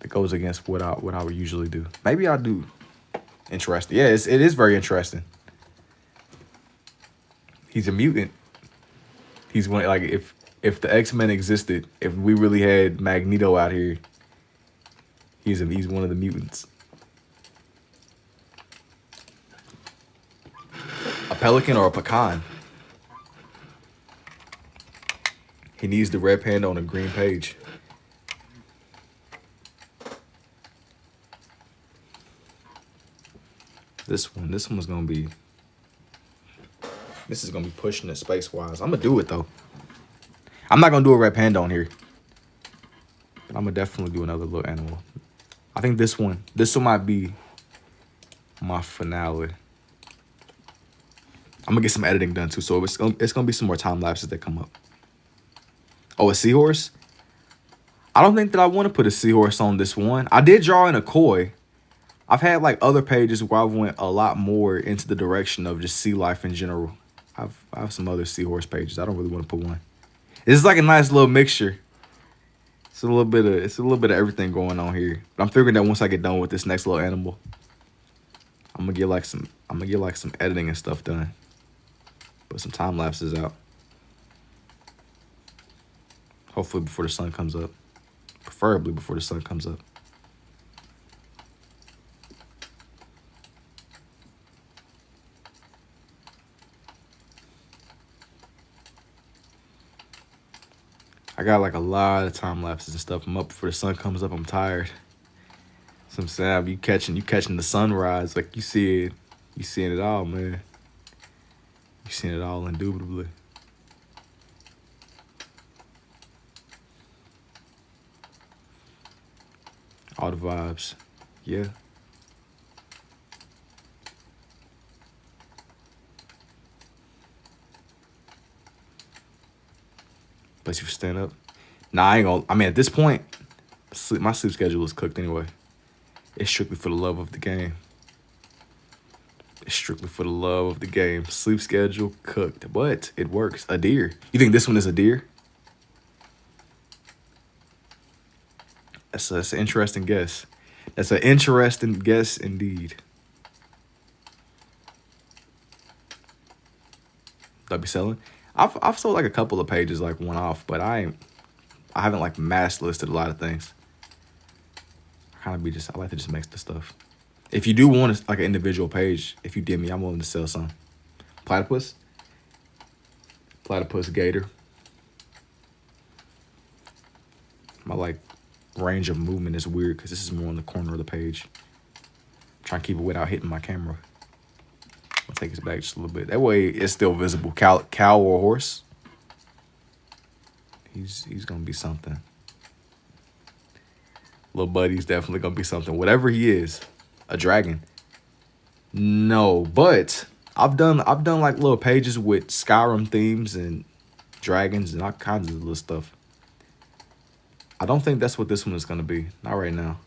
That goes against what I would usually do. Maybe I'll do. Interesting. Yeah, it is very interesting. He's a mutant. He's one like if the X-Men existed, if we really had Magneto out here, he's one of the mutants. A pelican or a pecan? He needs the red panda on a green page. This one's gonna be. This is gonna be pushing it space wise. I'm gonna do it though. I'm not gonna do a red panda on here, but I'm gonna definitely do another little animal. I think this one might be my finale. I'm gonna get some editing done too, so it's gonna be some more time lapses that come up. Oh, a seahorse? I don't think that I want to put a seahorse on this one. I did draw in a koi. I've had like other pages where I went a lot more into the direction of just sea life in general. I have some other seahorse pages. I don't really want to put one. This is like a nice little mixture. It's a little bit of everything going on here. But I'm figuring that once I get done with this next little animal, I'm gonna get like some editing and stuff done. Put some time lapses out. Hopefully before the sun comes up. Preferably before the sun comes up. I got like a lot of time lapses and stuff. I'm up before the sun comes up. I'm tired. So I'm saying, you catching the sunrise, like you seeing it all, man. You seeing it all indubitably. All the vibes, yeah. Place you for stand up. Nah, I ain't gonna. I mean, at this point, my sleep schedule is cooked anyway. It's strictly for the love of the game. It's strictly for the love of the game. Sleep schedule cooked, but it works. A deer. You think this one is a deer? That's an interesting guess. That's an interesting guess indeed. I'll be selling. I've sold like a couple of pages, like one off, but I haven't like mass listed a lot of things. I like to just mix the stuff. If you do want like an individual page, if you DM me, I'm willing to sell some. Platypus gator. My like range of movement is weird because this is more on the corner of the page. I'm trying to keep it without hitting my camera. I'll take this back just a little bit. That way it's still visible. Cow or horse. He's gonna be something. Little buddy's definitely gonna be something. Whatever he is. A dragon. No, but I've done like little pages with Skyrim themes and dragons and all kinds of little stuff. I don't think that's what this one is gonna be. Not right now.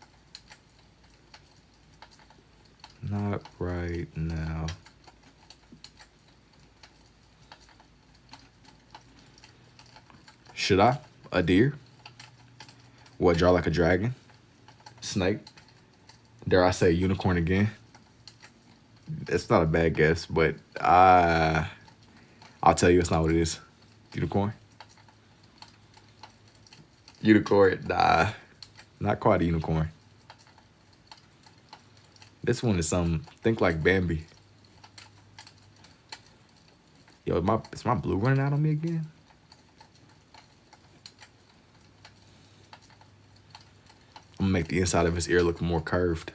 Not right now. Should I? A deer? What, draw like a dragon? Snake? Dare I say unicorn again? It's not a bad guess, but I'll tell you it's not what it is. Unicorn? Unicorn, nah. Not quite a unicorn. This one is think like Bambi. Yo, is my blue running out on me again? I'm gonna make the inside of his ear look more curved.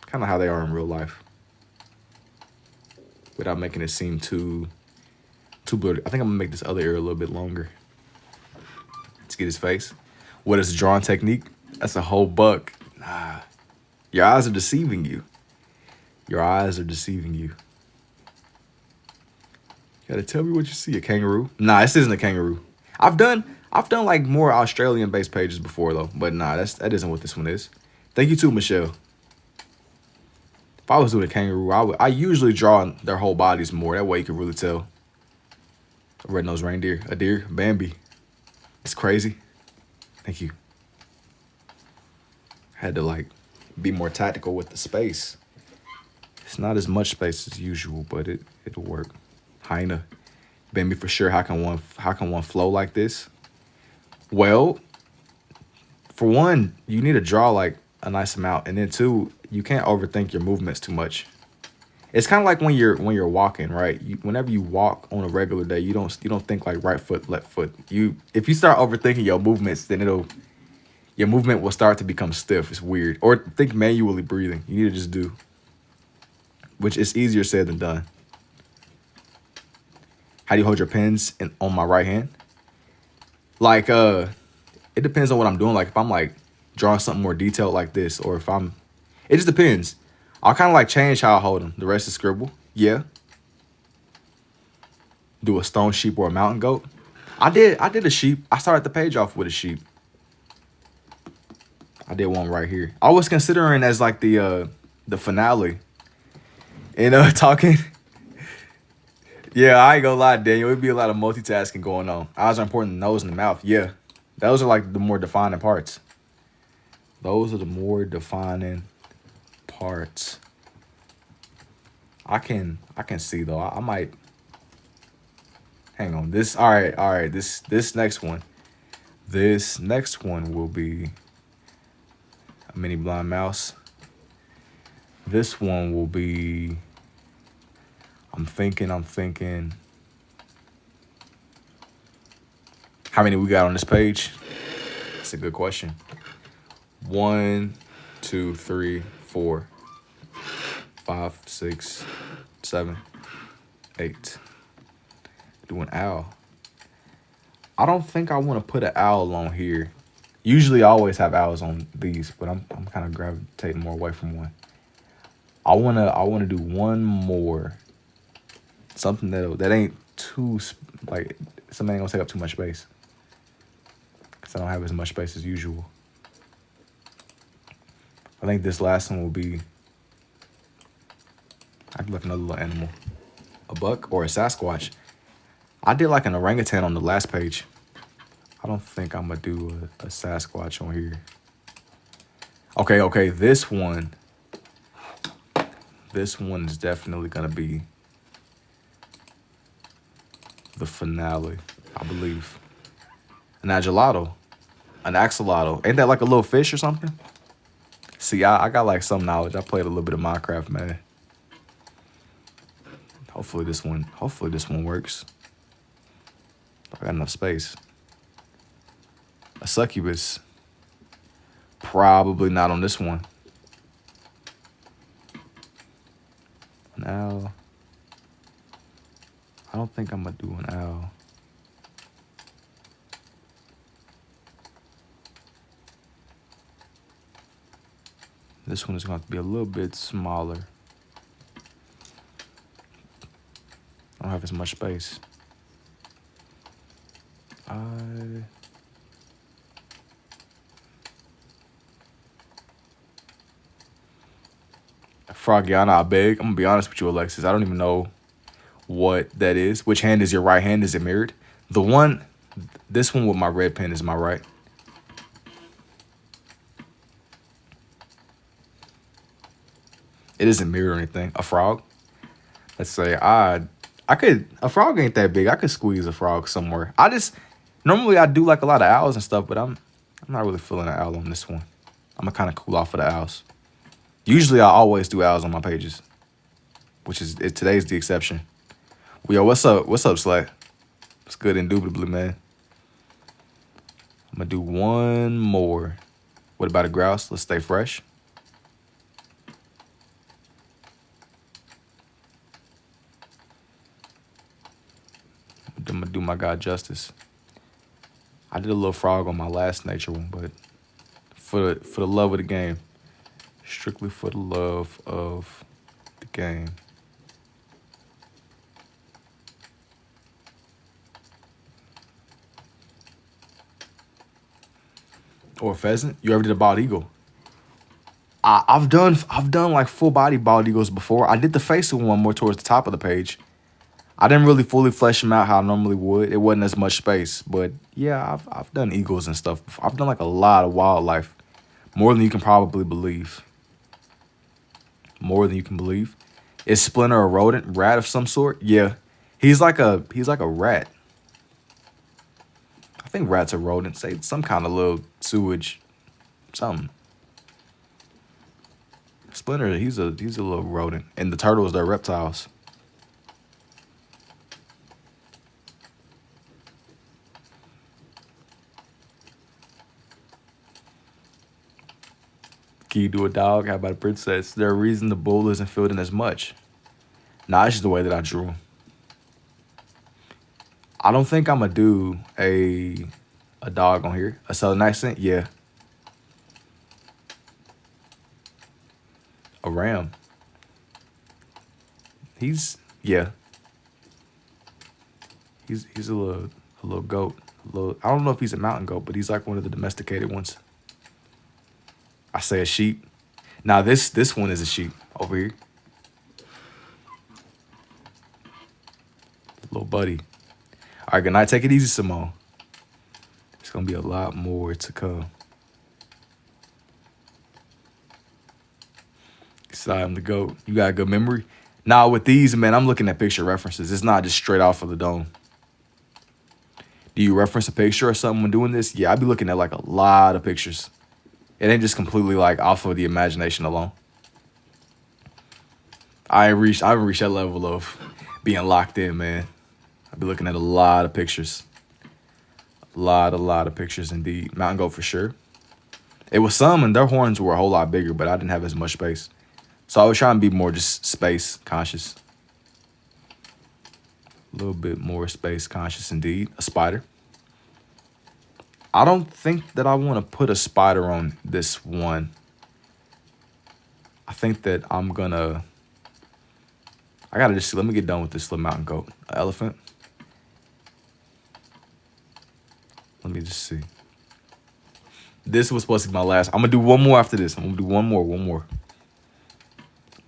Kind of how they are in real life. Without making it seem too blurry. I think I'm gonna make this other ear a little bit longer. Let's get his face. What is the drawing technique? That's a whole buck. Nah. Your eyes are deceiving you. Your eyes are deceiving you. You gotta tell me what you see. A kangaroo? Nah, this isn't a kangaroo. I've done like more Australian-based pages before though, but nah, that isn't what this one is. Thank you too, Michelle. If I was doing a kangaroo, I usually draw their whole bodies more. That way you can really tell. A red-nosed reindeer, a deer, Bambi. It's crazy. Thank you. Had to like be more tactical with the space. It's not as much space as usual, but it'll work. Hyena, Bambi for sure. How can one flow like this? Well, for one, you need to draw like a nice amount, and then two, you can't overthink your movements too much. It's kind of like when you're walking, right? Whenever you walk on a regular day, you don't think like right foot, left foot. If you start overthinking your movements, then your movement will start to become stiff. It's weird. Or think manually breathing. You need to just do, which is easier said than done. How do you hold your pens on my right hand? Like, it depends on what I'm doing. Like, if I'm like drawing something more detailed like this, or if I'm, it just depends. I'll kind of like change how I hold them. The rest is scribble. Yeah. Do a stone sheep or a mountain goat. I did a sheep. I started the page off with a sheep. I did one right here. I was considering as like the finale. And talking. Yeah, I ain't gonna lie, Daniel. It'd be a lot of multitasking going on. Eyes are important, the nose and the mouth. Yeah. Those are like the more defining parts. Those are the more defining parts. I can see though. I might hang on. This all right. This next one. This next one will be a mini blind mouse. This one will be I'm thinking. How many we got on this page? That's a good question. 1, 2, 3, 4, 5, 6, 7, 8. Do an owl. I don't think I want to put an owl on here. Usually I always have owls on these, but I'm kind of gravitating more away from one. I wanna do one more. Something that ain't too like something ain't gonna take up too much space. Cause I don't have as much space as usual. I think this last one will be. I'd like another little animal, a buck or a Sasquatch. I did like an orangutan on the last page. I don't think I'm gonna do a Sasquatch on here. Okay, this one is definitely gonna be the finale, I believe. An axolotl. Ain't that like a little fish or something? See, I got like some knowledge. I played a little bit of Minecraft, man. Hopefully this one works. I got enough space. A succubus. Probably not on this one. An owl. I don't think I'm gonna do an owl. This one is going to be a little bit smaller. I don't have as much space. Frogiana, I beg. I'm gonna be honest with you, Alexis. I don't even know what that is. Which hand is your right hand? Is it mirrored? This one with my red pen is my right. It isn't mirrored or anything. A frog. Let's say a frog ain't that big. I could squeeze a frog somewhere. Normally I do like a lot of owls and stuff, but I'm not really feeling an owl on this one. I'm gonna kind of cool off of the owls. Usually I always do owls on my pages, today's the exception. Well, yo, what's up? What's up, Slack? It's good, indubitably, man. I'm gonna do one more. What about a grouse? Let's stay fresh. I'm gonna do my guy justice. I did a little frog on my last nature one, but for the love of the game. Strictly for the love of the game. Or a pheasant. You ever did a bald eagle? I've done like full body bald eagles before. I did the face one more towards the top of the page. I didn't really fully flesh them out how I normally would. It wasn't as much space, but yeah, I've done eagles and stuff before. I've done like a lot of wildlife, more than you can probably believe. More than you can believe. Is Splinter a rodent? Rat of some sort? Yeah. He's like a rat. I think rats are rodents. Say some kind of little sewage. Something. Splinter, he's a little rodent. And the turtles, they're reptiles. Can you do a dog? How about a princess? Is there a reason the bull isn't filled in as much? Nah, it's just the way that I drew him. I don't think I'm going to do a dog on here. A southern accent, yeah. A ram. Yeah. He's a little goat. I don't know if he's a mountain goat, but he's like one of the domesticated ones. I say a sheep. Now this one is a sheep over here. Little buddy. All right, good night. Take it easy, Simone. It's gonna be a lot more to come. I'm the GOAT. You got a good memory? Now with these, man, I'm looking at picture references. It's not just straight off of the dome. Do you reference a picture or something when doing this? Yeah, I be looking at like a lot of pictures. It ain't just completely like off of the imagination alone. I haven't reached that level of being locked in, man. I be looking at a lot of pictures. A lot of pictures indeed. Mountain goat for sure. It was some and their horns were a whole lot bigger, but I didn't have as much space. So I was trying to be more just space conscious. A little bit more space conscious indeed. A spider. I don't think that I want to put a spider on this one. I think that I'm gonna... I gotta just... Let me get done with this little mountain goat. An elephant. Let me just see. This was supposed to be my last. I'm gonna do one more after this. I'm gonna do one more.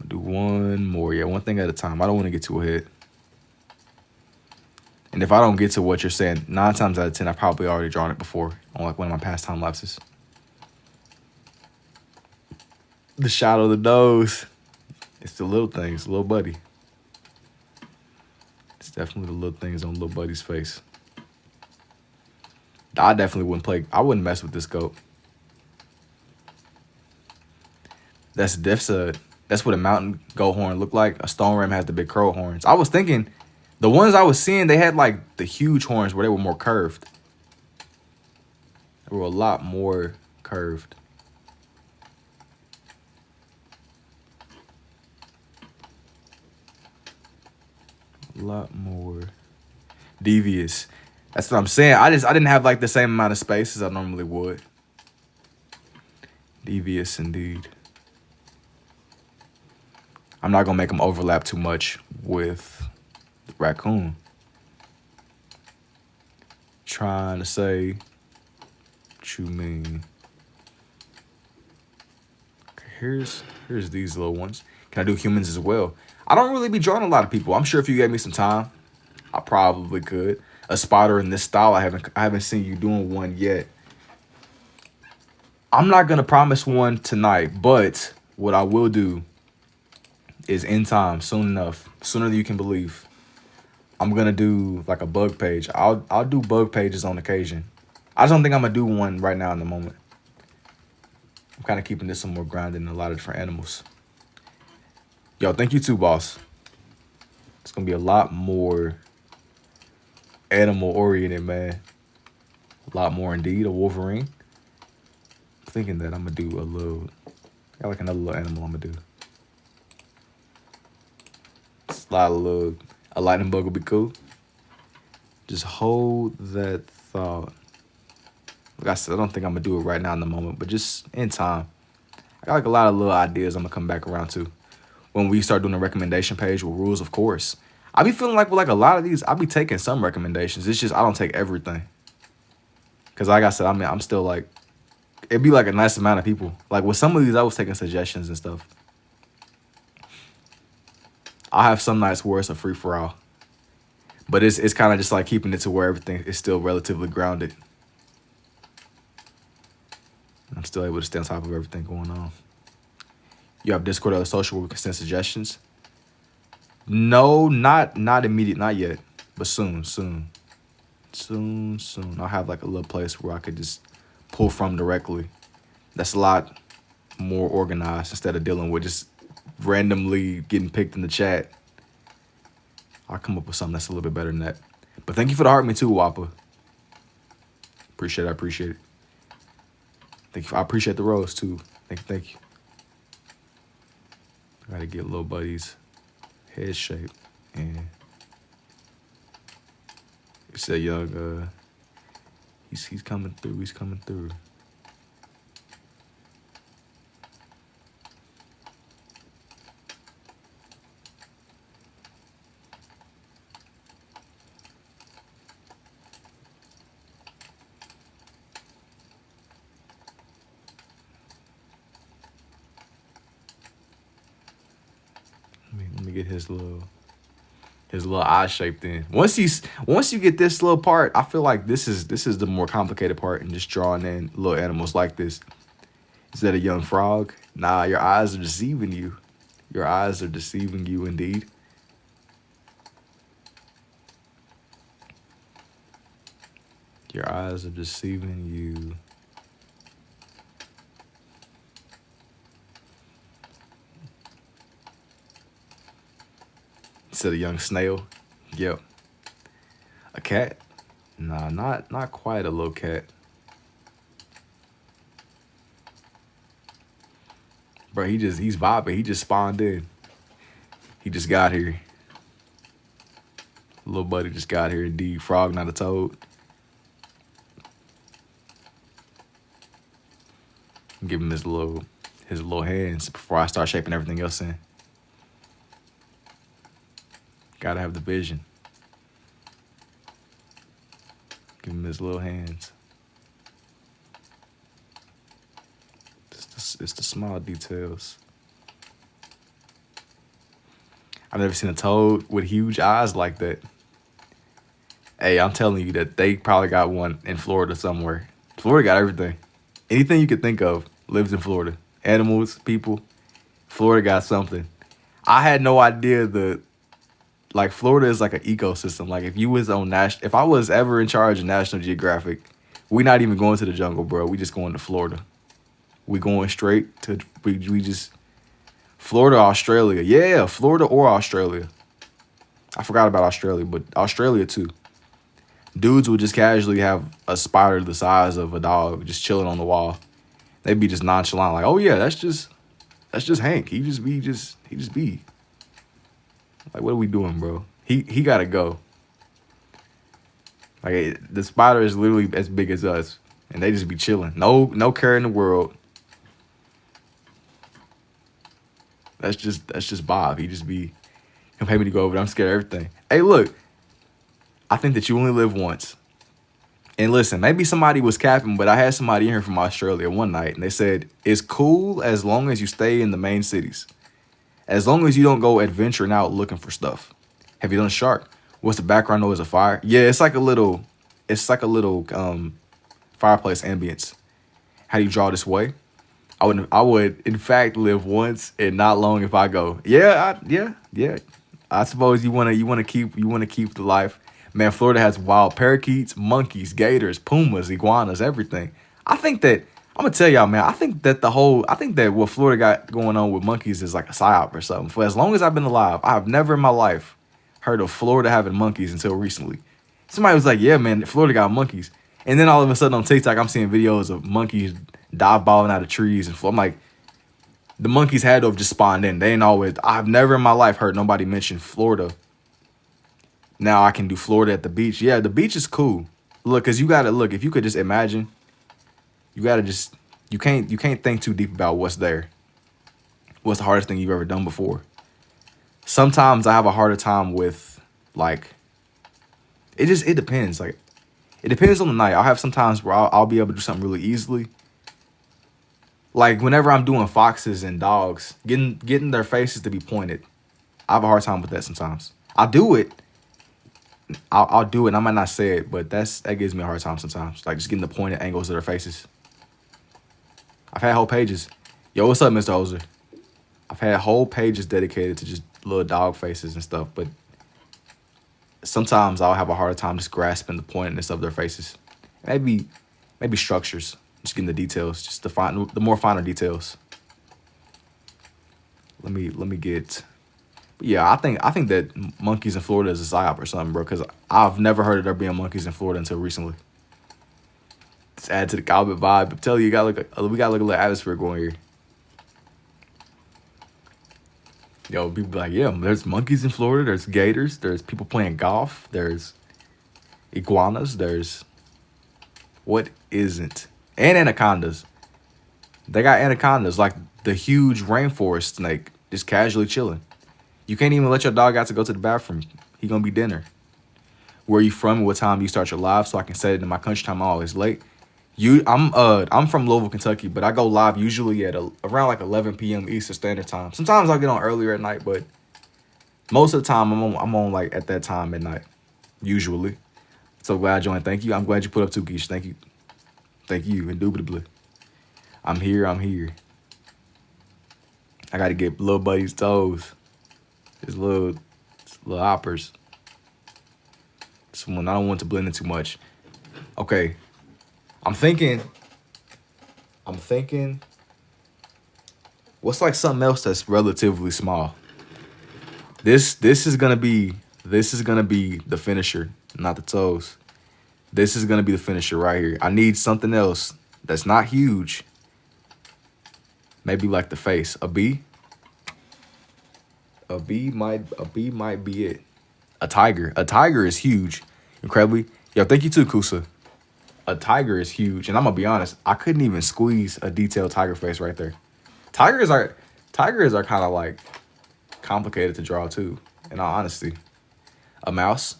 Do one more. Yeah, one thing at a time. I don't want to get too ahead. And if I don't get to what you're saying, 9 times out of 10, I've probably already drawn it before on like one of my past time lapses. The shadow of the nose. It's the little things, little buddy. It's definitely the little things on little buddy's face. I definitely wouldn't play. I wouldn't mess with this goat. That's what a mountain goat horn looked like. A stone ram has the big curl horns. I was thinking the ones I was seeing, they had like the huge horns where they were more curved. They were a lot more curved. A lot more devious. That's what I'm saying. I didn't have like the same amount of space as I normally would. Devious indeed. I'm not gonna make them overlap too much with the raccoon. Trying to say what you mean. Okay, here's these little ones. Can I do humans as well? I don't really be drawing a lot of people. I'm sure if you gave me some time, I probably could. A spider in this style, I haven't seen you doing one yet. I'm not gonna promise one tonight, but what I will do is in time, soon enough, sooner than you can believe, I'm gonna do like a bug page. I'll do bug pages on occasion. I just don't think I'm gonna do one right now in the moment. I'm kind of keeping this some more grounded in a lot of different animals. Yo, thank you too, boss. It's gonna be a lot more animal oriented, man. A lot more indeed. A Wolverine. I'm thinking that I'm gonna do I got like another little animal I'm gonna do. A lightning bug would be cool. Just hold that thought. Like I said, I don't think I'm gonna do it right now in the moment, but just in time. I got like a lot of little ideas I'm gonna come back around to when we start doing a recommendation page with rules, of course. I be feeling like with like a lot of these, I be taking some recommendations. It's just I don't take everything. Cause like I said, I'm still like, it'd be like a nice amount of people. Like with some of these, I was taking suggestions and stuff. I have some nights where it's a free for all, but it's kind of just like keeping it to where everything is still relatively grounded. I'm still able to stay on top of everything going on. You have Discord or other social where we can send suggestions? No, not immediate, not yet, but soon. I'll have like a little place where I could just pull from directly. That's a lot more organized instead of dealing with just randomly getting picked in the chat. I'll come up with something that's a little bit better than that. But thank you for the heart me too, Wappa. Appreciate it. Thank you. I appreciate the rose too. Thank you. I gotta get little buddy's head shape. And he said, young, He's coming through. He's coming through. Let me get his little eye shaped in. Once you get this little part, I feel like this is the more complicated part in just drawing in little animals like this. Is that a young frog? Nah, your eyes are deceiving you. Your eyes are deceiving you indeed. Your eyes are deceiving you. Instead of young snail. Yep. A cat? Nah, not quite a little cat. Bro, he's vibing. He just spawned in. He just got here. Little buddy just got here indeed. Frog, not a toad. Give him his little hands before I start shaping everything else in. Gotta have the vision. Give him his little hands. It's the small details. I've never seen a toad with huge eyes like that. Hey, I'm telling you that they probably got one in Florida somewhere. Florida got everything. Anything you could think of lives in Florida. Animals, people. Florida got something. I had no idea Florida is like an ecosystem. Like if I was ever in charge of National Geographic, we not even going to the jungle, bro. We just going to Florida. We going straight to Florida, Australia. Yeah, Florida or Australia. I forgot about Australia, but Australia too. Dudes would just casually have a spider the size of a dog just chilling on the wall. They'd be just nonchalant, like, oh yeah, that's just Hank. He just be. Like, what are we doing, bro? He gotta go. Like, the spider is literally as big as us, and they just be chilling. No care in the world. That's just Bob. He'll pay me to go over there. I'm scared of everything. Hey, look. I think that you only live once. And listen, maybe somebody was capping, but I had somebody in here from Australia one night, and they said, it's cool as long as you stay in the main cities. As long as you don't go adventuring out looking for stuff. Have you done a shark? What's the background noise of fire? Yeah, it's like a little fireplace ambience. How do you draw this way? I would in fact live once and not long if I go. Yeah. I suppose you wanna keep the life. Man, Florida has wild parakeets, monkeys, gators, pumas, iguanas, everything. I'm gonna tell y'all, man, I think that what Florida got going on with monkeys is like a psyop or something. For as long as I've been alive, I've never in my life heard of Florida having monkeys until recently. Somebody was like, yeah, man, Florida got monkeys. And then all of a sudden on TikTok, I'm seeing videos of monkeys dive balling out of trees. And I'm like, the monkeys had to have just spawned in. I've never in my life heard nobody mention Florida. Now I can do Florida at the beach. Yeah, the beach is cool. Look, because if you could just imagine, you can't think too deep about what's there. What's the hardest thing you've ever done before? Sometimes I have a harder time with, like, it depends. Like, it depends on the night. I'll have some times where I'll be able to do something really easily. Like, whenever I'm doing foxes and dogs, getting their faces to be pointed, I have a hard time with that sometimes. I'll do it. I'll do it. And I might not say it, but that gives me a hard time sometimes. Like, just getting the pointed angles of their faces. I've had whole pages. Yo, what's up, Mr. Hoser? I've had whole pages dedicated to just little dog faces and stuff, but sometimes I'll have a harder time just grasping the pointedness of their faces. Maybe structures. Just getting the details, just the more finer details. Let me get. But yeah, I think that monkeys in Florida is a psyop or something, bro. Because I've never heard of there being monkeys in Florida until recently. Just add to the cowboy vibe. I'm telling you, we got a little atmosphere going here. Yo, people be like, yeah, there's monkeys in Florida. There's gators. There's people playing golf. There's iguanas. There's What isn't? And anacondas. They got anacondas, like the huge rainforest snake, just casually chilling. You can't even let your dog out to go to the bathroom. He gonna be dinner. Where you from? What time you start your live? So I can set it in my country time. I'm always late. I'm from Louisville, Kentucky, but I go live usually at around like 11 p.m. Eastern Standard Time. Sometimes I'll get on earlier at night, but most of the time I'm on like at that time at night, usually. So glad I joined. Thank you. I'm glad you put up 2 geese. Thank you. Thank you. Indubitably. I'm here. I got to get little buddy's toes. His little hoppers. This one, I don't want to blend in too much. Okay. I'm thinking, what's like something else that's relatively small? This is gonna be the finisher, not the toes. This is gonna be the finisher right here. I need something else that's not huge. Maybe like the face. A bee. A bee might be it. A tiger. A tiger is huge. Incredibly. Yo, thank you too, Kusa. A tiger is huge. And I'm gonna be honest, I couldn't even squeeze a detailed tiger face right there. Tigers are kind of like complicated to draw too, in all honesty. A mouse,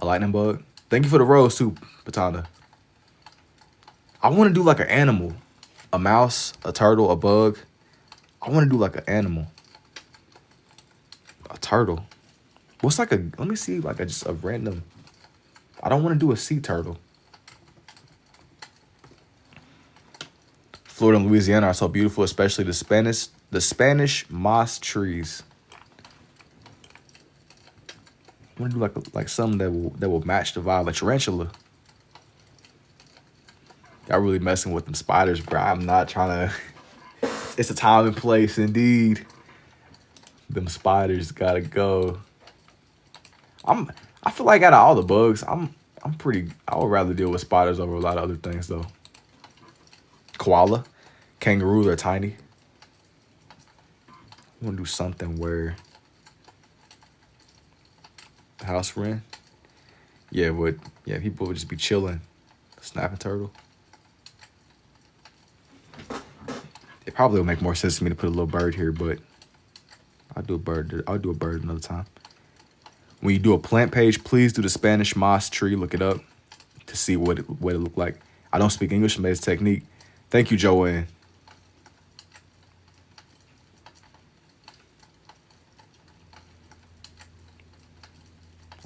a lightning bug. Thank you for the rose too, Patanda. I want to do like an animal. A mouse, a turtle, a bug. I want to do like an animal. A turtle. What's like let me see, like just a random. I don't want to do a sea turtle. Florida and Louisiana are so beautiful, especially the Spanish moss trees. I want to do like something that will match the vibe, like tarantula. Y'all really messing with them spiders, bro. I'm not trying to. It's a time and place, indeed. Them spiders gotta go. I feel like out of all the bugs, I would rather deal with spiders over a lot of other things though. Koala, kangaroos are tiny. I want to do something where house wren. Yeah, people would just be chilling. Snapping turtle. It probably would make more sense to me to put a little bird here, but I'll do a bird another time. When you do a plant page, please do the Spanish moss tree. Look it up to see what it look like. I don't speak English, but it's technique. Thank you, Joanne.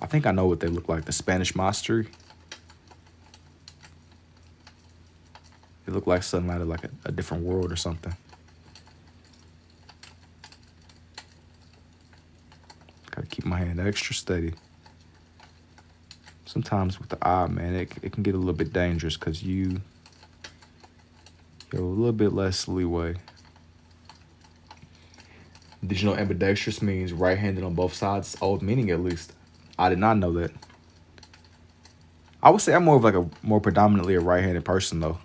I think I know what they look like. The Spanish moss tree. It looked like something out of like a different world or something. Gotta keep my hand extra steady. Sometimes with the eye, man, it can get a little bit dangerous because you have a little bit less leeway. Did you know ambidextrous means right-handed on both sides? Old meaning, at least. I did not know that. I would say I'm more of like a more predominantly a right-handed person though.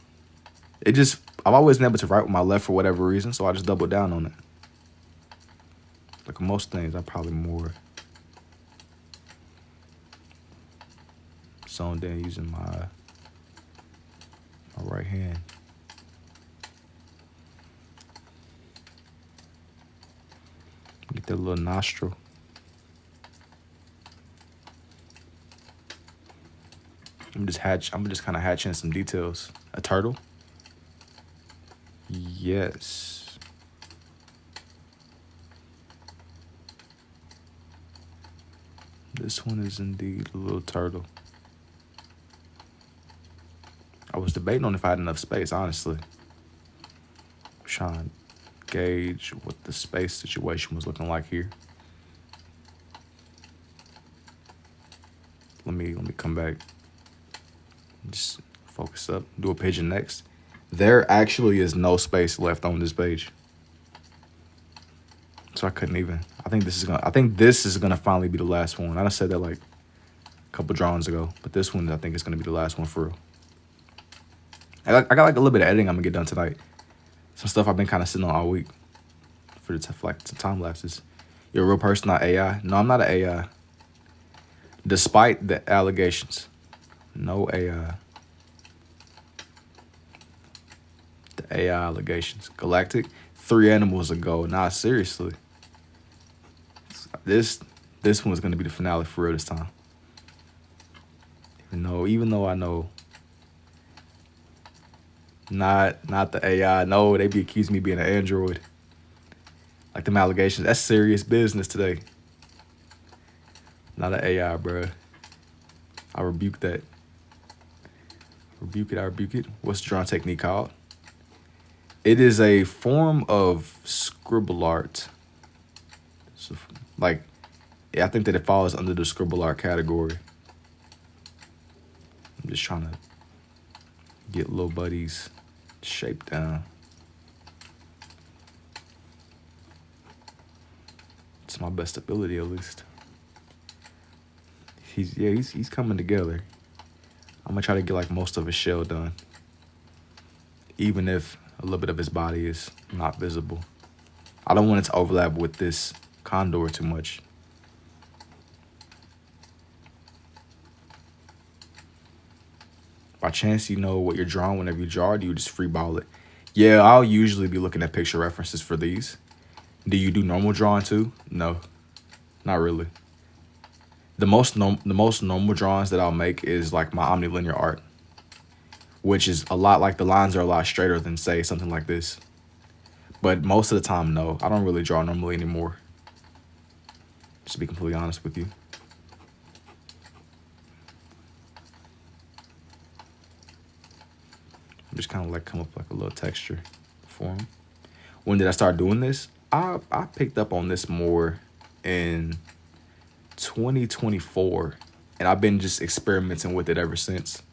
I've always been able to write with my left for whatever reason, so I just double down on it. Like most things, I'm probably more zoned in using my right hand. Get that little nostril. I'm just kind of hatching some details. A turtle? Yes. This one is indeed a little turtle. I was debating on if I had enough space, honestly. Trying to gauge what the space situation was looking like here. Let me come back. Just focus up. Do a pigeon next. There actually is no space left on this page. So I couldn't even. I think this is gonna finally be the last one. I said that like a couple drawings ago, but this one I think is gonna be the last one for real. I got like a little bit of editing I'm gonna get done tonight. Some stuff I've been kind of sitting on all week for some time lapses. You're a real person, not AI. No, I'm not an AI. Despite the allegations, no AI. AI allegations. Galactic, 3 animals ago. Nah, seriously. This one's gonna be the finale for real this time. Even though I know not the AI. No, they be accusing me of being an android. Like them allegations. That's serious business today. Not an AI, bruh. I rebuke that. I rebuke it. What's the drawing technique called? It is a form of scribble art. So, like, yeah, I think that it falls under the scribble art category. I'm just trying to get little buddy's shape down. It's my best ability, at least. He's coming together. I'm gonna try to get like most of his shell done, even if a little bit of his body is not visible. I don't want it to overlap with this condor too much. By chance, you know what you're drawing whenever you draw, or do you just freeball it? Yeah, I'll usually be looking at picture references for these. Do you do normal drawing too? No, not really. The most normal drawings that I'll make is like my omnilinear art, which is a lot like the lines are a lot straighter than say something like this. But most of the time, no, I don't really draw normally anymore. Just to be completely honest with you. I'm just kind of like come up like a little texture for him. When did I start doing this? I picked up on this more in 2024, and I've been just experimenting with it ever since.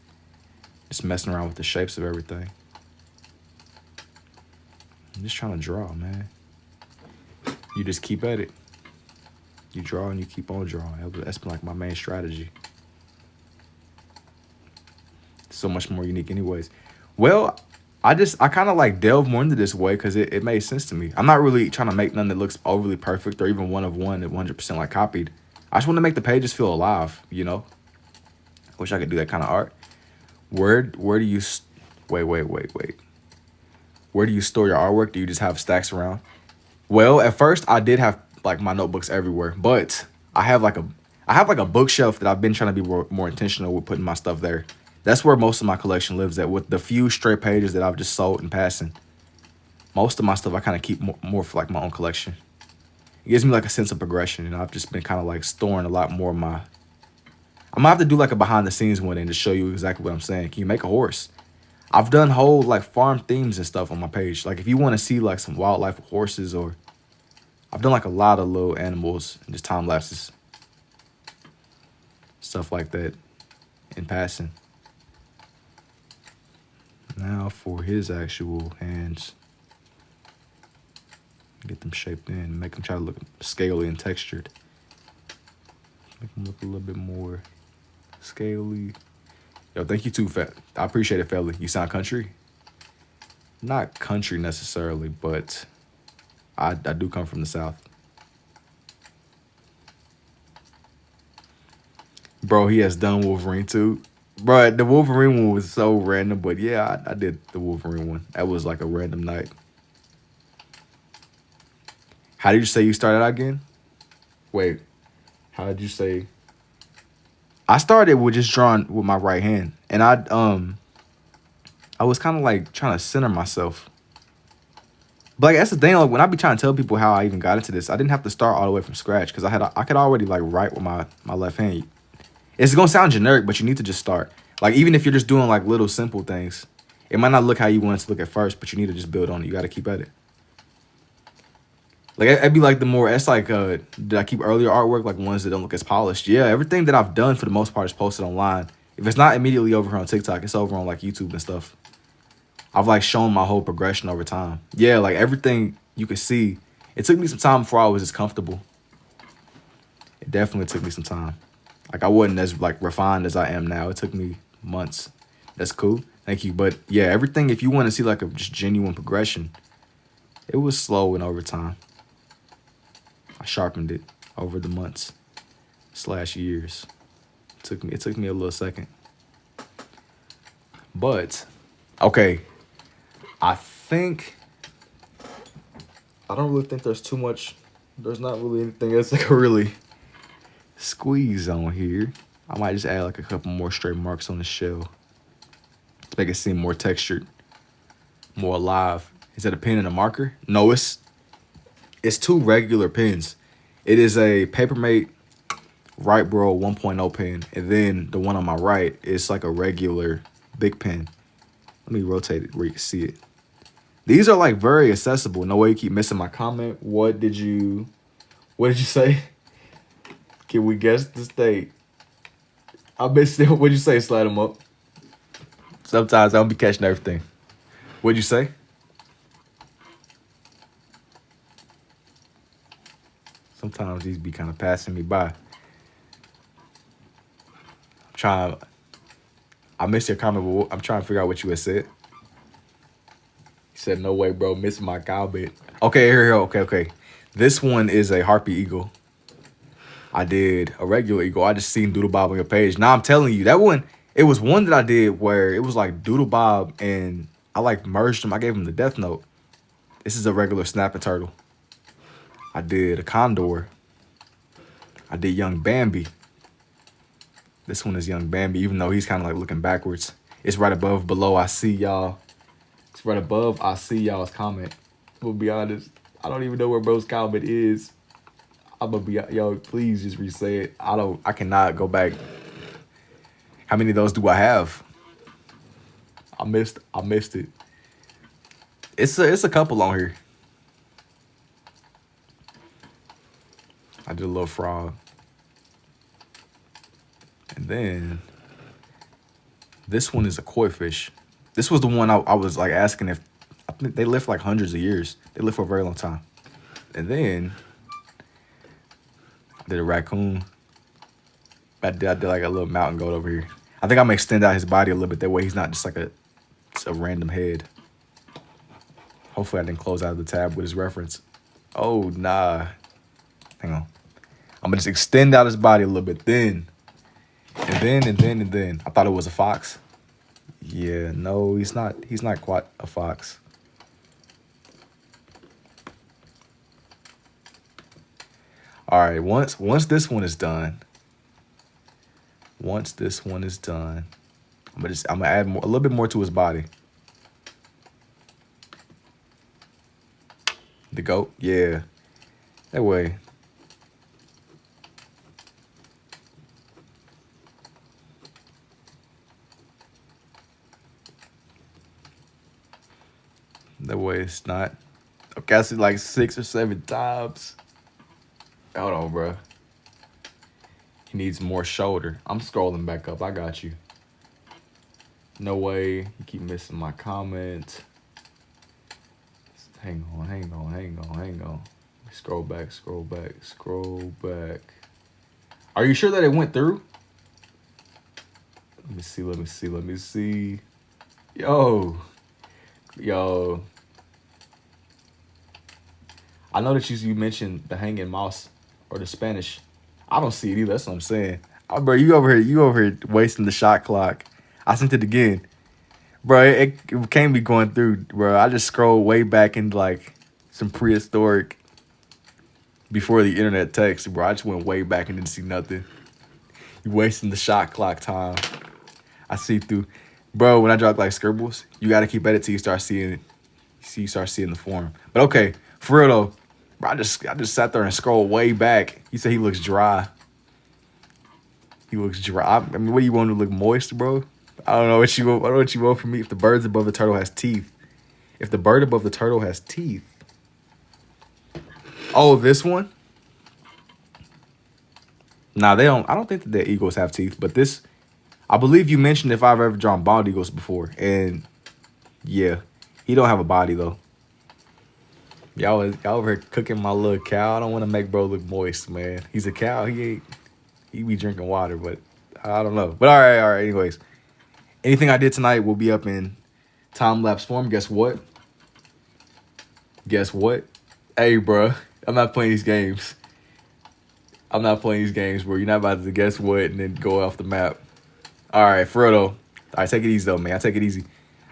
Just messing around with the shapes of everything. I'm just trying to draw, man. You just keep at it. You draw and you keep on drawing. That's been like my main strategy. So much more unique anyways. Well, I kind of like delve more into this way because it made sense to me. I'm not really trying to make none that looks overly perfect or even one of one that 100% like copied. I just want to make the pages feel alive, you know? Wish I could do that kind of art. Where do you... Wait. Where do you store your artwork? Do you just have stacks around? Well, at first, I did have, like, my notebooks everywhere. But I have, like, a bookshelf that I've been trying to be more intentional with putting my stuff there. That's where most of my collection lives at, with the few stray pages that I've just sold in passing. Most of my stuff I kind of keep more for, like, my own collection. It gives me like a sense of progression, and I've just been kind of like storing a lot more of my... I'm gonna have to do like a behind the scenes one and to show you exactly what I'm saying. Can you make a horse? I've done whole like farm themes and stuff on my page. Like if you want to see like some wildlife with horses, or I've done like a lot of little animals and just time lapses. Stuff like that in passing. Now for his actual hands. Get them shaped in, make them try to look scaly and textured. Make them look a little bit more scaly. Yo, thank you too, Fat. I appreciate it, Felly. You sound country? Not country necessarily, but I do come from the South. Bro, he has done Wolverine too. Bro, the Wolverine one was so random, but yeah, I did the Wolverine one. That was like a random night. How did you say you started out again? Wait, how did you say? I started with just drawing with my right hand, and I was kind of like trying to center myself. But like, that's the thing. Like when I be trying to tell people how I even got into this, I didn't have to start all the way from scratch because I could already like write with my left hand. It's gonna sound generic, but you need to just start. Like even if you're just doing like little simple things, it might not look how you want it to look at first, but you need to just build on it. You got to keep at it. Like, it'd be like it's like, did I keep earlier artwork, like ones that don't look as polished? Yeah, everything that I've done for the most part is posted online. If it's not immediately over here on TikTok, it's over on like YouTube and stuff. I've like shown my whole progression over time. Yeah, like everything you could see. It took me some time before I was as comfortable. It definitely took me some time. Like I wasn't as like refined as I am now. It took me months. That's cool. Thank you. But yeah, everything, if you want to see like a just genuine progression, it was slow and over time. I sharpened it over the months / years. It took me a little second. But okay, I don't really think there's too much. There's not really anything else I can really squeeze on here. I might just add like a couple more straight marks on the shell to make it seem more textured, more alive. Is that a pen and a marker? No, it's two regular pens. It is a Papermate Right Bro 1.0 pen, and then the one on my right is like a regular big pen. Let me rotate it where you can see it. These are like very accessible. No way you keep missing my comment. What did you say? Can we guess the state? I missed it. What'd you say? Slide them up. Sometimes I don't be catching everything. What'd you say? Sometimes these be kind of passing me by. I missed your comment, but I'm trying to figure out what you had said. You said, no way, bro, missing my cow bit. Okay, here, okay. This one is a Harpy Eagle. I did a regular Eagle. I just seen Doodle Bob on your page. Now I'm telling you, that one, it was one that I did where it was like Doodle Bob and I like merged them. I gave him the Death Note. This is a regular snapping turtle. I did a Condor. I did Young Bambi. This one is Young Bambi, even though he's kind of like looking backwards. It's right above, below, I see y'all. It's right above, I see y'all's comment. I'm gonna be honest, I don't even know where bro's comment is. I'm gonna be, yo, please just re-say it. I cannot go back. How many of those do I have? I missed it. It's a couple on here. I did a little frog. And then this one is a koi fish. This was the one I was like asking if, I think they live for like hundreds of years. They live for a very long time. And then I did a raccoon. I did like a little mountain goat over here. I think I'm gonna extend out his body a little bit. That way he's not just like a random head. Hopefully I didn't close out of the tab with his reference. Oh, nah. Hang on. I'm gonna just extend out his body a little bit. Then. I thought it was a fox. Yeah, no, he's not quite a fox. All right, once this one is done. I'm gonna add a little bit more to his body. The goat, yeah. That way. That way it's not. Okay, I see like 6 or 7 times. Hold on, bro. He needs more shoulder. I'm scrolling back up. I got you. No way. You keep missing my comment. Hang on. Scroll back. Are you sure that it went through? Let me see. Yo. I know that you mentioned the hanging mouse or the Spanish. I don't see it either. That's what I'm saying. Oh, bro, you over here wasting the shot clock. I sent it again. Bro, it can't be going through, bro. I just scrolled way back into like some prehistoric before the internet text, bro. I just went way back and didn't see nothing. You wasting the shot clock time. I see through. Bro, when I drop like scribbles, you gotta keep at it till you start seeing it. You start seeing the form. But okay, for real though, bro, I just sat there and scrolled way back. You said he looks dry. He looks dry. I mean, what do you want to look moist, bro? I don't know what you want. I don't know what you want from me. If the bird above the turtle has teeth. Oh, this one? Nah, they don't. I don't think that the eagles have teeth, but this. I believe you mentioned if I've ever drawn bald eagles before, and yeah, he don't have a body though. Y'all over here cooking my little cow. I don't want to make bro look moist, man. He's a cow. He be drinking water, but I don't know. But all right. Anyways, anything I did tonight will be up in time-lapse form. Guess what? Hey, bro, I'm not playing these games. Where you're not about to guess what and then go off the map. All right, for real though. All right, take it easy though, man. I take it easy.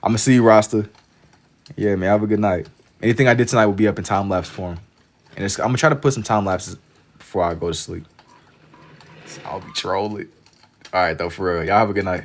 I'm gonna see you, Rasta. Yeah, man. Have a good night. Anything I did tonight will be up in time lapse form, and I'm gonna try to put some time lapses before I go to sleep. I'll be trolling. All right, though, for real. Y'all have a good night.